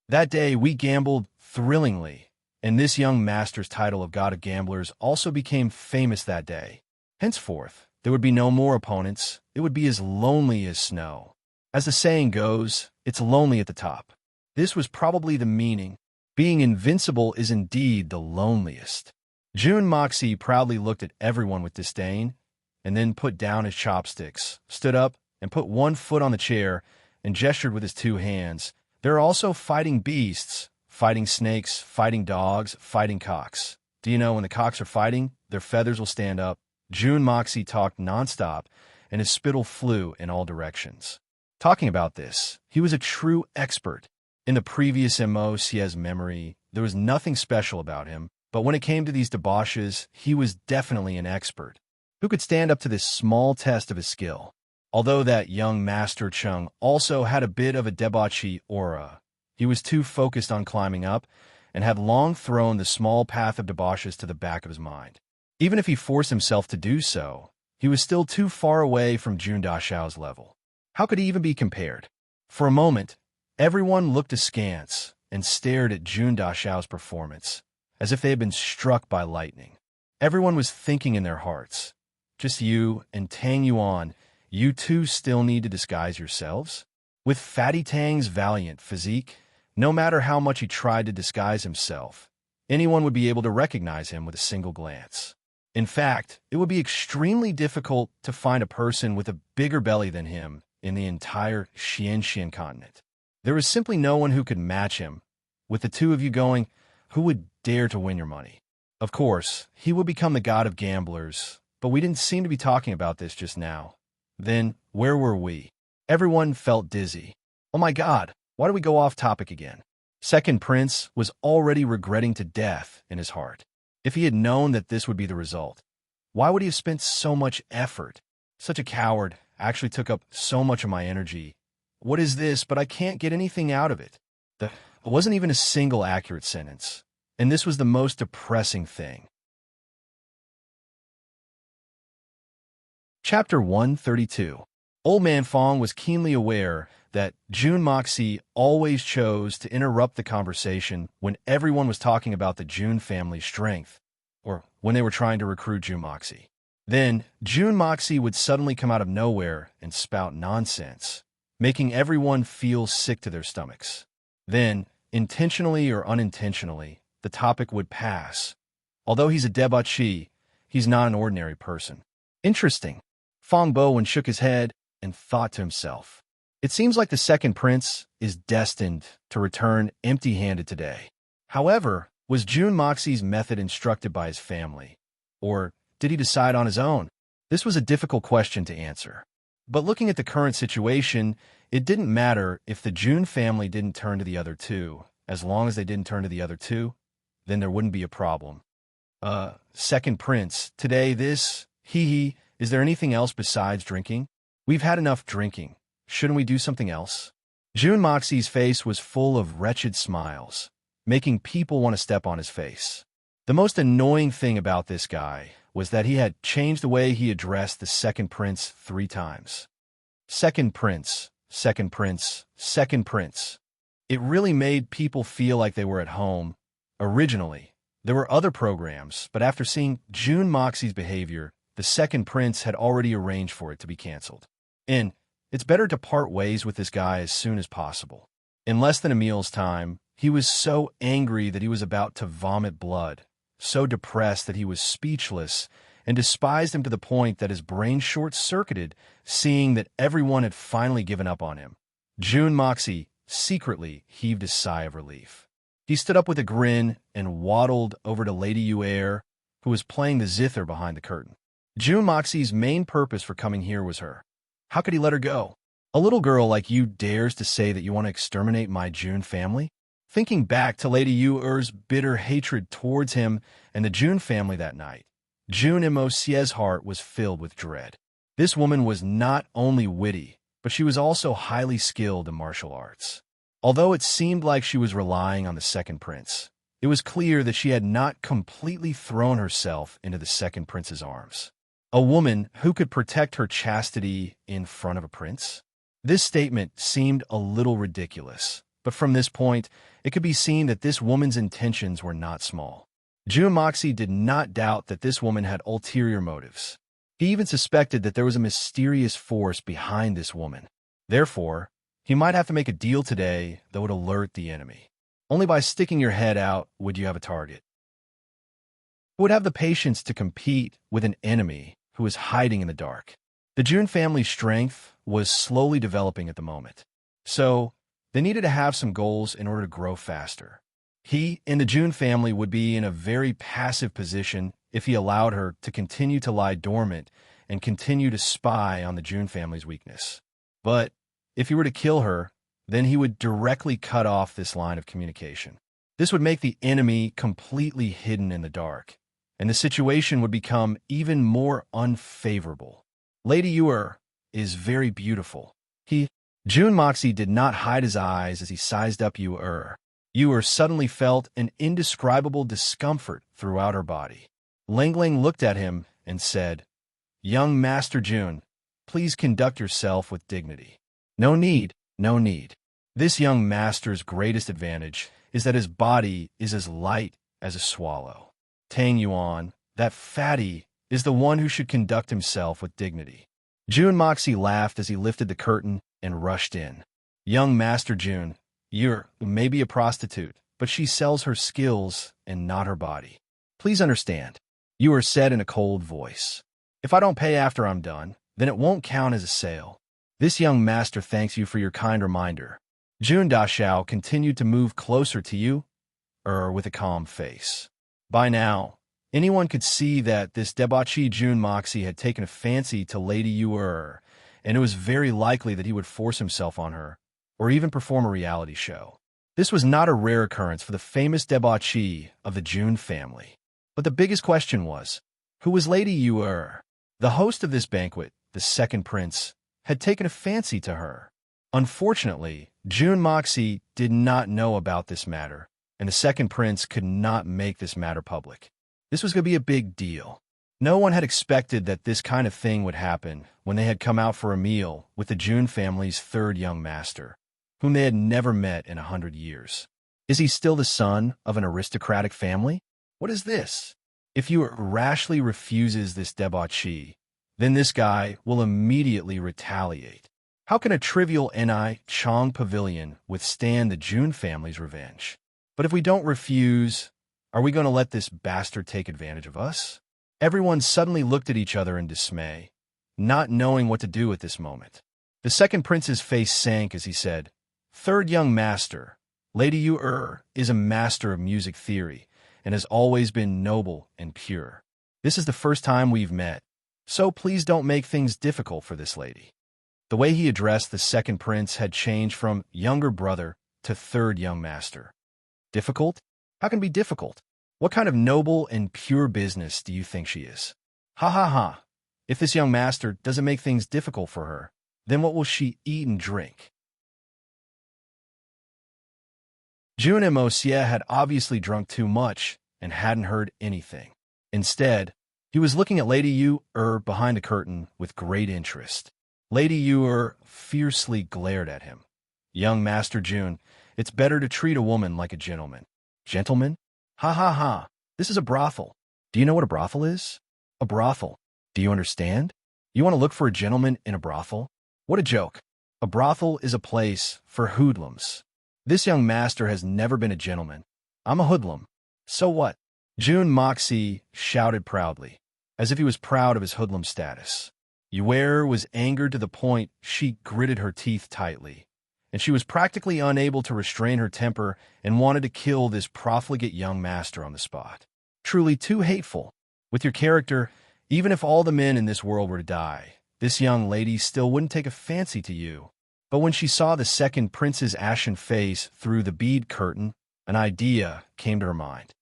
That day, we gambled thrillingly, and this young master's title of God of Gamblers also became famous that day. Henceforth, there would be no more opponents. It would be as lonely as snow. As the saying goes, it's lonely at the top. This was probably the meaning. Being invincible is indeed the loneliest. Jun Moxie proudly looked at everyone with disdain, and then put down his chopsticks, stood up, and put one foot on the chair, and gestured with his two hands. There are also fighting beasts, fighting snakes, fighting dogs, fighting cocks. Do you know when the cocks are fighting, their feathers will stand up? Jun Moxie talked nonstop, and his spittle flew in all directions. Talking about this, he was a true expert. In the previous Mo Xie's memory, there was nothing special about him, but when it came to these debauches, he was definitely an expert. Who could stand up to this small test of his skill? Although that young Master Chung also had a bit of a debauchee aura, he was too focused on climbing up and had long thrown the small path of debauches to the back of his mind. Even if he forced himself to do so, he was still too far away from Jun Dashao's level. How could he even be compared? For a moment, everyone looked askance and stared at Jun Dashao's performance, as if they had been struck by lightning. Everyone was thinking in their hearts, just you and Tang Yuan, you two still need to disguise yourselves? With Fatty Tang's valiant physique, no matter how much he tried to disguise himself, anyone would be able to recognize him with a single glance. In fact, it would be extremely difficult to find a person with a bigger belly than him in the entire Xianxian continent. There was simply no one who could match him. With the two of you going, who would dare to win your money? Of course, he would become the god of gamblers, but we didn't seem to be talking about this just now. Then, where were we? Everyone felt dizzy. Oh my god, why do we go off topic again? Second Prince was already regretting to death in his heart. If he had known that this would be the result, why would he have spent so much effort? Such a coward actually took up so much of my energy. What is this, but I can't get anything out of it? It wasn't even a single accurate sentence, and this was the most depressing thing. Chapter 132. Old Man Fong was keenly aware that June Moxie always chose to interrupt the conversation when everyone was talking about the June family's strength, or when they were trying to recruit June Moxie. Then, June Moxie would suddenly come out of nowhere and spout nonsense, making everyone feel sick to their stomachs. Then, intentionally or unintentionally, the topic would pass. Although he's a debauchee, he's not an ordinary person. Interesting. Fong Bowen shook his head and thought to himself, it seems like the second prince is destined to return empty-handed today. However, was June Moxie's method instructed by his family, or did he decide on his own? This was a difficult question to answer. But looking at the current situation, it didn't matter if the June family didn't turn to the other two. As long as they didn't turn to the other two, then there wouldn't be a problem. Second prince, today this, is there anything else besides drinking? We've had enough drinking. Shouldn't we do something else? June Moxie's face was full of wretched smiles, making people want to step on his face. The most annoying thing about this guy was that he had changed the way he addressed the second prince 3 times. Second prince, second prince, second prince. It really made people feel like they were at home. Originally, there were other programs, but after seeing June Moxie's behavior, the second prince had already arranged for it to be canceled. And it's better to part ways with this guy as soon as possible. In less than a meal's time, he was so angry that he was about to vomit blood, so depressed that he was speechless, and despised him to the point that his brain short-circuited, seeing that everyone had finally given up on him. June Moxie secretly heaved a sigh of relief. He stood up with a grin and waddled over to Lady Yu'er, who was playing the zither behind the curtain. June Moxie's main purpose for coming here was her. How could he let her go? A little girl like you dares to say that you want to exterminate my June family? Thinking back to Lady Yu'er's bitter hatred towards him and the June family that night, June Mosie's heart was filled with dread. This woman was not only witty, but she was also highly skilled in martial arts. Although it seemed like she was relying on the second prince, it was clear that she had not completely thrown herself into the second prince's arms. A woman who could protect her chastity in front of a prince? This statement seemed a little ridiculous, but from this point, it could be seen that this woman's intentions were not small. June Moxie did not doubt that this woman had ulterior motives. He even suspected that there was a mysterious force behind this woman. Therefore, he might have to make a deal today that would alert the enemy. Only by sticking your head out would you have a target. Who would have the patience to compete with an enemy who was hiding in the dark? The June family's strength was slowly developing at the moment, so they needed to have some goals in order to grow faster. He and the June family would be in a very passive position if he allowed her to continue to lie dormant and continue to spy on the June family's weakness. But if he were to kill her, then he would directly cut off this line of communication. This would make the enemy completely hidden in the dark, and the situation would become even more unfavorable. Lady Yu'er is very beautiful. June Moxie did not hide his eyes as he sized up Yu'er. Yu'er suddenly felt an indescribable discomfort throughout her body. Langling looked at him and said, "Young Master June, please conduct yourself with dignity." No need. This young master's greatest advantage is that his body is as light as a swallow. Tang Yuan, that fatty, is the one who should conduct himself with dignity. June Moxie laughed as he lifted the curtain and rushed in. Young Master June, you may be a prostitute, but she sells her skills and not her body. Please understand, Yu'er said in a cold voice. If I don't pay after I'm done, then it won't count as a sale. This young master thanks you for your kind reminder. June Dashao continued to move closer to you, with a calm face. By now, anyone could see that this debauchee June Moxie had taken a fancy to Lady Yu'er, and it was very likely that he would force himself on her, or even perform a reality show. This was not a rare occurrence for the famous debauchee of the June family. But the biggest question was, who was Lady Yu'er? The host of this banquet, the second prince, had taken a fancy to her. Unfortunately, June Moxie did not know about this matter, and the second prince could not make this matter public. This was going to be a big deal. No one had expected that this kind of thing would happen when they had come out for a meal with the June family's third young master, whom they had never met in 100 years. Is he still the son of an aristocratic family? What is this? If you rashly refuses this debauchee, then this guy will immediately retaliate. How can a trivial Ni Chong pavilion withstand the June family's revenge? But if we don't refuse, are we going to let this bastard take advantage of us? Everyone suddenly looked at each other in dismay, not knowing what to do at this moment. The second prince's face sank as he said, "Third young master, Lady Yu is a master of music theory and has always been noble and pure. This is the first time we've met, so please don't make things difficult for this lady." The way he addressed the second prince had changed from younger brother to third young master. Difficult? How can it be difficult? What kind of noble and pure business do you think she is? Ha ha ha. If this young master doesn't make things difficult for her, then what will she eat and drink? June Mosia had obviously drunk too much and hadn't heard anything. Instead, he was looking at Lady Yu behind the curtain with great interest. Lady Yu fiercely glared at him. "Young Master June, it's better to treat a woman like a gentleman." "Gentleman? Ha ha ha. This is a brothel. Do you know what a brothel is? A brothel. Do you understand? You want to look for a gentleman in a brothel? What a joke. A brothel is a place for hoodlums. This young master has never been a gentleman. I'm a hoodlum. So what?" June Moxie shouted proudly, as if he was proud of his hoodlum status. Yu was angered to the point she gritted her teeth tightly, and she was practically unable to restrain her temper and wanted to kill this profligate young master on the spot. Truly too hateful. With your character, even if all the men in this world were to die, this young lady still wouldn't take a fancy to you. But when she saw the second prince's ashen face through the bead curtain, an idea came to her mind.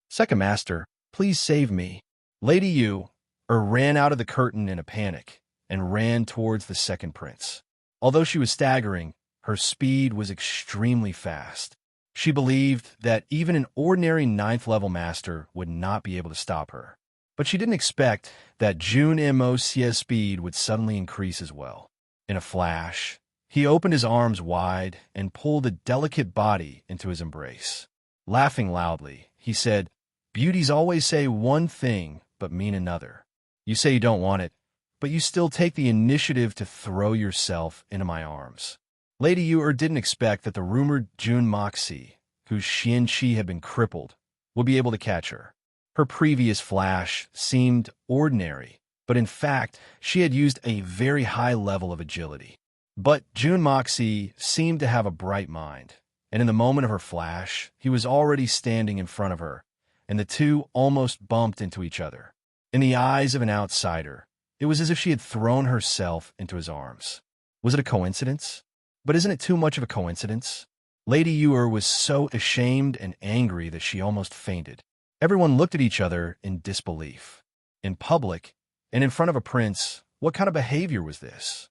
"Second master, please save me." Lady Yu ran out of the curtain in a panic and ran towards the second prince. Although she was staggering, her speed was extremely fast. She believed that even an ordinary ninth-level master would not be able to stop her. But she didn't expect that June Mosia's speed would suddenly increase as well. In a flash, he opened his arms wide and pulled the delicate body into his embrace. Laughing loudly, he said, "Beauties always say one thing but mean another. You say you don't want it, but you still take the initiative to throw yourself into my arms." Lady Yu didn't expect that the rumored June Moxie, whose Xianqi had been crippled, would be able to catch her. Her previous flash seemed ordinary, but in fact, she had used a very high level of agility. But June Moxie seemed to have a bright mind, and in the moment of her flash, he was already standing in front of her, and the two almost bumped into each other. In the eyes of an outsider, it was as if she had thrown herself into his arms. Was it a coincidence? But isn't it too much of a coincidence? Lady Yu was so ashamed and angry that she almost fainted. Everyone looked at each other in disbelief. In public, and in front of a prince, what kind of behavior was this?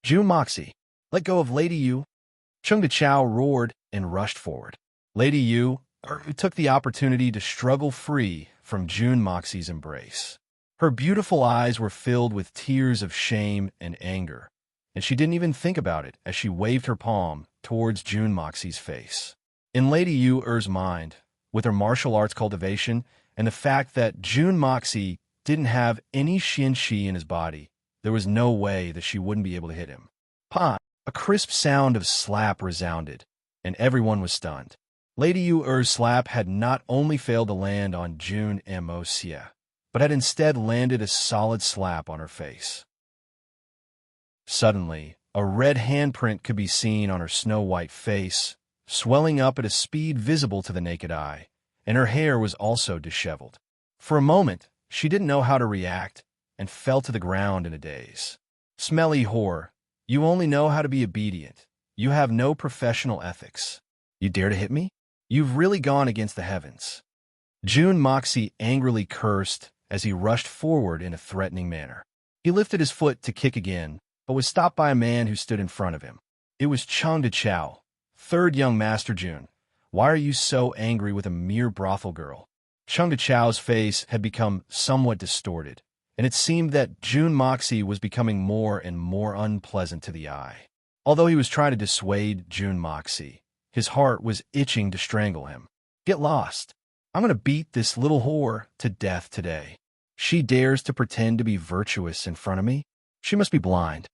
"June Moxie, let go of Lady Yu." Chung Chao roared and rushed forward. Lady Yu took the opportunity to struggle free from June Moxie's embrace. Her beautiful eyes were filled with tears of shame and anger, and she didn't even think about it as she waved her palm towards June Moxie's face. In Lady Yu's mind, with her martial arts cultivation and the fact that June Moxie didn't have any Xianqi in his body, there was no way that she wouldn't be able to hit him. Pa! A crisp sound of slap resounded, and everyone was stunned. Lady Yu's slap had not only failed to land on June Mosia, but had instead landed a solid slap on her face. Suddenly, a red handprint could be seen on her snow-white face, swelling up at a speed visible to the naked eye, and her hair was also disheveled. For a moment, she didn't know how to react and fell to the ground in a daze. "Smelly whore, you only know how to be obedient. You have no professional ethics. You dare to hit me? You've really gone against the heavens." June Moxie angrily cursed as he rushed forward in a threatening manner. He lifted his foot to kick again, but was stopped by a man who stood in front of him. It was Chung Chao. "Third young Master June, why are you so angry with a mere brothel girl? Chengde Chao's face had become somewhat distorted, and it seemed that Jun Moxie was becoming more and more unpleasant to the eye. Although he was trying to dissuade Jun Moxie, his heart was itching to strangle him. Get lost. I'm going to beat this little whore to death today. She dares to pretend to be virtuous in front of me? She must be blind.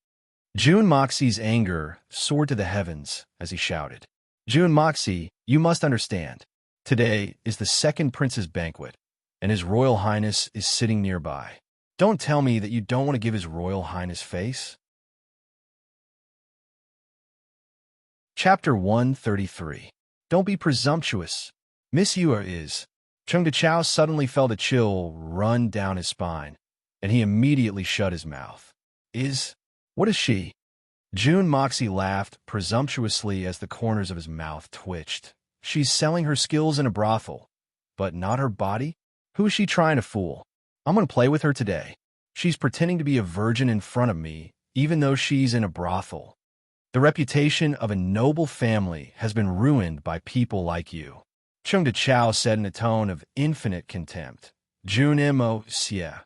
Jun Moxie's anger soared to the heavens as he shouted, Jun Moxie, you must understand. Today is the second prince's banquet, and His Royal Highness is sitting nearby. Don't tell me that you don't want to give His Royal Highness face. Chapter 133. Don't be presumptuous. Miss Yue is. Chengde Chao suddenly felt a chill run down his spine, and he immediately shut his mouth. What is she? Jun Moxie laughed presumptuously as the corners of his mouth twitched. She's selling her skills in a brothel, but not her body? Who is she trying to fool? I'm going to play with her today. She's pretending to be a virgin in front of me, even though she's in a brothel. The reputation of a noble family has been ruined by people like you. Chengde Chao said in a tone of infinite contempt. Jun Mo Xie,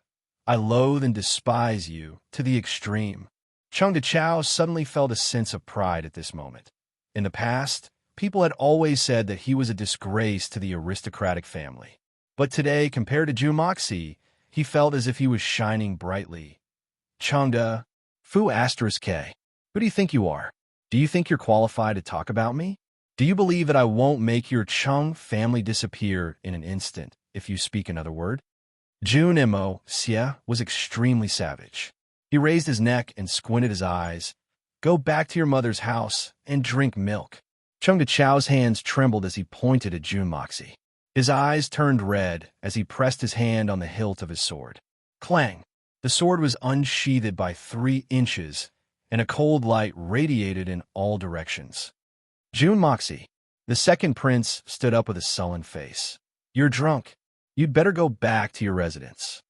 I loathe and despise you to the extreme. Chengde Chao suddenly felt a sense of pride at this moment. In the past, people had always said that he was a disgrace to the aristocratic family. But today, compared to Jun Moxie, he felt as if he was shining brightly. Chengde, Fu *K. Who do you think you are? Do you think you're qualified to talk about me? Do you believe that I won't make your Cheng family disappear in an instant if you speak another word? Jun Mo Xie was extremely savage. He raised his neck and squinted his eyes. Go back to your mother's house and drink milk. Chengde Chao's hands trembled as he pointed at Jun Moxie. His eyes turned red as he pressed his hand on the hilt of his sword. Clang! The sword was unsheathed by 3 inches, and a cold light radiated in all directions. Jun Moxie, the second prince, stood up with a sullen face. You're drunk. You'd better go back to your residence.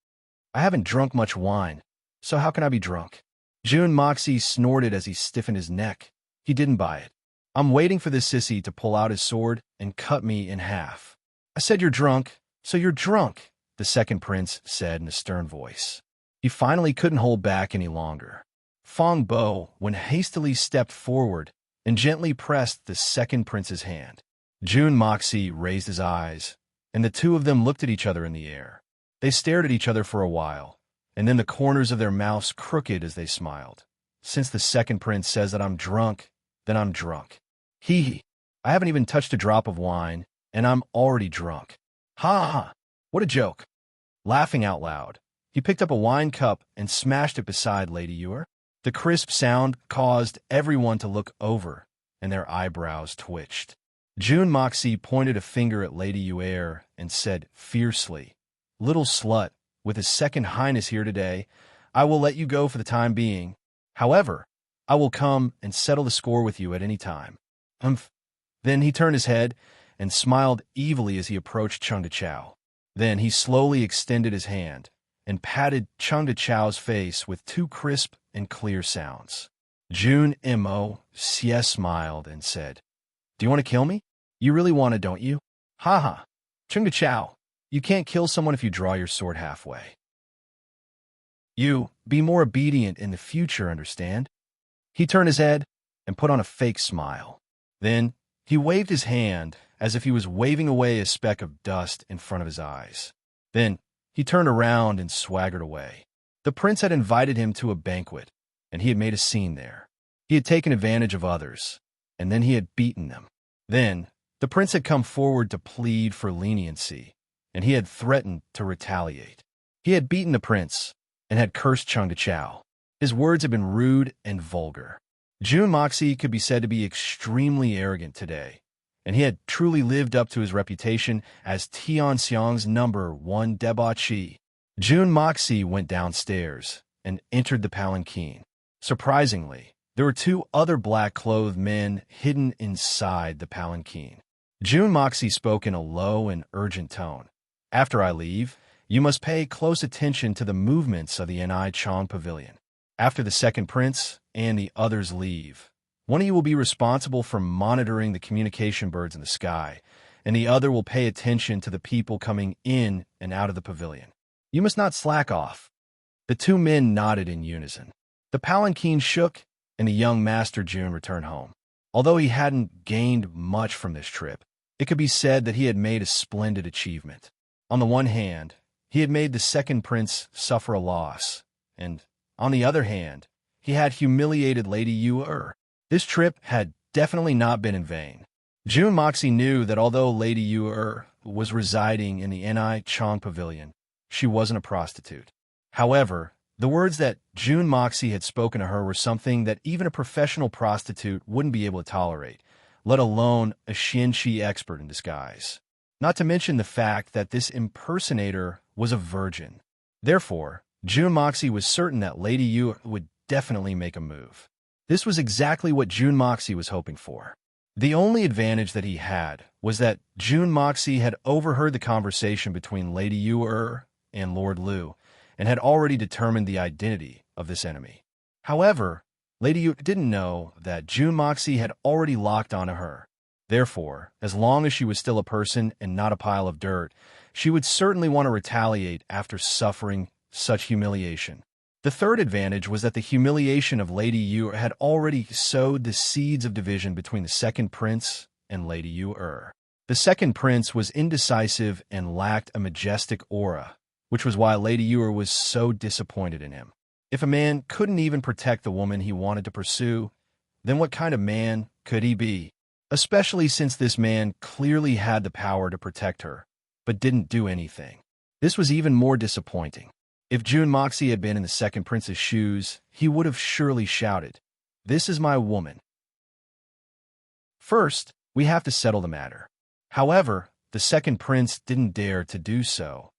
I haven't drunk much wine, so how can I be drunk? Jun Moxie snorted as he stiffened his neck. He didn't buy it. I'm waiting for this sissy to pull out his sword and cut me in half. I said you're drunk, so you're drunk, the second prince said in a stern voice. He finally couldn't hold back any longer. Fong Bo went hastily stepped forward and gently pressed the second prince's hand. Jun Moxie raised his eyes, and the two of them looked at each other in the air. They stared at each other for a while, and then the corners of their mouths crooked as they smiled. Since the second prince says that I'm drunk, then I'm drunk. Hee. I haven't even touched a drop of wine, and I'm already drunk. Ha ha! What a joke. Laughing out loud, he picked up a wine cup and smashed it beside Lady Yue. The crisp sound caused everyone to look over, and their eyebrows twitched. Jun Moxie pointed a finger at Lady Yue and said fiercely, Little slut, with His Second Highness here today, I will let you go for the time being. However, I will come and settle the score with you at any time. Then he turned his head and smiled evilly as he approached Chengde Chao. Then he slowly extended his hand and patted Chengde Chao's face with 2 crisp and clear sounds. Jun Mo Xie smiled and said, Do you want to kill me? You really want to, don't you? Ha ha. Chengde Chao, you can't kill someone if you draw your sword halfway. You be more obedient in the future, understand? He turned his head and put on a fake smile. Then he waved his hand as if he was waving away a speck of dust in front of his eyes. Then he turned around and swaggered away. The prince had invited him to a banquet, and he had made a scene there. He had taken advantage of others, and then he had beaten them. Then the prince had come forward to plead for leniency, and he had threatened to retaliate. He had beaten the prince and had cursed Chengde Chao. His words had been rude and vulgar. Jun Moxie could be said to be extremely arrogant today, and he had truly lived up to his reputation as Tianxiang's #1 debauchee. Jun Moxie went downstairs and entered the palanquin. Surprisingly, there were 2 other black-clothed men hidden inside the palanquin. Jun Moxie spoke in a low and urgent tone. After I leave, you must pay close attention to the movements of the Ni Chong Pavilion. After the second prince and the others leave, one of you will be responsible for monitoring the communication birds in the sky, and the other will pay attention to the people coming in and out of the pavilion. You must not slack off." The two men nodded in unison. The palanquin shook, and the young Master June returned home. Although he hadn't gained much from this trip, it could be said that he had made a splendid achievement. On the one hand, he had made the second prince suffer a loss, and, on the other hand, he had humiliated Lady Yu. This trip had definitely not been in vain. June Moxie knew that although Lady Yu was residing in the Ni Chong Pavilion, she wasn't a prostitute. However, the words that June Moxie had spoken to her were something that even a professional prostitute wouldn't be able to tolerate, let alone a Xianxi expert in disguise. Not to mention the fact that this impersonator was a virgin. Therefore, June Moxie was certain that Lady Yu would definitely make a move. This was exactly what June Moxie was hoping for. The only advantage that he had was that June Moxie had overheard the conversation between Lady Yu and Lord Liu, and had already determined the identity of this enemy. However, Lady Yu didn't know that June Moxie had already locked onto her. Therefore, as long as she was still a person and not a pile of dirt, she would certainly want to retaliate after suffering such humiliation. The third advantage was that the humiliation of Lady Yu had already sowed the seeds of division between the second prince and Lady Yu. The second prince was indecisive and lacked a majestic aura, which was why Lady Yu was so disappointed in him. If a man couldn't even protect the woman he wanted to pursue, then what kind of man could he be? Especially since this man clearly had the power to protect her, but didn't do anything. This was even more disappointing. If June Moxie had been in the second prince's shoes, he would have surely shouted, "This is my woman." First, we have to settle the matter. However, the second prince didn't dare to do so.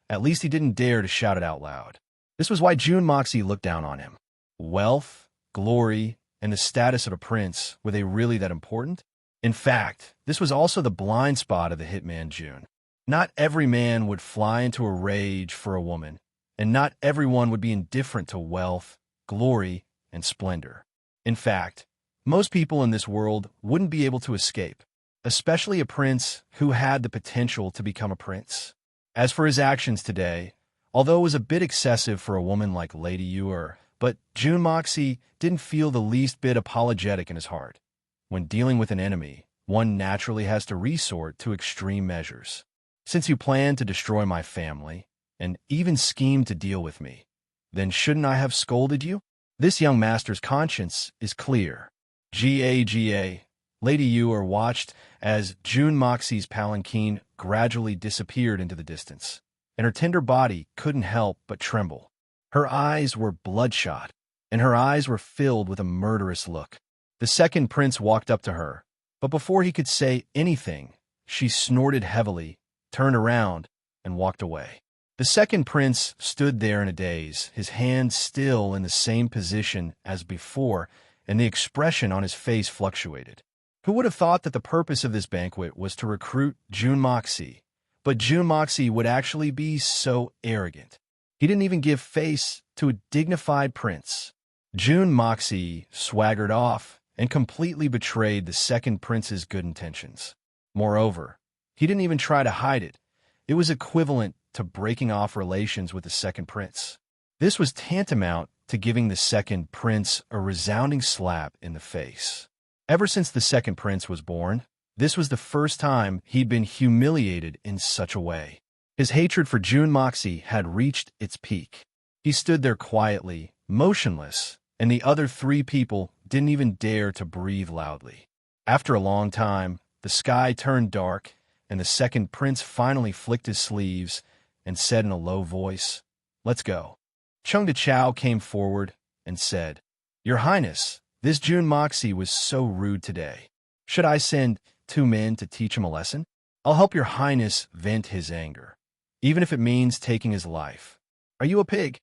At least he didn't dare to shout it out loud. This was why June Moxie looked down on him. Wealth, glory, and the status of a prince, were they really that important? In fact, this was also the blind spot of the hitman June. Not every man would fly into a rage for a woman, and not everyone would be indifferent to wealth, glory, and splendor. In fact, most people in this world wouldn't be able to escape, especially a prince who had the potential to become a prince. As for his actions today, although it was a bit excessive for a woman like Lady Yu, but June Moxie didn't feel the least bit apologetic in his heart. When dealing with an enemy, one naturally has to resort to extreme measures. Since you plan to destroy my family, and even scheme to deal with me, then shouldn't I have scolded you? This young master's conscience is clear. Ga. Lady Yu watched as June Moxie's palanquin gradually disappeared into the distance, and her tender body couldn't help but tremble. Her eyes were bloodshot, and her eyes were filled with a murderous look. The second prince walked up to her, but before he could say anything, she snorted heavily, turned around, and walked away. The second prince stood there in a daze, his hand still in the same position as before, and the expression on his face fluctuated. Who would have thought that the purpose of this banquet was to recruit June Moxie? But June Moxie would actually be so arrogant. He didn't even give face to a dignified prince. June Moxie swaggered off and completely betrayed the second prince's good intentions. Moreover, he didn't even try to hide it. It was equivalent to breaking off relations with the second prince. This was tantamount to giving the second prince a resounding slap in the face. Ever since the second prince was born, this was the first time he'd been humiliated in such a way. His hatred for June Moxie had reached its peak. He stood there quietly, motionless, and the other three people didn't even dare to breathe loudly. After a long time, the sky turned dark, and the second prince finally flicked his sleeves and said in a low voice, "Let's go." Chung De Chao came forward and said, "Your Highness, this June Moxie was so rude today. Should I send 2 men to teach him a lesson? I'll help your Highness vent his anger, even if it means taking his life. Are you a pig?"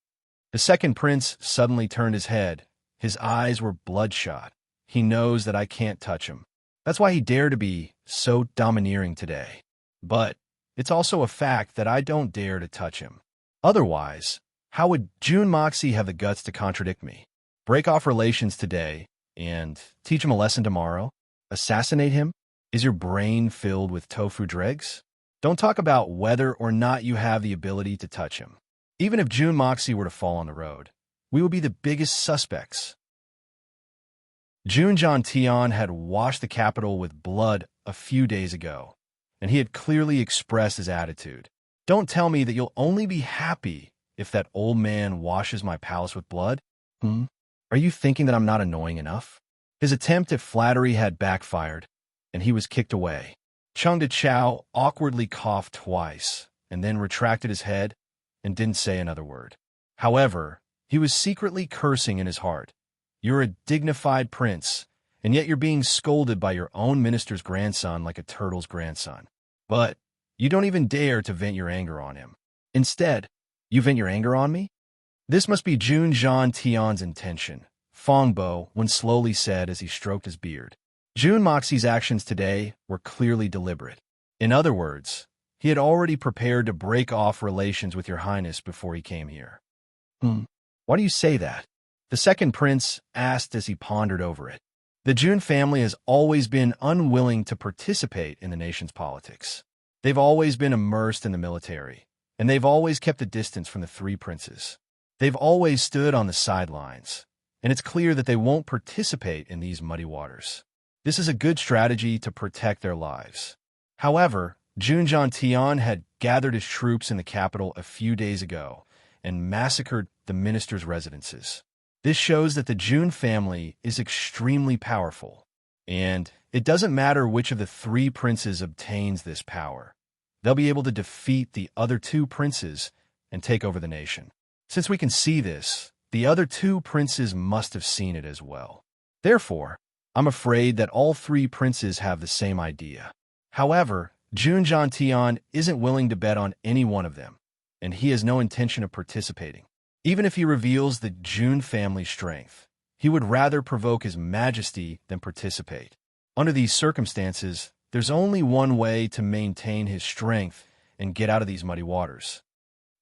The second prince suddenly turned his head. His eyes were bloodshot. He knows that I can't touch him. That's why he dared to be so domineering today. But it's also a fact that I don't dare to touch him. Otherwise, how would June Moxie have the guts to contradict me? Break off relations today and teach him a lesson tomorrow? Assassinate him? Is your brain filled with tofu dregs? Don't talk about whether or not you have the ability to touch him. Even if Jun Moxie were to fall on the road, we would be the biggest suspects. Jun Tian had washed the capital with blood a few days ago, and he had clearly expressed his attitude. Don't tell me that you'll only be happy if that old man washes my palace with blood? Are you thinking that I'm not annoying enough? His attempt at flattery had backfired, and he was kicked away. Chung Chao awkwardly coughed twice, and then retracted his head and didn't say another word. However, he was secretly cursing in his heart. You're a dignified prince, and yet you're being scolded by your own minister's grandson like a turtle's grandson. But you don't even dare to vent your anger on him. Instead, you vent your anger on me? This must be Jun Tian's intention, Fong Bo slowly said as he stroked his beard. Jun Moxie's actions today were clearly deliberate. In other words, he had already prepared to break off relations with your highness before he came here. Why do you say that? The second prince asked as he pondered over it. The Jun family has always been unwilling to participate in the nation's politics. They've always been immersed in the military, and they've always kept a distance from the three princes. They've always stood on the sidelines, and it's clear that they won't participate in these muddy waters. This is a good strategy to protect their lives. However, Jun Tian had gathered his troops in the capital a few days ago and massacred the minister's residences. This shows that the Jun family is extremely powerful, and it doesn't matter which of the three princes obtains this power. They'll be able to defeat the other two princes and take over the nation. Since we can see this, the other two princes must have seen it as well. Therefore, I'm afraid that all three princes have the same idea. However, Jun Tian isn't willing to bet on any one of them, and he has no intention of participating. Even if he reveals the Jun family strength, he would rather provoke his majesty than participate. Under these circumstances, there's only one way to maintain his strength and get out of these muddy waters.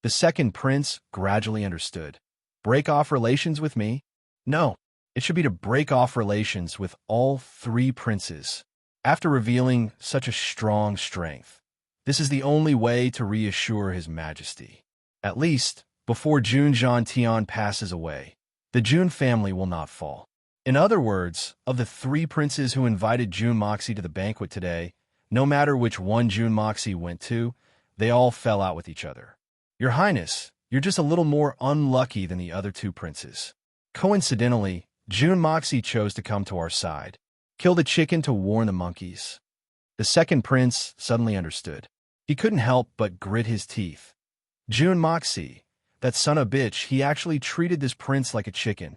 The second prince gradually understood. Break off relations with me? No, it should be to break off relations with all three princes. After revealing such a strong strength, this is the only way to reassure his majesty. At least, before Jun Tian passes away, the Jun family will not fall. In other words, of the three princes who invited Jun Moxie to the banquet today, no matter which one Jun Moxie went to, they all fell out with each other. Your Highness, you're just a little more unlucky than the other two princes. Coincidentally, Jun Moxie chose to come to our side. Kill the chicken to warn the monkeys. The second prince suddenly understood. He couldn't help but grit his teeth. Jun Moxie, that son of a bitch, he actually treated this prince like a chicken.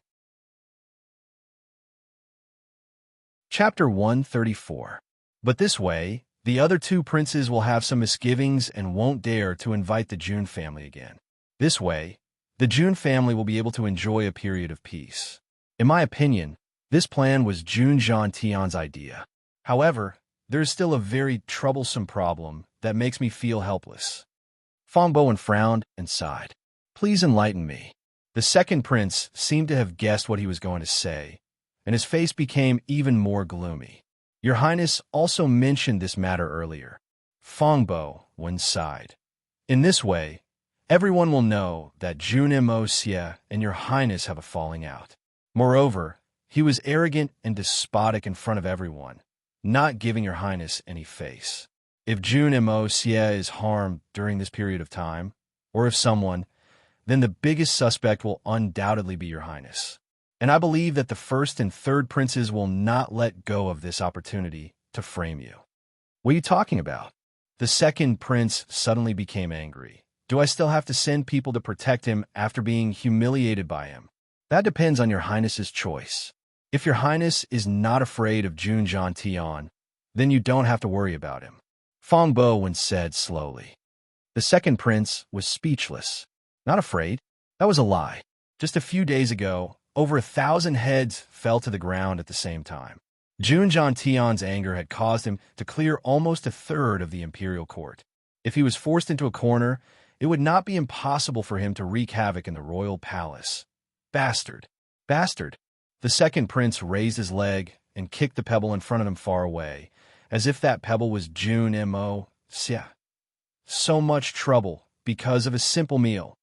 Chapter 134. But this way, the other two princes will have some misgivings and won't dare to invite the Jun family again. This way, the Jun family will be able to enjoy a period of peace. In my opinion, this plan was Jun Tian's idea. However, there is still a very troublesome problem that makes me feel helpless. Fong Bo frowned and sighed. Please enlighten me. The second prince seemed to have guessed what he was going to say, and his face became even more gloomy. Your Highness also mentioned this matter earlier. Fong Bo sighed. In this way, everyone will know that Jun Moxie and your Highness have a falling out. Moreover, he was arrogant and despotic in front of everyone, not giving your Highness any face. If Jun Moxie is harmed during this period of time, or if someone, then the biggest suspect will undoubtedly be your Highness. And I believe that the first and third princes will not let go of this opportunity to frame you. What are you talking about? The second prince suddenly became angry. Do I still have to send people to protect him after being humiliated by him? That depends on your Highness's choice. If your Highness is not afraid of Jun Tian, then you don't have to worry about him. Fong Bo said slowly. The second prince was speechless. Not afraid? That was a lie. Just a few days ago, over 1,000 heads fell to the ground at the same time. Jun Tian's anger had caused him to clear almost a third of the imperial court. If he was forced into a corner, it would not be impossible for him to wreak havoc in the royal palace. Bastard! Bastard! The second prince raised his leg and kicked the pebble in front of him far away, as if that pebble was June mo. So much trouble because of a simple meal.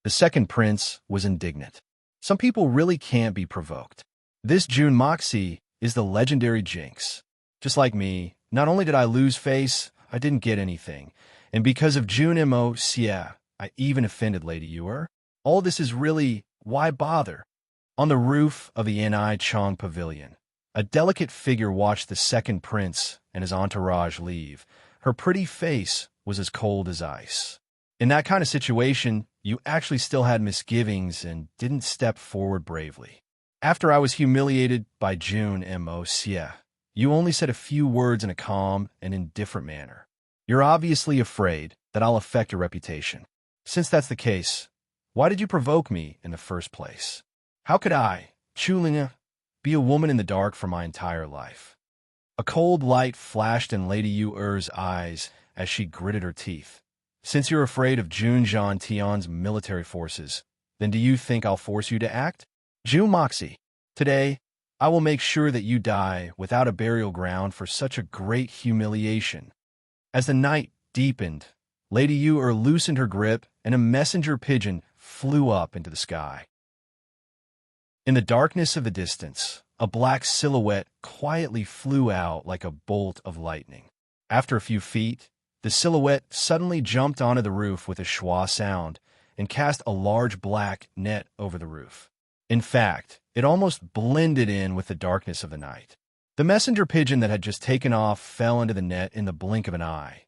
The second prince was indignant. Some people really can't be provoked. This June Moxie is the legendary Jinx. Just like me, not only did I lose face, I didn't get anything. And because of June mo. I even offended Lady Ewer. All this is really, why bother? On the roof of the Ni Chong Pavilion, a delicate figure watched the second prince and his entourage leave. Her pretty face was as cold as ice. In that kind of situation, you actually still had misgivings and didn't step forward bravely. After I was humiliated by June mo. You only said a few words in a calm and indifferent manner. You're obviously afraid that I'll affect your reputation. Since that's the case, why did you provoke me in the first place? How could I, Chulina, be a woman in the dark for my entire life? A cold light flashed in Lady Yuer's eyes as she gritted her teeth. Since you're afraid of June Jean Tion's military forces, then do you think I'll force you to act? June Moxie, today, I will make sure that you die without a burial ground for such a great humiliation. As the night deepened, Lady Yuer loosened her grip and a messenger pigeon flew up into the sky. In the darkness of the distance, a black silhouette quietly flew out like a bolt of lightning. After a few feet, the silhouette suddenly jumped onto the roof with a schwa sound and cast a large black net over the roof. In fact, it almost blended in with the darkness of the night. The messenger pigeon that had just taken off fell into the net in the blink of an eye.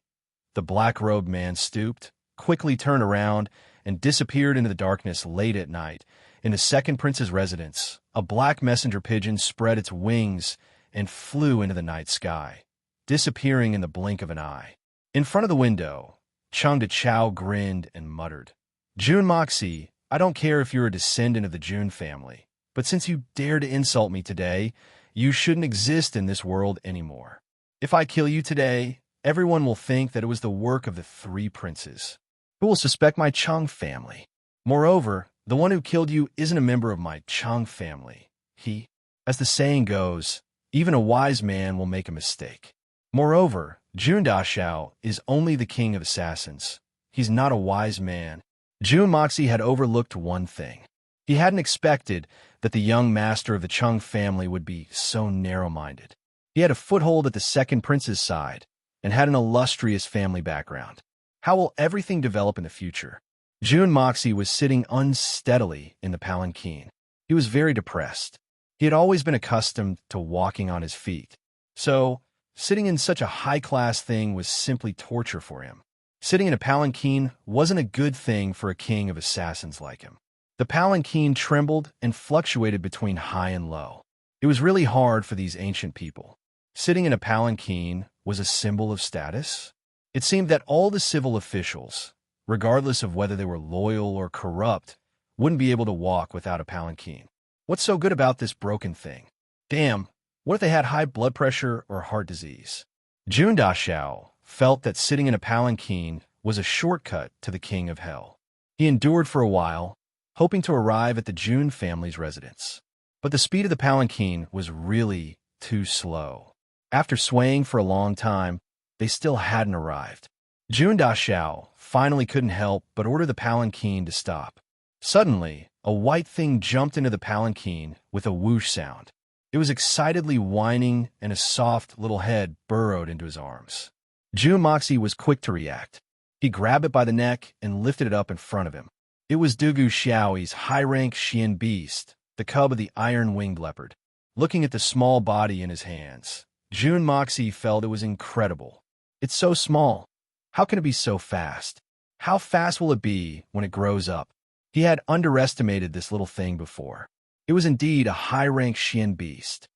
The black-robed man stooped, quickly turned around, and disappeared into the darkness late at night. In the second prince's residence, a black messenger pigeon spread its wings and flew into the night sky, disappearing in the blink of an eye. In front of the window, Chung De Chao grinned and muttered, June Moxie, I don't care if you're a descendant of the June family, but since you dare to insult me today, you shouldn't exist in this world anymore. If I kill you today, everyone will think that it was the work of the three princes, who will suspect my Chung family. Moreover, the one who killed you isn't a member of my Chung family. As the saying goes, even a wise man will make a mistake. Moreover, June Dashao is only the king of assassins. He's not a wise man. June Moxie had overlooked one thing. He hadn't expected that the young master of the Chung family would be so narrow-minded. He had a foothold at the second prince's side and had an illustrious family background. How will everything develop in the future? June Moxie was sitting unsteadily in the palanquin. He was very depressed. He had always been accustomed to walking on his feet. So, sitting in such a high-class thing was simply torture for him. Sitting in a palanquin wasn't a good thing for a king of assassins like him. The palanquin trembled and fluctuated between high and low. It was really hard for these ancient people. Sitting in a palanquin was a symbol of status. It seemed that all the civil officials, regardless of whether they were loyal or corrupt, wouldn't be able to walk without a palanquin. What's so good about this broken thing? Damn, what if they had high blood pressure or heart disease? June Dashao felt that sitting in a palanquin was a shortcut to the king of hell. He endured for a while, hoping to arrive at the June family's residence. But the speed of the palanquin was really too slow. After swaying for a long time, they still hadn't arrived. June Dashao finally couldn't help but order the palanquin to stop. Suddenly, a white thing jumped into the palanquin with a whoosh sound. It was excitedly whining, and a soft little head burrowed into his arms. June Moxie was quick to react. He grabbed it by the neck and lifted it up in front of him. It was Dugu Xiaoyi's high-rank Xian beast, the cub of the iron-winged leopard. Looking at the small body in his hands, June Moxie felt it was incredible. It's so small. How can it be so fast? How fast will it be when it grows up? He had underestimated this little thing before. It was indeed a high-rank Xian beast.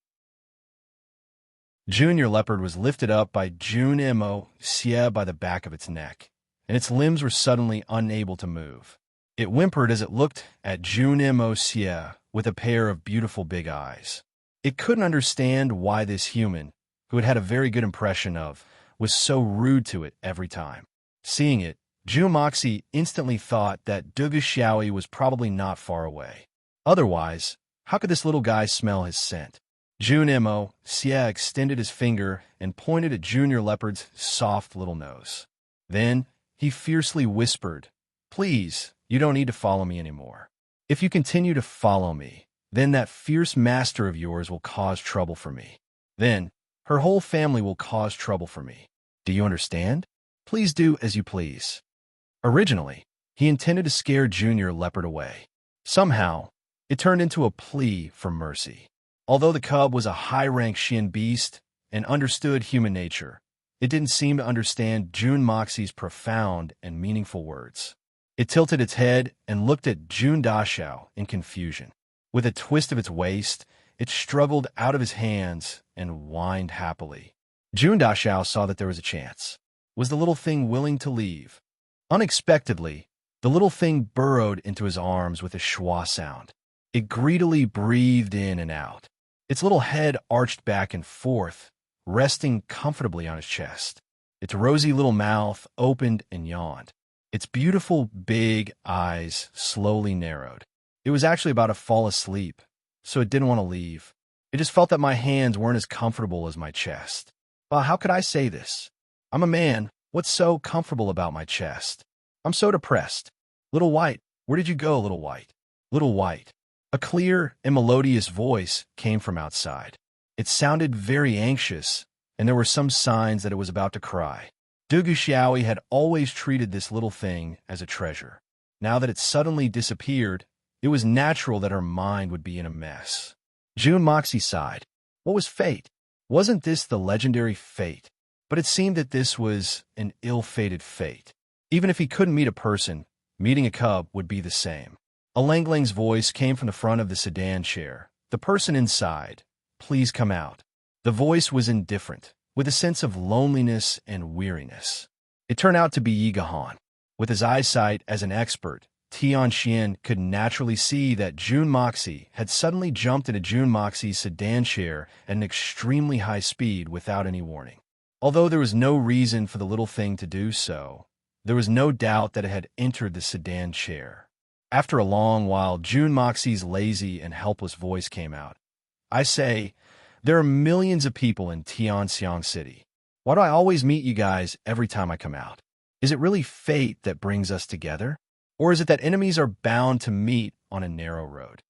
Junior Leopard was lifted up by June Mo Xie by the back of its neck, and its limbs were suddenly unable to move. It whimpered as it looked at June Mo Xie with a pair of beautiful big eyes. It couldn't understand why this human, who it had a very good impression of, was so rude to it every time. Seeing it, June Moxie instantly thought that Dugu Xiaoyi was probably not far away. Otherwise, how could this little guy smell his scent? June Xia extended his finger and pointed at Junior Leopard's soft little nose. Then he fiercely whispered, "Please, you don't need to follow me anymore. If you continue to follow me, then that fierce master of yours will cause trouble for me. Then her whole family will cause trouble for me. Do you understand? Please do as you please." Originally, he intended to scare Junior Leopard away. Somehow, it turned into a plea for mercy. Although the cub was a high-ranked Xian beast and understood human nature, it didn't seem to understand Jun Moxie's profound and meaningful words. It tilted its head and looked at Jun Dashao in confusion. With a twist of its waist, it struggled out of his hands and whined happily. Jun Dashao saw that there was a chance. Was the little thing willing to leave? Unexpectedly, the little thing burrowed into his arms with a schwa sound. It greedily breathed in and out. Its little head arched back and forth, resting comfortably on his chest. Its rosy little mouth opened and yawned. Its beautiful big eyes slowly narrowed. It was actually about to fall asleep, so it didn't want to leave. It just felt that my hands weren't as comfortable as my chest. Well, how could I say this? I'm a man. What's so comfortable about my chest? I'm so depressed. Little White, where did you go, Little White? Little White. A clear and melodious voice came from outside. It sounded very anxious, and there were some signs that it was about to cry. Dugu Xiaoyi had always treated this little thing as a treasure. Now that it suddenly disappeared, it was natural that her mind would be in a mess. Jun Moxie sighed. What was fate? Wasn't this the legendary fate? But it seemed that this was an ill-fated fate. Even if he couldn't meet a person, meeting a cub would be the same. A Langling's voice came from the front of the sedan chair. The person inside, please come out. The voice was indifferent, with a sense of loneliness and weariness. It turned out to be Yi Gahan. With his eyesight as an expert, Tian Xian could naturally see that Jun Moxie had suddenly jumped into Jun Moxie's sedan chair at an extremely high speed without any warning. Although there was no reason for the little thing to do so, there was no doubt that it had entered the sedan chair. After a long while, Jun Moxie's lazy and helpless voice came out. I say, there are millions of people in Tianxiang City. Why do I always meet you guys every time I come out? Is it really fate that brings us together? Or is it that enemies are bound to meet on a narrow road?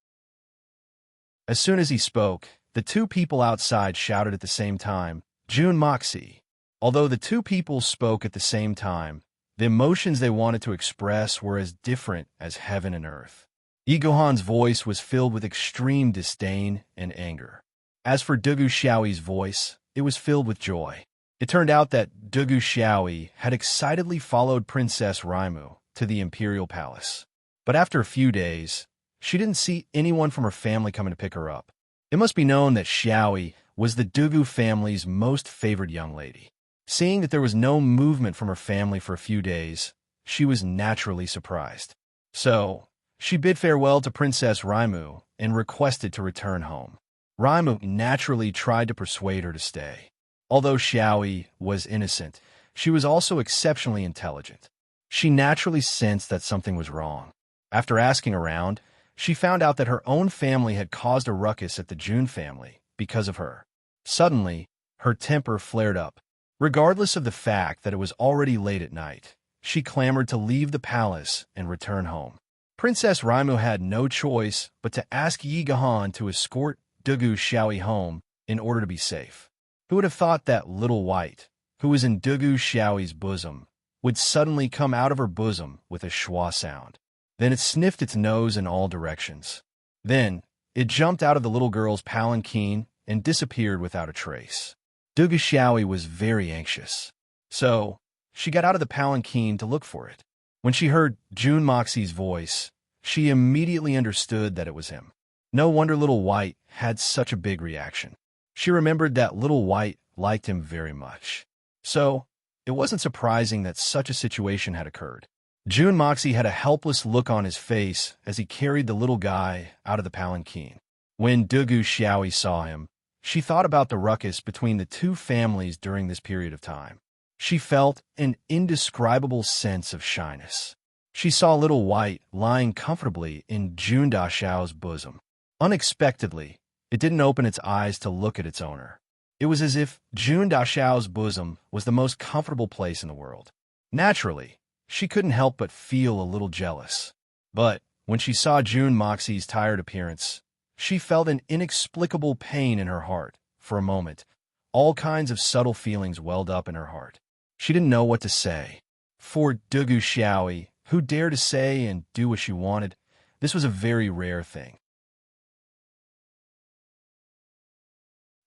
As soon as he spoke, the two people outside shouted at the same time, Jun Moxie. Although the two people spoke at the same time, the emotions they wanted to express were as different as heaven and earth. Yi Gohan's voice was filled with extreme disdain and anger. As for Dugu Xiaoyi's voice, it was filled with joy. It turned out that Dugu Xiaoyi had excitedly followed Princess Raimu to the imperial palace. But after a few days, she didn't see anyone from her family coming to pick her up. It must be known that Xiaoyi was the Dugu family's most favored young lady. Seeing that there was no movement from her family for a few days, she was naturally surprised. So, she bid farewell to Princess Raimu and requested to return home. Raimu naturally tried to persuade her to stay. Although Xiaoyi was innocent, she was also exceptionally intelligent. She naturally sensed that something was wrong. After asking around, she found out that her own family had caused a ruckus at the Jun family because of her. Suddenly, her temper flared up. Regardless of the fact that it was already late at night, she clamored to leave the palace and return home. Princess Raimu had no choice but to ask Yi Gahan to escort Dugu Xiaoyi home in order to be safe. Who would have thought that Little White, who was in Dugu Xiaoyi's bosom, would suddenly come out of her bosom with a schwa sound? Then it sniffed its nose in all directions. Then it jumped out of the little girl's palanquin and disappeared without a trace. Dugu Xiaoyi was very anxious. So, she got out of the palanquin to look for it. When she heard Jun Moxie's voice, she immediately understood that it was him. No wonder Little White had such a big reaction. She remembered that Little White liked him very much. So, it wasn't surprising that such a situation had occurred. Jun Moxie had a helpless look on his face as he carried the little guy out of the palanquin. When Dugu Xiaoyi saw him, she thought about the ruckus between the two families during this period of time. She felt an indescribable sense of shyness. She saw Little White lying comfortably in Jun Dashao's bosom. Unexpectedly, It didn't open its eyes to look at its owner. It was as if June Daxiao's bosom was the most comfortable place in the world. Naturally, she couldn't help but feel a little jealous. But when she saw June Moxie's tired appearance, she felt an inexplicable pain in her heart. For a moment, all kinds of subtle feelings welled up in her heart. She didn't know what to say. For Dugu Xiaoi, who dared to say and do what she wanted, this was a very rare thing.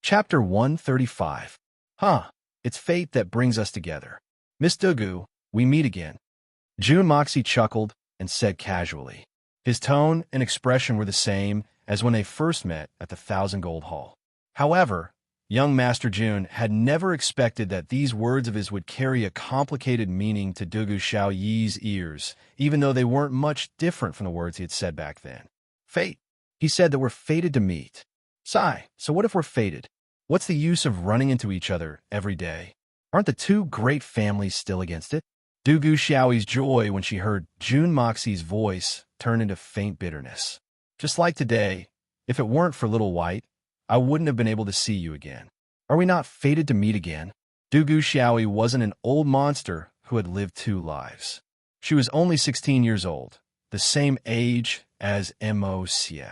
Chapter 135. It's fate that brings us together. Miss Dugu, we meet again. June Moxie chuckled and said casually. His tone and expression were the same as when they first met at the Thousand Gold Hall. However, young Master June had never expected that these words of his would carry a complicated meaning to Dugu Xiaoyi's ears, even though they weren't much different from the words he had said back then. Fate. He said that we're fated to meet. Sigh, so what if we're fated? What's the use of running into each other every day? Aren't the two great families still against it? Dugu Xiaoyi's joy when she heard June Moxie's voice turned into faint bitterness. Just like today, if it weren't for Little White, I wouldn't have been able to see you again. Are we not fated to meet again? Dugu Xiaoyi wasn't an old monster who had lived 2 lives. She was only 16 years old, the same age as Mo Xie.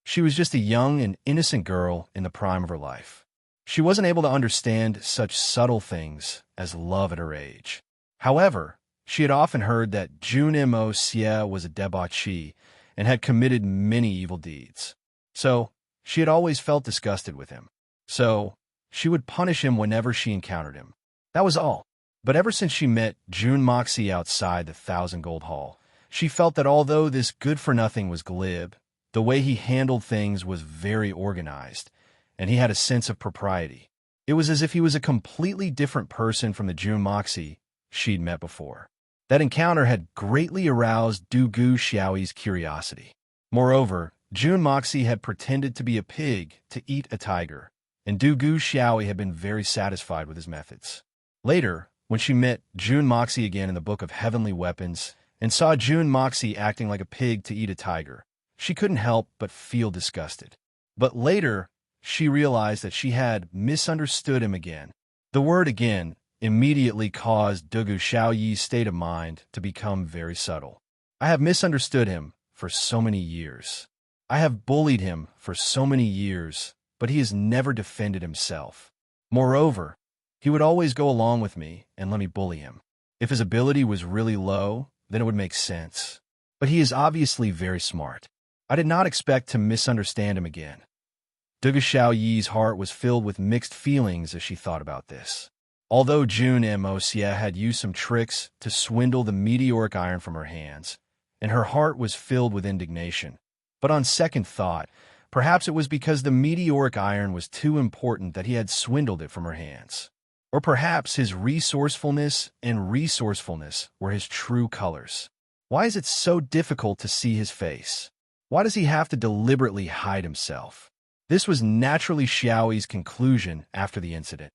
She was just a young and innocent girl in the prime of her life. She wasn't able to understand such subtle things as love at her age. However, she had often heard that June Mo Xie was a debauchee and had committed many evil deeds. So, she had always felt disgusted with him. So, she would punish him whenever she encountered him. That was all. But ever since she met June Moxie outside the Thousand Gold Hall, she felt that although this good-for-nothing was glib, the way he handled things was very organized, and he had a sense of propriety. It was as if he was a completely different person from the June Moxie she'd met before. That encounter had greatly aroused Dugu Xiaoyi's curiosity. Moreover, June Moxie had pretended to be a pig to eat a tiger, and Dugu Xiaoyi had been very satisfied with his methods. Later, when she met June Moxie again in the Book of Heavenly Weapons and saw June Moxie acting like a pig to eat a tiger, she couldn't help but feel disgusted. But later, she realized that she had misunderstood him again. The word again immediately caused Dugu Xiaoyi's state of mind to become very subtle. I have misunderstood him for so many years. I have bullied him for so many years, but he has never defended himself. Moreover, he would always go along with me and let me bully him. If his ability was really low, then it would make sense. But he is obviously very smart. I did not expect to misunderstand him again. Dugu Xiaoyi's heart was filled with mixed feelings as she thought about this. Although June Mo Xie had used some tricks to swindle the meteoric iron from her hands, and her heart was filled with indignation. But on second thought, perhaps it was because the meteoric iron was too important that he had swindled it from her hands. Or perhaps his resourcefulness and resourcefulness were his true colors. Why is it so difficult to see his face? Why does he have to deliberately hide himself? This was naturally Xiaoyi's conclusion after the incident.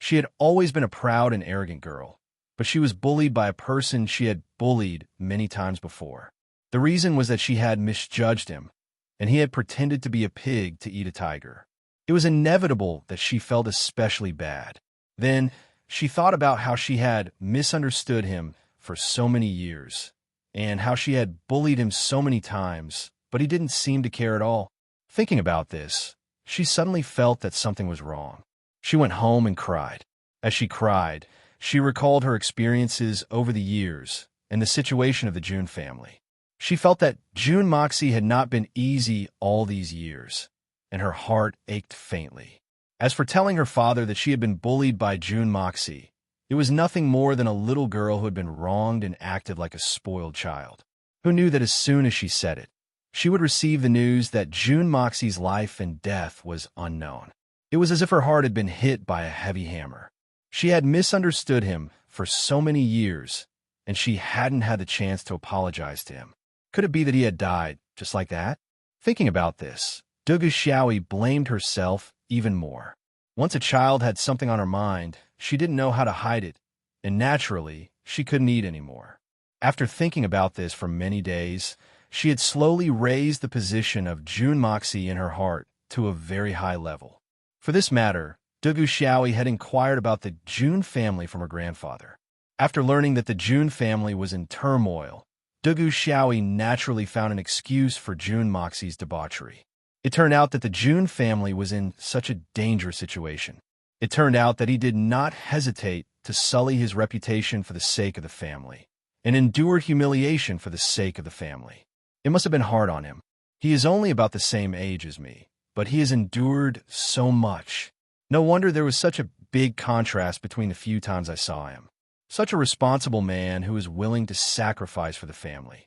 She had always been a proud and arrogant girl, but she was bullied by a person she had bullied many times before. The reason was that she had misjudged him, and he had pretended to be a pig to eat a tiger. It was inevitable that she felt especially bad. Then, she thought about how she had misunderstood him for so many years, and how she had bullied him so many times, but he didn't seem to care at all. Thinking about this, she suddenly felt that something was wrong. She went home and cried. As she cried, she recalled her experiences over the years and the situation of the June family. She felt that June Moxie had not been easy all these years, and her heart ached faintly. As for telling her father that she had been bullied by June Moxie, it was nothing more than a little girl who had been wronged and acted like a spoiled child, who knew that as soon as she said it, she would receive the news that June Moxie's life and death was unknown. It was as if her heart had been hit by a heavy hammer. She had misunderstood him for so many years, and she hadn't had the chance to apologize to him. Could it be that he had died just like that? Thinking about this, Dugu Xiaoyi blamed herself even more. Once a child had something on her mind, she didn't know how to hide it, and naturally, she couldn't eat anymore. After thinking about this for many days, She had slowly raised the position of Jun Moxie in her heart to a very high level. For this matter, Dugu Xiaoyi had inquired about the Jun family from her grandfather. After learning that the Jun family was in turmoil, Dugu Xiaoyi naturally found an excuse for Jun Moxie's debauchery. It turned out that the Jun family was in such a dangerous situation. It turned out that he did not hesitate to sully his reputation for the sake of the family, and endured humiliation for the sake of the family. It must have been hard on him. He is only about the same age as me, but he has endured so much. No wonder there was such a big contrast between the few times I saw him. Such a responsible man who is willing to sacrifice for the family.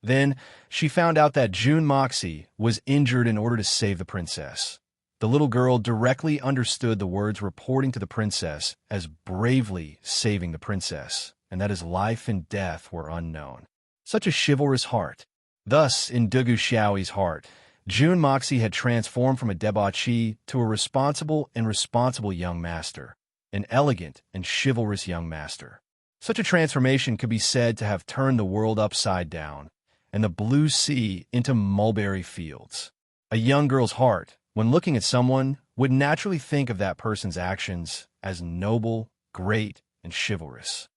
Then, she found out that Jun Moxie was injured in order to save the princess. The little girl directly understood the words reporting to the princess as bravely saving the princess, and that his life and death were unknown. Such a chivalrous heart. Thus, in Dugu Xiaoyi's heart, Jun Moxie had transformed from a debauchee to a responsible and responsible young master, an elegant and chivalrous young master. Such a transformation could be said to have turned the world upside down, and the blue sea into mulberry fields. A young girl's heart, when looking at someone, would naturally think of that person's actions as noble, great, and chivalrous.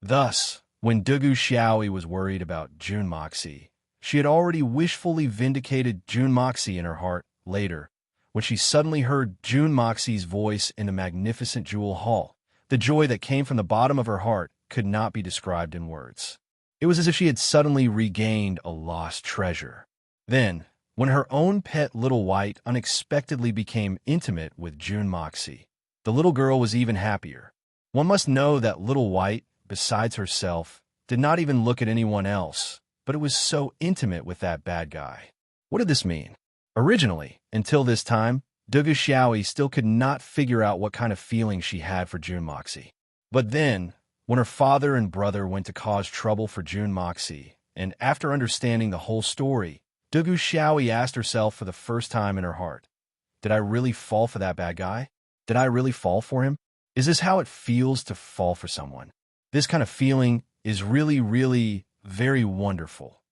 Thus, when Dugu Xiaoyi was worried about Jun Moxie, she had already wishfully vindicated Jun Moxie in her heart later, when she suddenly heard Jun Moxie's voice in the magnificent jewel hall. The joy that came from the bottom of her heart could not be described in words. It was as if she had suddenly regained a lost treasure. Then, when her own pet Little White unexpectedly became intimate with Jun Moxie, the little girl was even happier. One must know that Little White, besides herself, did not even look at anyone else, but it was so intimate with that bad guy. What did this mean? Originally, until this time, Dugu Xiaoyi still could not figure out what kind of feeling she had for Jun Moxie. But then, when her father and brother went to cause trouble for Jun Moxie, and after understanding the whole story, Dugu Xiaoyi asked herself for the first time in her heart, did I really fall for that bad guy? Did I really fall for him? Is this how it feels to fall for someone? This kind of feeling is really, really very wonderful.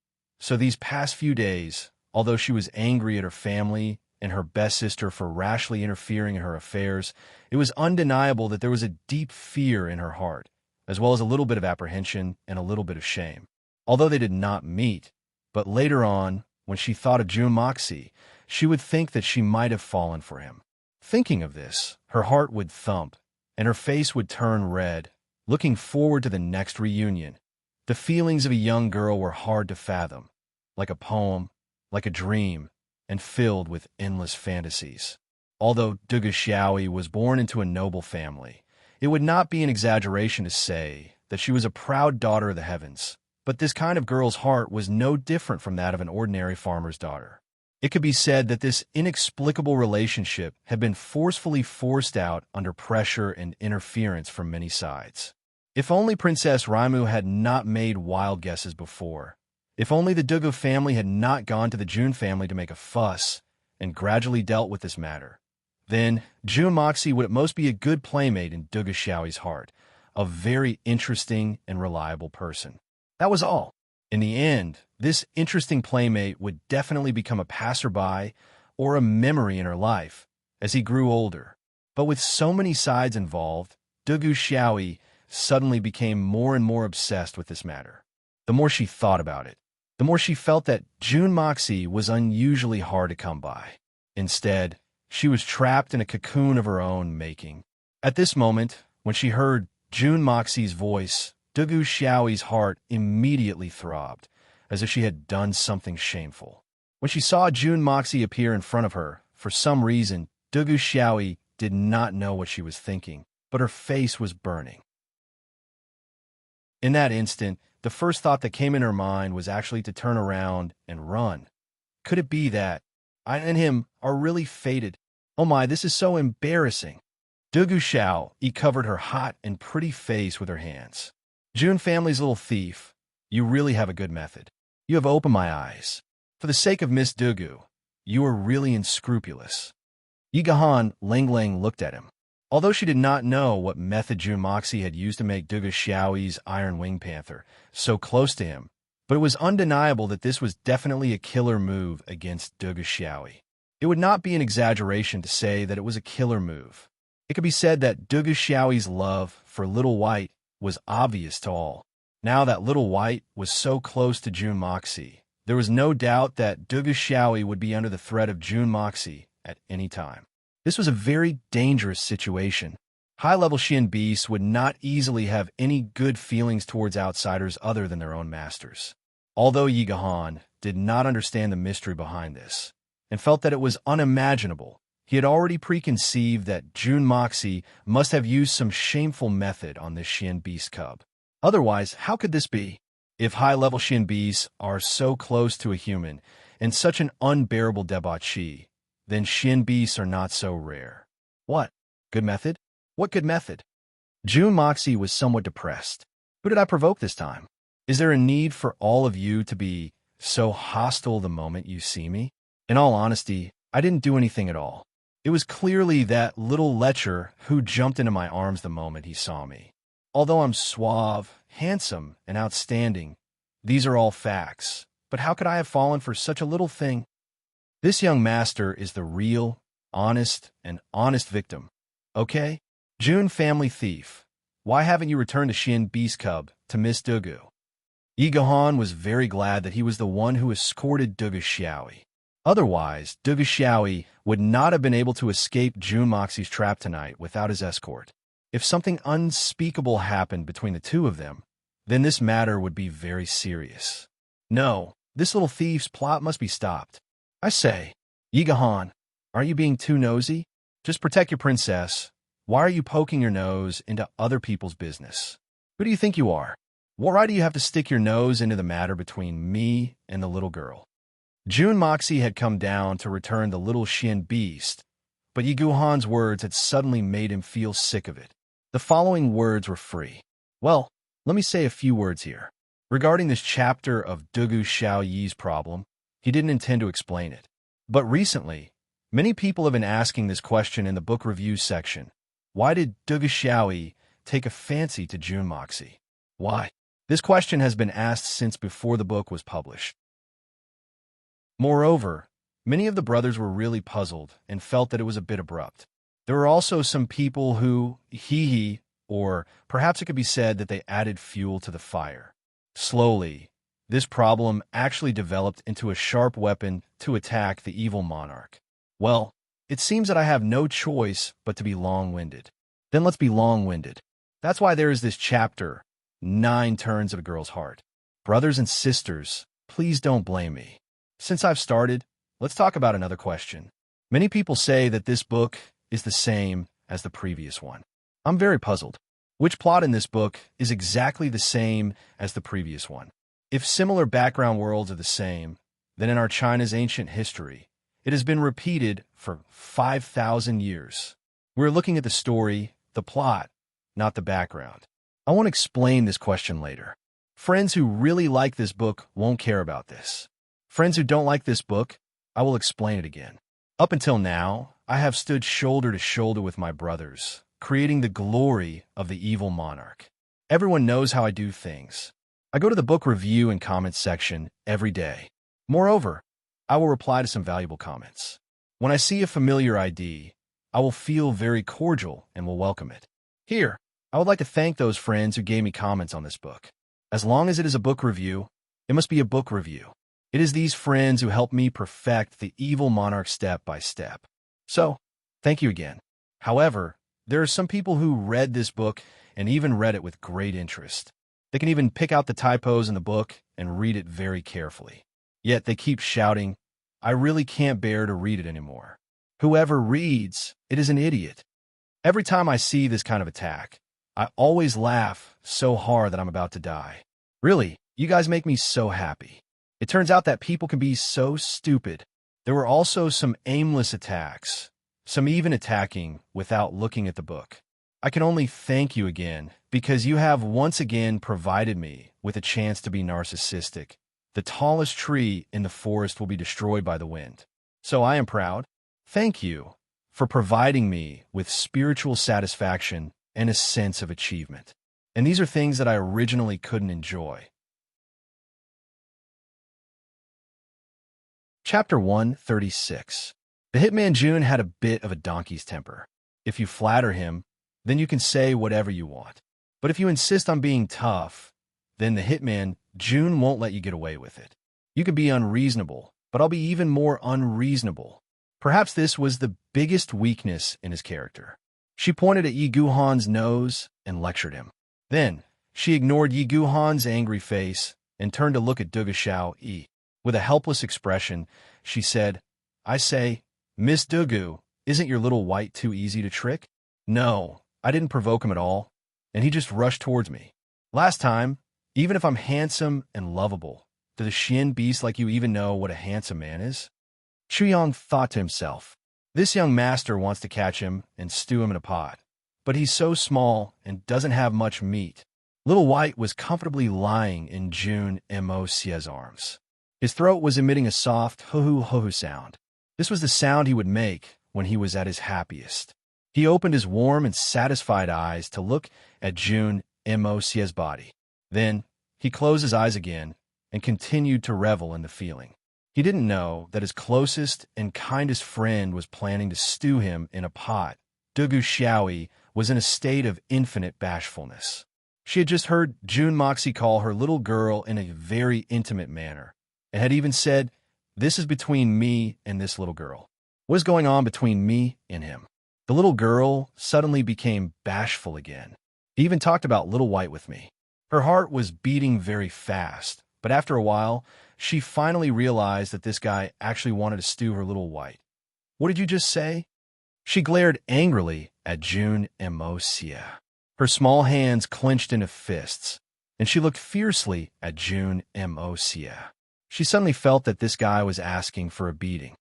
So these past few days, although she was angry at her family and her best sister for rashly interfering in her affairs, it was undeniable that there was a deep fear in her heart, as well as a little bit of apprehension and a little bit of shame. Although they did not meet, but later on, when she thought of Jun Moxie, she would think that she might have fallen for him. Thinking of this, her heart would thump, and her face would turn red, looking forward to the next reunion. The feelings of a young girl were hard to fathom, like a poem, like a dream, and filled with endless fantasies. Although Dugu Xiaoyi was born into a noble family, it would not be an exaggeration to say that she was a proud daughter of the heavens, but this kind of girl's heart was no different from that of an ordinary farmer's daughter. It could be said that this inexplicable relationship had been forcefully forced out under pressure and interference from many sides. If only Princess Raimu had not made wild guesses before. If only the Dugu family had not gone to the Jun family to make a fuss and gradually dealt with this matter. Then, Jun Moxie would at most be a good playmate in Dugu Xiaoyi's heart, a very interesting and reliable person. That was all. In the end, this interesting playmate would definitely become a passerby or a memory in her life as he grew older. But with so many sides involved, Dugu Xiaoyi suddenly became more and more obsessed with this matter. The more she thought about it, the more she felt that Jun Moxie was unusually hard to come by. Instead, she was trapped in a cocoon of her own making. At this moment, when she heard Jun Moxie's voice, Dugu Xiaoyi's heart immediately throbbed, as if she had done something shameful. When she saw Jun Moxie appear in front of her, for some reason, Dugu Xiaoyi did not know what she was thinking, but her face was burning. In that instant, the first thought that came in her mind was actually to turn around and run. Could it be that I and him are really fated? Oh my, this is so embarrassing. Dugu Xiaoyi covered her hot and pretty face with her hands. Jun family's little thief, you really have a good method. You have opened my eyes. For the sake of Miss Dugu, you are really unscrupulous. Yigahan Lang looked at him. Although she did not know what method Jun Moxie had used to make Dugu Xiaoyi's Iron Wing Panther so close to him, But it was undeniable that this was definitely a killer move against Dugu Xiaoyi. It would not be an exaggeration to say that it was a killer move. It could be said that Dugu Xiaoyi's love for Little White was obvious to all. Now that Little White was so close to Jun Moxie, there was no doubt that Dugu Xiaoyi would be under the threat of Jun Moxie at any time. This was a very dangerous situation. High-level Xian beasts would not easily have any good feelings towards outsiders other than their own masters. Although Yi Gahan did not understand the mystery behind this, and felt that it was unimaginable, he had already preconceived that Jun Moxie must have used some shameful method on this Xian beast cub. Otherwise, how could this be? If high-level Xian beasts are so close to a human and such an unbearable debauchee, then Xian beasts are not so rare. What? Good method? What good method? Jun Moxie was somewhat depressed. Who did I provoke this time? Is there a need for all of you to be so hostile the moment you see me? In all honesty, I didn't do anything at all. It was clearly that little lecher who jumped into my arms the moment he saw me. Although I'm suave, handsome, and outstanding, these are all facts. But how could I have fallen for such a little thing? This young master is the real, honest victim. Okay? Jun family thief, why haven't you returned the Xian beast cub to Miss Dugu? Yi Gahan was very glad that he was the one who escorted Dugu Xiaoyi. Otherwise, Dugu Xiaoyi would not have been able to escape Jun Moxie's trap tonight without his escort. If something unspeakable happened between the two of them, then this matter would be very serious. No, this little thief's plot must be stopped. I say, Yi Gahan, aren't you being too nosy? Just protect your princess. Why are you poking your nose into other people's business? Who do you think you are? Why do you have to stick your nose into the matter between me and the little girl? Jun Moxie had come down to return the little Xian beast, but Yi Gahan's words had suddenly made him feel sick of it. The following words were free. Well, let me say a few words here. Regarding this chapter of Dugu Xiaoyi's problem, he didn't intend to explain it. But recently, many people have been asking this question in the book review section. Why did Dugu Xiaoyi take a fancy to Jun Moxie? Why? This question has been asked since before the book was published. Moreover, many of the brothers were really puzzled and felt that it was a bit abrupt. There were also some people who, or perhaps it could be said that they added fuel to the fire. Slowly, this problem actually developed into a sharp weapon to attack the evil monarch. Well, it seems that I have no choice but to be long-winded. Then let's be long-winded. That's why there is this chapter, 9 Turns of a Girl's Heart. Brothers and sisters, please don't blame me. Since I've started, let's talk about another question. Many people say that this book is the same as the previous one. I'm very puzzled. Which plot in this book is exactly the same as the previous one? If similar background worlds are the same, then in our China's ancient history, it has been repeated for 5,000 years. We're looking at the story, the plot, not the background. I want to explain this question later. Friends who really like this book won't care about this. Friends who don't like this book, I will explain it again. Up until now, I have stood shoulder to shoulder with my brothers, creating the glory of the evil monarch. Everyone knows how I do things. I go to the book review and comments section every day. Moreover, I will reply to some valuable comments. When I see a familiar ID, I will feel very cordial and will welcome it. Here, I would like to thank those friends who gave me comments on this book. As long as it is a book review, it must be a book review. It is these friends who helped me perfect the evil monarch step by step. So, thank you again. However, there are some people who read this book and even read it with great interest. They can even pick out the typos in the book and read it very carefully. Yet they keep shouting, I really can't bear to read it anymore. Whoever reads, it is an idiot. Every time I see this kind of attack, I always laugh so hard that I'm about to die. Really, you guys make me so happy. It turns out that people can be so stupid. There were also some aimless attacks, some even attacking without looking at the book. I can only thank you again because you have once again provided me with a chance to be narcissistic. The tallest tree in the forest will be destroyed by the wind. So I am proud. Thank you for providing me with spiritual satisfaction and a sense of achievement. And these are things that I originally couldn't enjoy. Chapter 136. The hitman June had a bit of a donkey's temper. If you flatter him, then you can say whatever you want. But if you insist on being tough, then the hitman June won't let you get away with it. You can be unreasonable, but I'll be even more unreasonable. Perhaps this was the biggest weakness in his character. She pointed at Yi Guhan's nose and lectured him. Then, she ignored Yi Guhan's angry face and turned to look at Dugu Xiao Yi. With a helpless expression, she said, "I say, Miss Dugu, isn't your little white too easy to trick?" "No, I didn't provoke him at all, and he just rushed towards me. Last time, even if I'm handsome and lovable, do the Xian beasts like you even know what a handsome man is?" Chuyang thought to himself, "This young master wants to catch him and stew him in a pot, but he's so small and doesn't have much meat." Little White was comfortably lying in June Mo's arms. His throat was emitting a soft hoo-hoo-hoo sound. This was the sound he would make when he was at his happiest. He opened his warm and satisfied eyes to look at June Mo's body. Then, he closed his eyes again and continued to revel in the feeling. He didn't know that his closest and kindest friend was planning to stew him in a pot. Dugu Xiaoyi was in a state of infinite bashfulness. She had just heard June Moxie call her little girl in a very intimate manner, and had even said, "This is between me and this little girl. What is going on between me and him?" The little girl suddenly became bashful again. He even talked about Little White with me. Her heart was beating very fast, but after a while, she finally realized that this guy actually wanted to stew her Little White. "What did you just say?" She glared angrily at June Mosia. Her small hands clenched into fists, and she looked fiercely at June Mosia. She suddenly felt that this guy was asking for a beating.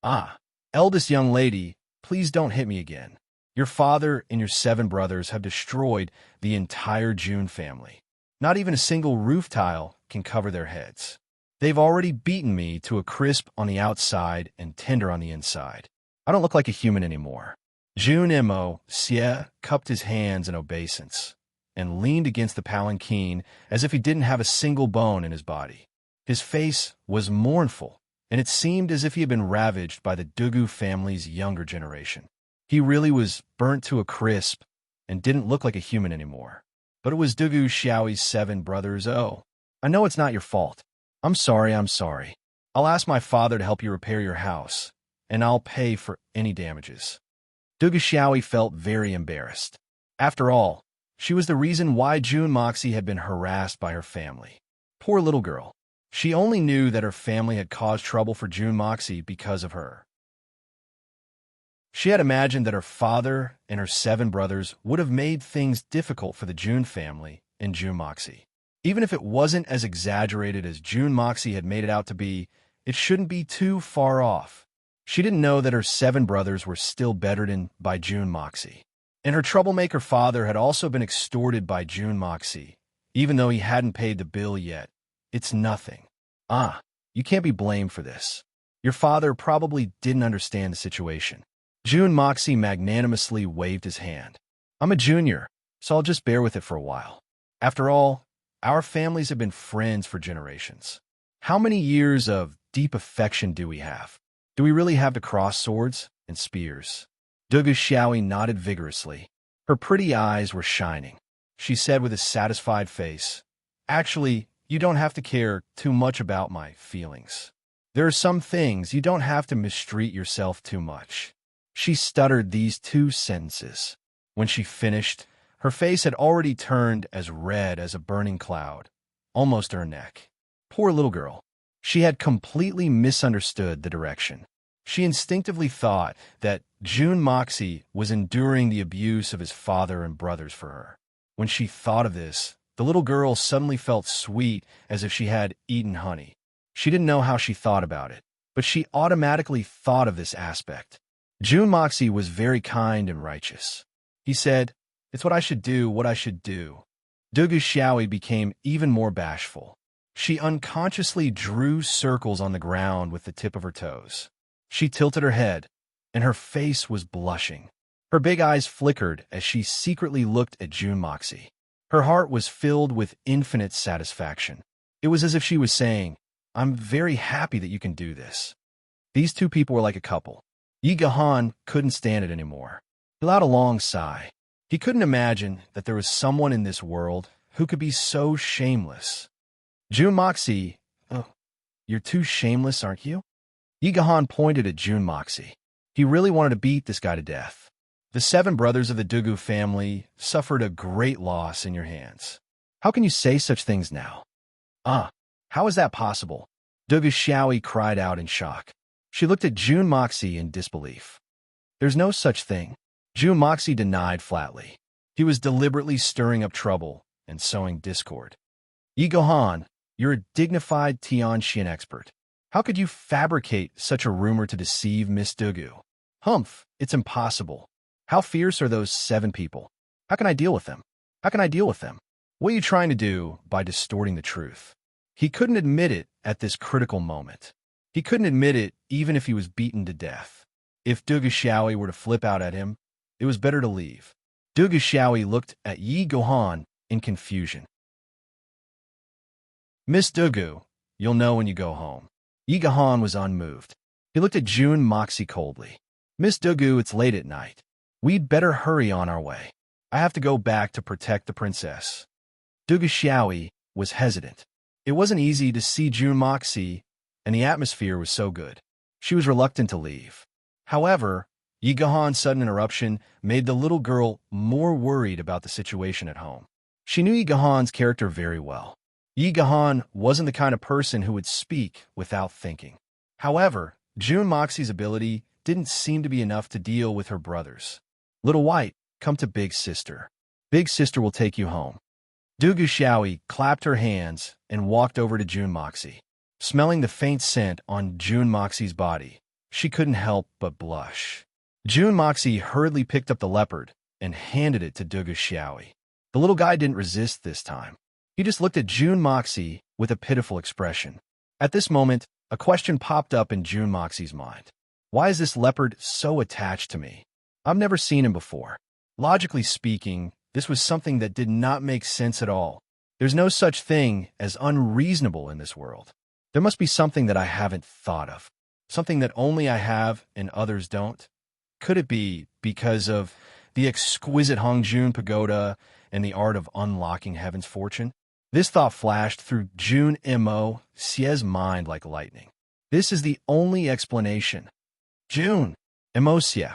"Ah, eldest young lady, please don't hit me again. Your father and your 7 brothers have destroyed the entire June family. Not even a single roof tile can cover their heads. They've already beaten me to a crisp on the outside and tender on the inside. I don't look like a human anymore." June Mo Xie cupped his hands in obeisance and leaned against the palanquin as if he didn't have a single bone in his body. His face was mournful, and it seemed as if he had been ravaged by the Dugu family's younger generation. He really was burnt to a crisp and didn't look like a human anymore. But it was Dugu Xiaoyi's 7 brothers. "Oh, I know it's not your fault. I'm sorry. I'll ask my father to help you repair your house, and I'll pay for any damages." Dugu Xiaoyi felt very embarrassed. After all, she was the reason why June Moxie had been harassed by her family. Poor little girl. She only knew that her family had caused trouble for June Moxie because of her. She had imagined that her father and her 7 brothers would have made things difficult for the June family and June Moxie. Even if it wasn't as exaggerated as June Moxie had made it out to be, it shouldn't be too far off. She didn't know that her 7 brothers were still bettered in by June Moxie. And her troublemaker father had also been extorted by June Moxie, even though he hadn't paid the bill yet. It's nothing. "Ah, you can't be blamed for this. Your father probably didn't understand the situation." June Moxie magnanimously waved his hand. "I'm a junior, so I'll just bear with it for a while. After all, our families have been friends for generations. How many years of deep affection do we have? Do we really have to cross swords and spears?" Dugu Xiaoyi nodded vigorously. Her pretty eyes were shining. She said with a satisfied face, "Actually, you don't have to care too much about my feelings. There are some things you don't have to mistreat yourself too much." She stuttered these 2 sentences. When she finished, her face had already turned as red as a burning cloud, almost to her neck. Poor little girl. She had completely misunderstood the direction. She instinctively thought that June Moxie was enduring the abuse of his father and brothers for her. When she thought of this, the little girl suddenly felt sweet as if she had eaten honey. She didn't know how she thought about it, but she automatically thought of this aspect. June Moxie was very kind and righteous. He said, "It's what I should do, what I should do." Dugu Xiaoyi became even more bashful. She unconsciously drew circles on the ground with the tip of her toes. She tilted her head, and her face was blushing. Her big eyes flickered as she secretly looked at June Moxie. Her heart was filled with infinite satisfaction. It was as if she was saying, "I'm very happy that you can do this. These two people were like a couple. Yi Gahan couldn't stand it anymore. He let out a long sigh. He couldn't imagine that there was someone in this world who could be so shameless. Jun Moxie, oh, you're too shameless, aren't you? Yi Gahan pointed at Jun Moxie. He really wanted to beat this guy to death. The 7 brothers of the Dugu family suffered a great loss in your hands. How can you say such things now? How is that possible? Dugu Xiaoyi cried out in shock. She looked at Jun Moxie in disbelief. There's no such thing. Jun Moxie denied flatly. He was deliberately stirring up trouble and sowing discord. Yi Gahan, you're a dignified Tianxian expert. How could you fabricate such a rumor to deceive Miss Dugu? Humph, it's impossible. How fierce are those 7 people? How can I deal with them? What are you trying to do by distorting the truth? He couldn't admit it at this critical moment. He couldn't admit it even if he was beaten to death. If Dugu Xiaoyi were to flip out at him, it was better to leave. Dugu Xiaoyi looked at Yi Gahan in confusion. Miss Dugu, you'll know when you go home. Yi Gahan was unmoved. He looked at Jun Moxie coldly. Miss Dugu, it's late at night. We'd better hurry on our way. I have to go back to protect the princess. Dugu Xiaoyi was hesitant. It wasn't easy to see Jun Moxie, and the atmosphere was so good. She was reluctant to leave. However, Yi Gahan's sudden interruption made the little girl more worried about the situation at home. She knew Yi Gahan's character very well. Yi Gahan wasn't the kind of person who would speak without thinking. However, Jun Moxie's ability didn't seem to be enough to deal with her brothers. Little White, come to Big Sister. Big Sister will take you home. Dugu Xiaoyi clapped her hands and walked over to Jun Moxie. Smelling the faint scent on Jun Moxie's body, she couldn't help but blush. Jun Moxie hurriedly picked up the leopard and handed it to Dugu Xiaoyi. The little guy didn't resist this time. He just looked at Jun Moxie with a pitiful expression. At this moment, a question popped up in Jun Moxie's mind. Why is this leopard so attached to me? I've never seen him before. Logically speaking, this was something that did not make sense at all. There's no such thing as unreasonable in this world. There must be something that I haven't thought of. Something that only I have and others don't. Could it be because of the exquisite Hongjun pagoda and the art of unlocking heaven's fortune? This thought flashed through Jun Moxie's mind like lightning. This is the only explanation. Jun Moxie,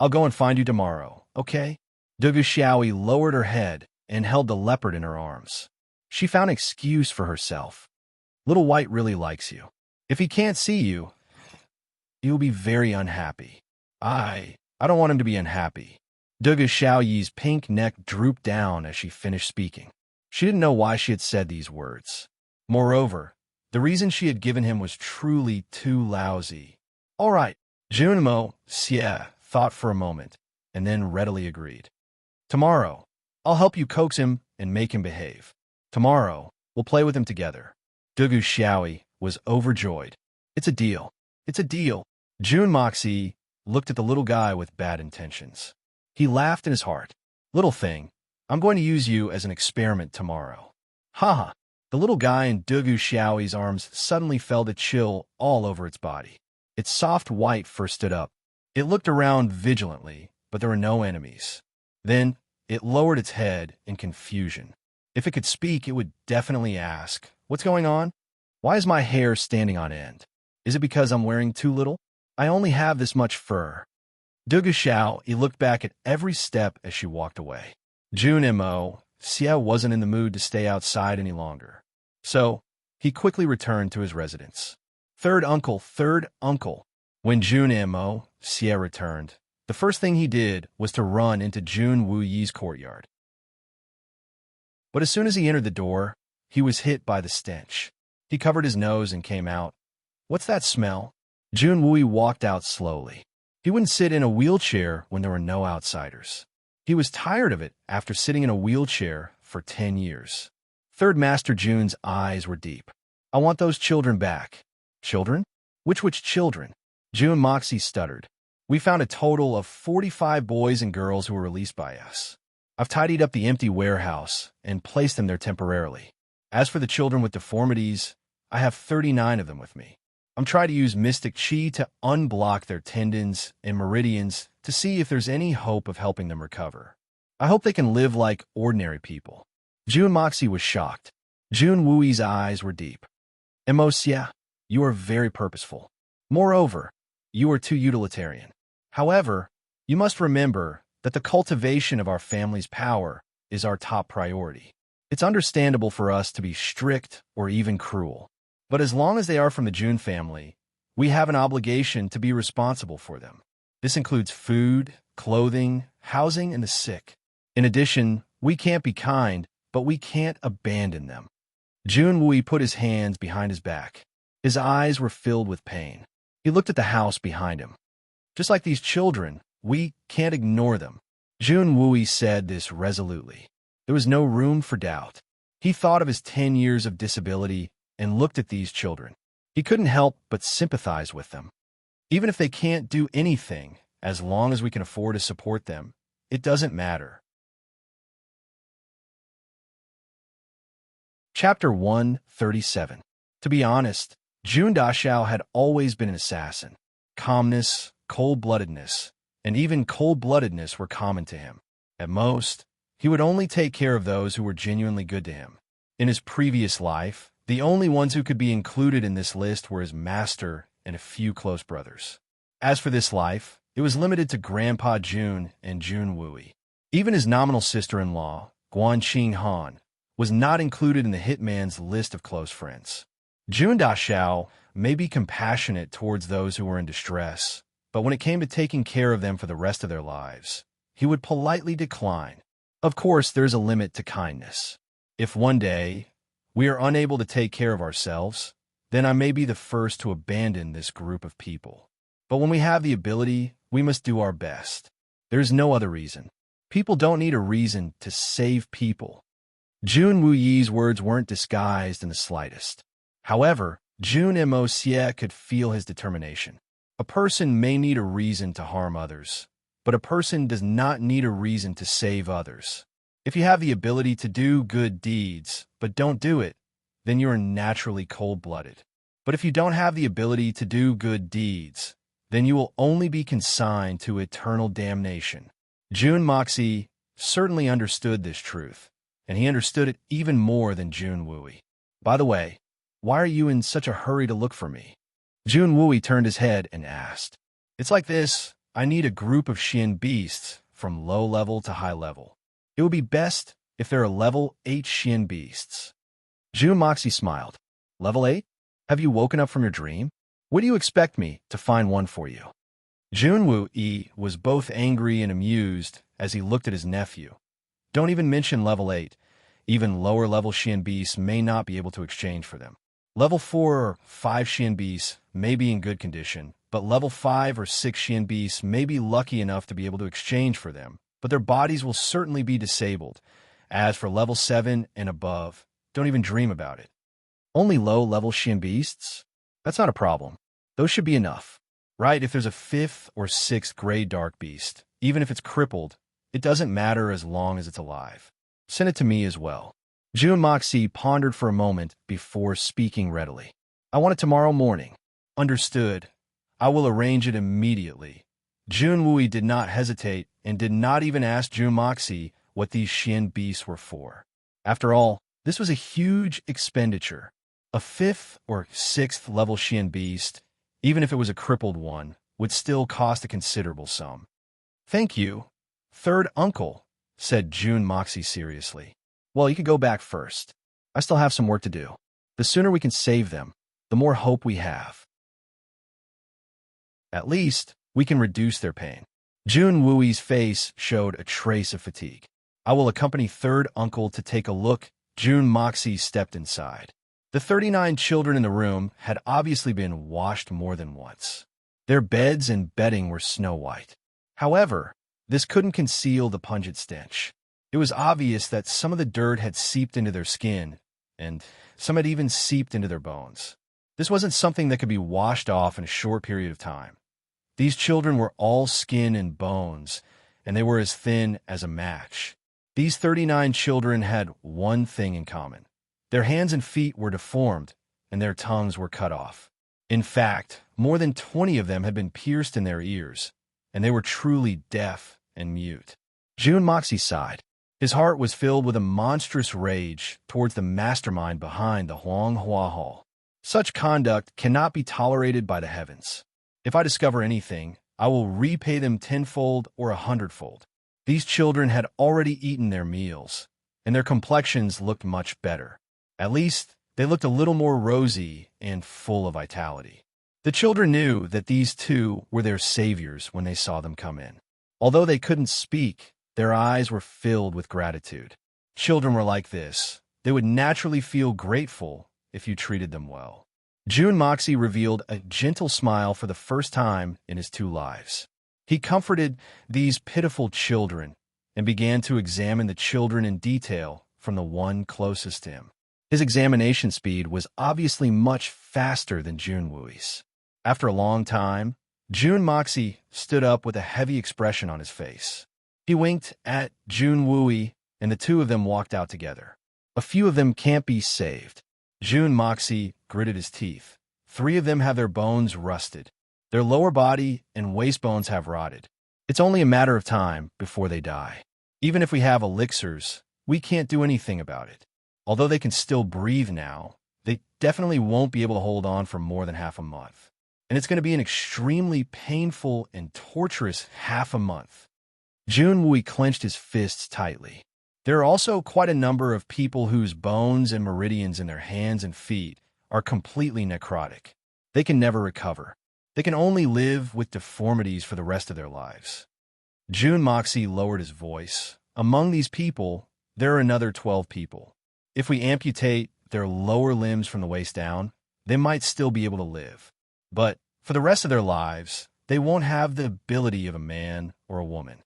I'll go and find you tomorrow, okay? Dugu Xiaoyi lowered her head and held the leopard in her arms. She found an excuse for herself. Little White really likes you. If he can't see you, he'll be very unhappy. I don't want him to be unhappy. Dugu Xiaoyi's pink neck drooped down as she finished speaking. She didn't know why she had said these words. Moreover, the reason she had given him was truly too lousy. All right, Jun Moxie thought for a moment, and then readily agreed. Tomorrow, I'll help you coax him and make him behave. Tomorrow, we'll play with him together. Dugu Xiaoyi was overjoyed. It's a deal. It's a deal. Jun Moxie looked at the little guy with bad intentions. He laughed in his heart. Little thing, I'm going to use you as an experiment tomorrow. Haha. The little guy in Dugu Xiaoyi's arms suddenly felt a chill all over its body. Its soft white fur stood up. It looked around vigilantly, but there were no enemies. Then, it lowered its head in confusion. If it could speak, it would definitely ask, "What's going on? Why is my hair standing on end? Is it because I'm wearing too little? I only have this much fur." Dugu Xiaoyi looked back at every step as she walked away. Jun Moxie wasn't in the mood to stay outside any longer. So, he quickly returned to his residence. Third uncle. When Jun Moxie returned, the first thing he did was to run into Jun Wuyi's courtyard. But as soon as he entered the door, he was hit by the stench. He covered his nose and came out. What's that smell? Jun Wuyi walked out slowly. He wouldn't sit in a wheelchair when there were no outsiders. He was tired of it after sitting in a wheelchair for 10 years. Third Master Jun's eyes were deep. I want those children back. Children? Which children? Jun Moxie stuttered. We found a total of 45 boys and girls who were released by us. I've tidied up the empty warehouse and placed them there temporarily. As for the children with deformities, I have 39 of them with me. I'm trying to use mystic chi to unblock their tendons and meridians to see if there's any hope of helping them recover. I hope they can live like ordinary people." Jun Moxie was shocked. Jun Wui's eyes were deep. "Emosia, you are very purposeful. Moreover, you are too utilitarian. However, you must remember that the cultivation of our family's power is our top priority. It's understandable for us to be strict or even cruel. But as long as they are from the Jun family, we have an obligation to be responsible for them. This includes food, clothing, housing, and the sick. In addition, we can't be kind, but we can't abandon them." Jun Wui put his hands behind his back. His eyes were filled with pain. He looked at the house behind him. "Just like these children, we can't ignore them." Jun Wui said this resolutely. There was no room for doubt. He thought of his 10 years of disability and looked at these children. He couldn't help but sympathize with them. Even if they can't do anything, as long as we can afford to support them, it doesn't matter. Chapter 137. To be honest, Jun Dashao had always been an assassin. Calmness, cold-bloodedness, and even cold-bloodedness were common to him. At most, he would only take care of those who were genuinely good to him. In his previous life, the only ones who could be included in this list were his master and a few close brothers. As for this life, it was limited to Grandpa Jun and Jun Wui. Even his nominal sister-in-law, Guanqing Han, was not included in the hitman's list of close friends. Jun Dashao may be compassionate towards those who were in distress, but when it came to taking care of them for the rest of their lives, he would politely decline. Of course, there's a limit to kindness. If one day we are unable to take care of ourselves, then I may be the first to abandon this group of people. But when we have the ability, we must do our best. There's no other reason. People don't need a reason to save people. Jun Wuyi's words weren't disguised in the slightest. However, Jun Moxie could feel his determination. A person may need a reason to harm others, but a person does not need a reason to save others. If you have the ability to do good deeds, but don't do it, then you are naturally cold-blooded. But if you don't have the ability to do good deeds, then you will only be consigned to eternal damnation. Jun Moxie certainly understood this truth, and he understood it even more than Jun Wui. "By the way, why are you in such a hurry to look for me?" Jun Wui turned his head and asked. "It's like this. I need a group of Xian beasts from low level to high level. It would be best if there are level 8 Xian beasts." Jun Moxie smiled. "Level 8? Have you woken up from your dream? What do you expect me to find one for you?" Jun Wui was both angry and amused as he looked at his nephew. "Don't even mention level 8. Even lower level Xian beasts may not be able to exchange for them. Level 4 or 5 Xian beasts may be in good condition, but level 5 or 6 Xian beasts may be lucky enough to be able to exchange for them, but their bodies will certainly be disabled. As for level 7 and above, don't even dream about it. Only low-level Xian beasts? That's not a problem. Those should be enough. Right, if there's a 5th or 6th gray dark beast, even if it's crippled, it doesn't matter as long as it's alive. Send it to me as well." Jun Moxie pondered for a moment before speaking readily. "I want it tomorrow morning." "Understood. I will arrange it immediately." Jun Wui did not hesitate and did not even ask Jun Moxie what these Xian beasts were for. After all, this was a huge expenditure. A 5th or 6th level Xian beast, even if it was a crippled one, would still cost a considerable sum. "Thank you, third uncle," said Jun Moxie seriously. "Well, you could go back first. I still have some work to do. The sooner we can save them, the more hope we have. At least, we can reduce their pain." Jun Wui's face showed a trace of fatigue. "I will accompany third uncle to take a look." Jun Moxie stepped inside. The 39 children in the room had obviously been washed more than once. Their beds and bedding were snow white. However, this couldn't conceal the pungent stench. It was obvious that some of the dirt had seeped into their skin, and some had even seeped into their bones. This wasn't something that could be washed off in a short period of time. These children were all skin and bones, and they were as thin as a match. These 39 children had one thing in common. Their hands and feet were deformed, and their tongues were cut off. In fact, more than 20 of them had been pierced in their ears, and they were truly deaf and mute. Jun Moxie sighed. His heart was filled with a monstrous rage towards the mastermind behind the Huang Hua Hall. Such conduct cannot be tolerated by the heavens. If I discover anything, I will repay them tenfold or 100-fold. These children had already eaten their meals, and their complexions looked much better. At least, they looked a little more rosy and full of vitality. The children knew that these two were their saviors when they saw them come in. Although they couldn't speak, their eyes were filled with gratitude. Children were like this. They would naturally feel grateful if you treated them well. Jun Moxie revealed a gentle smile for the first time in his 2 lives. He comforted these pitiful children and began to examine the children in detail from the one closest to him. His examination speed was obviously much faster than Jun Wui's. After a long time, Jun Moxie stood up with a heavy expression on his face. He winked at Jun Wui, and the 2 of them walked out together. A few of them can't be saved. Jun Moxie gritted his teeth. 3 of them have their bones rusted. Their lower body and waist bones have rotted. It's only a matter of time before they die. Even if we have elixirs, we can't do anything about it. Although they can still breathe now, they definitely won't be able to hold on for more than half a month. And it's going to be an extremely painful and torturous half a month. Jun Wui clenched his fists tightly. There are also quite a number of people whose bones and meridians in their hands and feet are completely necrotic. They can never recover. They can only live with deformities for the rest of their lives. Jun Moxie lowered his voice. Among these people, there are another 12 people. If we amputate their lower limbs from the waist down, they might still be able to live. But for the rest of their lives, they won't have the ability of a man or a woman.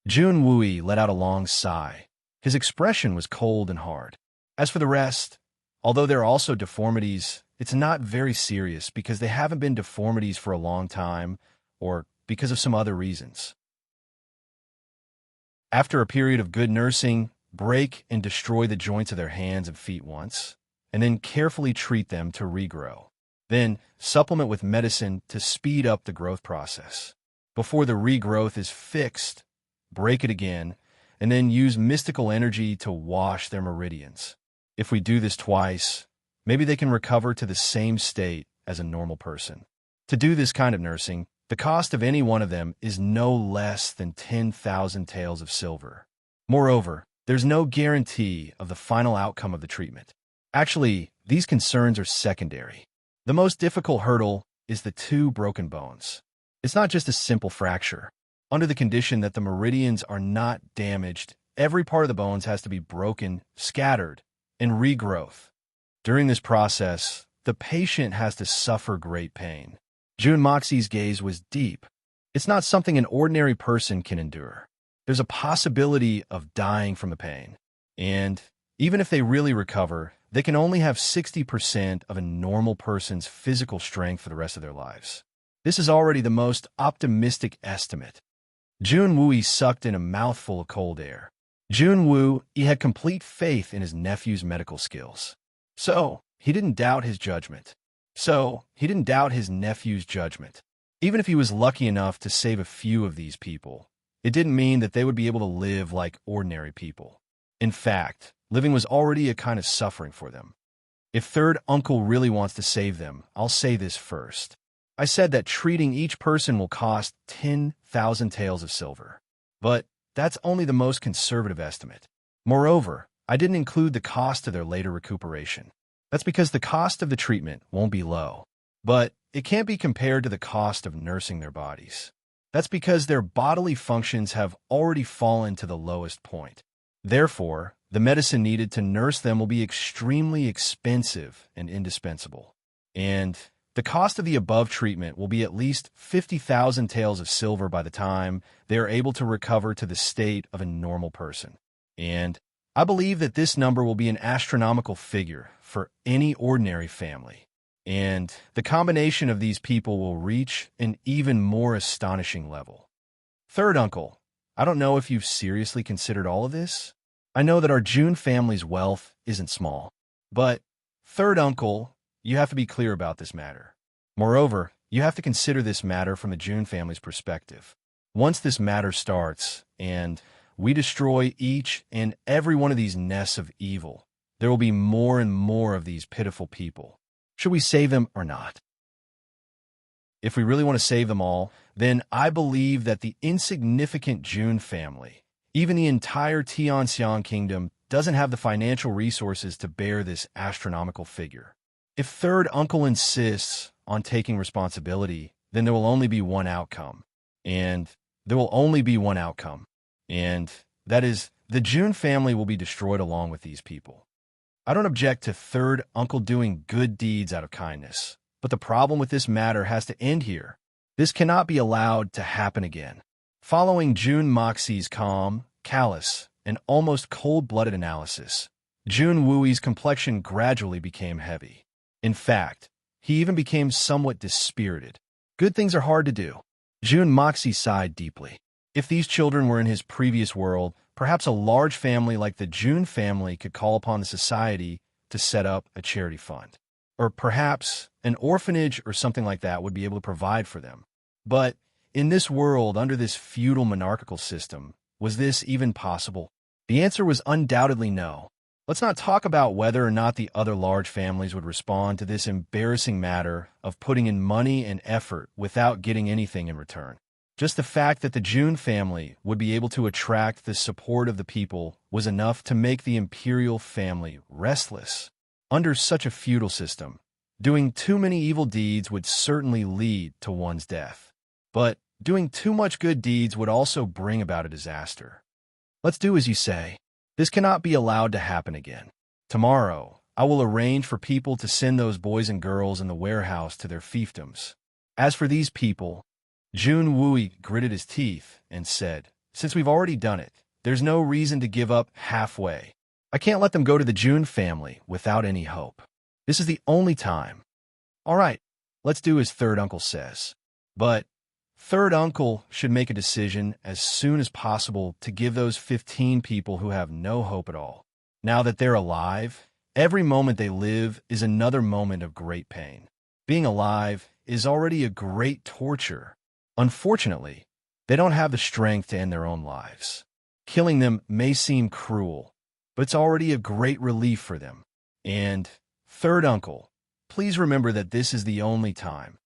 Jun Wui let out a long sigh. His expression was cold and hard. As for the rest, although there are also deformities, it's not very serious because they haven't been deformities for a long time or because of some other reasons. After a period of good nursing, break and destroy the joints of their hands and feet once, and then carefully treat them to regrow. Then supplement with medicine to speed up the growth process. Before the regrowth is fixed, break it again, and then use mystical energy to wash their meridians. If we do this twice, maybe they can recover to the same state as a normal person. To do this kind of nursing, the cost of any one of them is no less than 10,000 taels of silver. Moreover, there's no guarantee of the final outcome of the treatment. Actually, these concerns are secondary. The most difficult hurdle is the 2 broken bones. It's not just a simple fracture. Under the condition that the meridians are not damaged, every part of the bones has to be broken, scattered, and regrowth. During this process, the patient has to suffer great pain. Jun Moxie's gaze was deep. It's not something an ordinary person can endure. There's a possibility of dying from the pain. And even if they really recover, they can only have 60% of a normal person's physical strength for the rest of their lives. This is already the most optimistic estimate. Jun Wui sucked in a mouthful of cold air. Jun Wu, he had complete faith in his nephew's medical skills. So, he didn't doubt his nephew's judgment. Even if he was lucky enough to save a few of these people, it didn't mean that they would be able to live like ordinary people. In fact, living was already a kind of suffering for them. If third uncle really wants to save them, I'll say this first. I said that treating each person will cost 10,000 taels of silver. But that's only the most conservative estimate. Moreover, I didn't include the cost of their later recuperation. That's because the cost of the treatment won't be low. But it can't be compared to the cost of nursing their bodies. That's because their bodily functions have already fallen to the lowest point. Therefore, the medicine needed to nurse them will be extremely expensive and indispensable. And the cost of the above treatment will be at least 50,000 taels of silver by the time they are able to recover to the state of a normal person. And I believe that this number will be an astronomical figure for any ordinary family. And the combination of these people will reach an even more astonishing level. Third uncle, I don't know if you've seriously considered all of this. I know that our Jun family's wealth isn't small. But third uncle, you have to be clear about this matter. Moreover, you have to consider this matter from the June family's perspective. Once this matter starts, and we destroy each and every one of these nests of evil, there will be more and more of these pitiful people. Should we save them or not? If we really want to save them all, then I believe that the insignificant June family, even the entire Tianxiang kingdom, doesn't have the financial resources to bear this astronomical figure. If third uncle insists on taking responsibility, then there will only be one outcome. And that is, the June family will be destroyed along with these people. I don't object to third uncle doing good deeds out of kindness, but the problem with this matter has to end here. This cannot be allowed to happen again. Following Jun Moxie's calm, callous, and almost cold-blooded analysis, Jun Wui's complexion gradually became heavy. In fact, he even became somewhat dispirited. Good things are hard to do. Jun Moxie sighed deeply. If these children were in his previous world, perhaps a large family like the Jun family could call upon the society to set up a charity fund. Or perhaps an orphanage or something like that would be able to provide for them. But in this world, under this feudal monarchical system, was this even possible? The answer was undoubtedly no. Let's not talk about whether or not the other large families would respond to this embarrassing matter of putting in money and effort without getting anything in return. Just the fact that the Jun family would be able to attract the support of the people was enough to make the imperial family restless. Under such a feudal system, doing too many evil deeds would certainly lead to one's death. But doing too much good deeds would also bring about a disaster. Let's do as you say. This cannot be allowed to happen again. Tomorrow, I will arrange for people to send those boys and girls in the warehouse to their fiefdoms. As for these people, Jun Wui gritted his teeth and said, since we've already done it, there's no reason to give up halfway. I can't let them go to the Jun family without any hope. This is the only time. All right, let's do as third uncle says. But third uncle should make a decision as soon as possible to give those 15 people who have no hope at all. Now that they're alive, every moment they live is another moment of great pain. Being alive is already a great torture. Unfortunately, they don't have the strength to end their own lives. Killing them may seem cruel, but it's already a great relief for them. And, third uncle, please remember that this is the only time.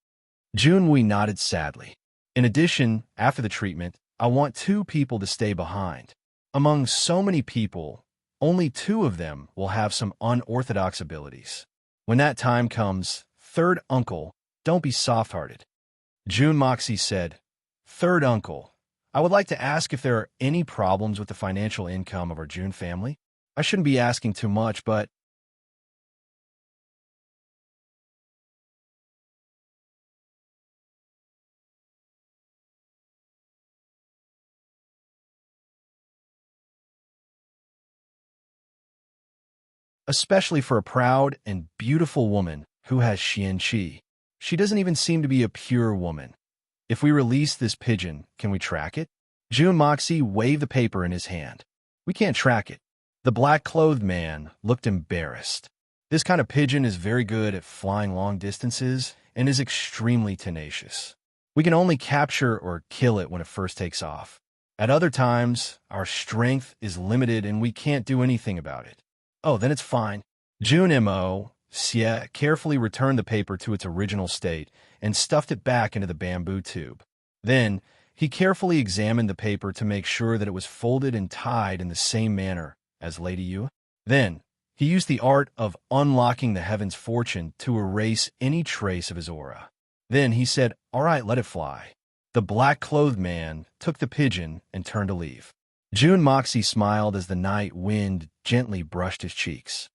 Junwei nodded sadly. In addition, after the treatment, I want 2 people to stay behind. Among so many people, only 2 of them will have some unorthodox abilities. When that time comes, third uncle, don't be soft-hearted. Jun Moxie said, third uncle, I would like to ask if there are any problems with the financial income of our Jun family. I shouldn't be asking too much, but especially for a proud and beautiful woman who has Xianqi. She doesn't even seem to be a pure woman. If we release this pigeon, can we track it? Jun Moxie waved the paper in his hand. We can't track it. The black-clothed man looked embarrassed. This kind of pigeon is very good at flying long distances and is extremely tenacious. We can only capture or kill it when it first takes off. At other times, our strength is limited and we can't do anything about it. Oh, then it's fine. Jun Mo. Xie carefully returned the paper to its original state and stuffed it back into the bamboo tube. Then, he carefully examined the paper to make sure that it was folded and tied in the same manner as Lady Yu. Then, he used the art of unlocking the heaven's fortune to erase any trace of his aura. Then he said, all right, let it fly. The black-clothed man took the pigeon and turned to leave. Jun Moxie smiled as the night wind gently brushed his cheeks.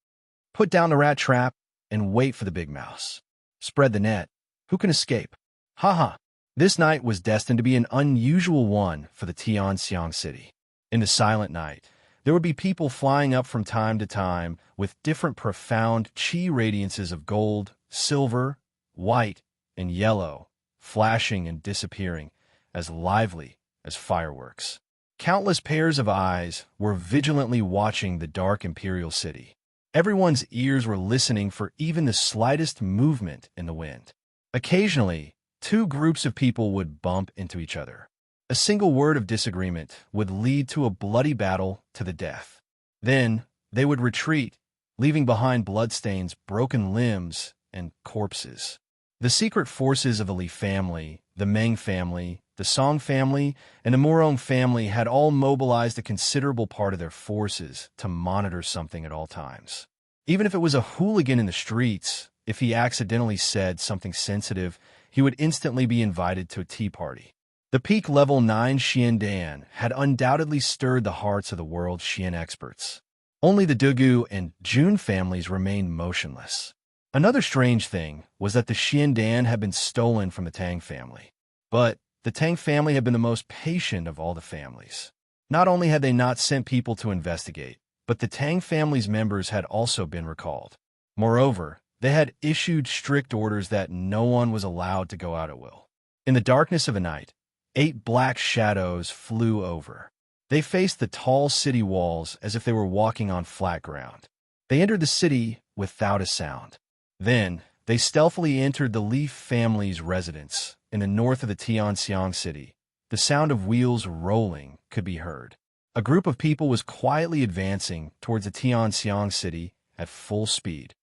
Put down the rat trap and wait for the big mouse. Spread the net. Who can escape? Ha. This night was destined to be an unusual one for the Tianxiang city. In the silent night, there would be people flying up from time to time with different profound qi radiances of gold, silver, white, and yellow, flashing and disappearing, as lively as fireworks. Countless pairs of eyes were vigilantly watching the dark imperial city. Everyone's ears were listening for even the slightest movement in the wind. Occasionally, two groups of people would bump into each other. A single word of disagreement would lead to a bloody battle to the death. Then, they would retreat, leaving behind bloodstains, broken limbs, and corpses. The secret forces of the Li family, the Meng family, the Song family, and the Morong family had all mobilized a considerable part of their forces to monitor something at all times. Even if it was a hooligan in the streets, if he accidentally said something sensitive, he would instantly be invited to a tea party. The peak level 9 Xiandan had undoubtedly stirred the hearts of the world's Xian experts. Only the Dugu and Jun families remained motionless. Another strange thing was that the Xiandan had been stolen from the Tang family. But the Tang family had been the most patient of all the families. Not only had they not sent people to investigate, but the Tang family's members had also been recalled. Moreover, they had issued strict orders that no one was allowed to go out at will. In the darkness of the night, 8 black shadows flew over. They faced the tall city walls as if they were walking on flat ground. They entered the city without a sound. Then, they stealthily entered the Li family's residence in the north of the Tianxiang city. The sound of wheels rolling could be heard. A group of people was quietly advancing towards the Tianxiang city at full speed.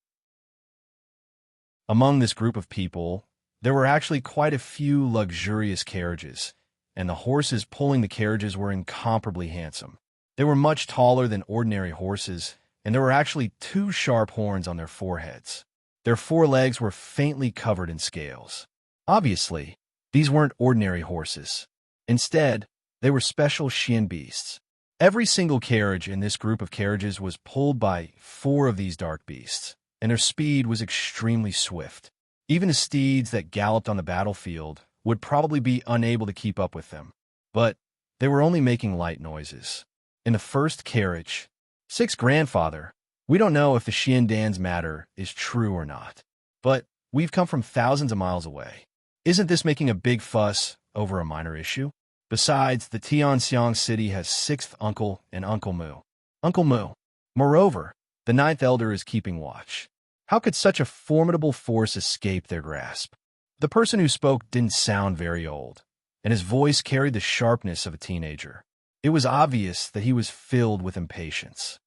Among this group of people, there were actually quite a few luxurious carriages, and the horses pulling the carriages were incomparably handsome. They were much taller than ordinary horses, and there were actually 2 sharp horns on their foreheads. Their forelegs were faintly covered in scales. Obviously, these weren't ordinary horses. Instead, they were special Xian beasts. Every single carriage in this group of carriages was pulled by 4 of these dark beasts, and their speed was extremely swift. Even the steeds that galloped on the battlefield would probably be unable to keep up with them. But they were only making light noises. In the first carriage, 6 grandfather, we don't know if the Xiandan's matter is true or not. But we've come from thousands of miles away. Isn't this making a big fuss over a minor issue? Besides, the Tianxiang city has 6th uncle and Uncle Mu. Uncle Mu. Moreover, the 9th elder is keeping watch. How could such a formidable force escape their grasp? The person who spoke didn't sound very old, and his voice carried the sharpness of a teenager. It was obvious that he was filled with impatience.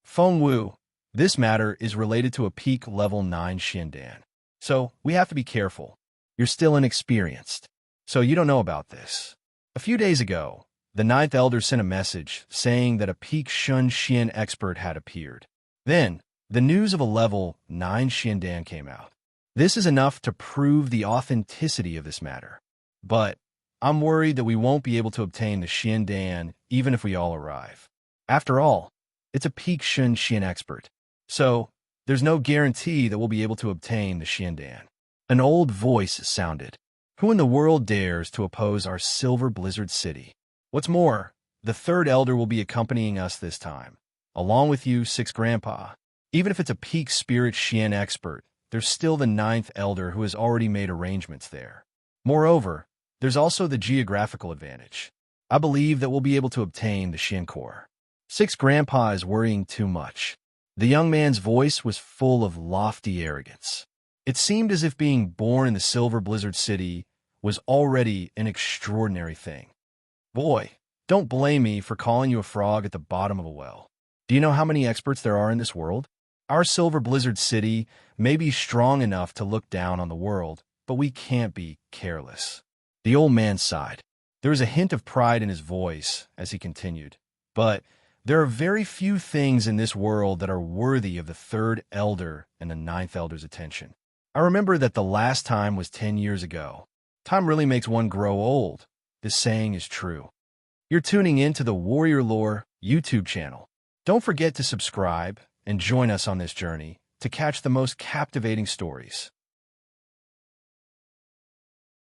Feng Wu, this matter is related to a peak level 9 Xiandan. So, we have to be careful. You're still inexperienced, so you don't know about this. A few days ago, the 9th elder sent a message saying that a peak Shun Xian expert had appeared. Then, the news of a level 9 Xiandan came out. This is enough to prove the authenticity of this matter. But I'm worried that we won't be able to obtain the Xiandan even if we all arrive. After all, it's a peak Shun Xian expert. So, there's no guarantee that we'll be able to obtain the Xiandan. An old voice sounded. Who in the world dares to oppose our silver blizzard city? What's more, the 3rd elder will be accompanying us this time. Along with you, 6th grandpa. Even if it's a peak spirit Xian expert, there's still the 9th elder who has already made arrangements there. Moreover, there's also the geographical advantage. I believe that we'll be able to obtain the Xian core. 6th grandpa is worrying too much. The young man's voice was full of lofty arrogance. It seemed as if being born in the Silver Blizzard City was already an extraordinary thing. Boy, don't blame me for calling you a frog at the bottom of a well. Do you know how many experts there are in this world? Our Silver Blizzard City may be strong enough to look down on the world, but we can't be careless. The old man sighed. There was a hint of pride in his voice as he continued. But there are very few things in this world that are worthy of the 3rd elder and the 9th elder's attention. I remember that the last time was 10 years ago. Time really makes one grow old. This saying is true. You're tuning in to the Warrior Lore YouTube channel. Don't forget to subscribe and join us on this journey to catch the most captivating stories.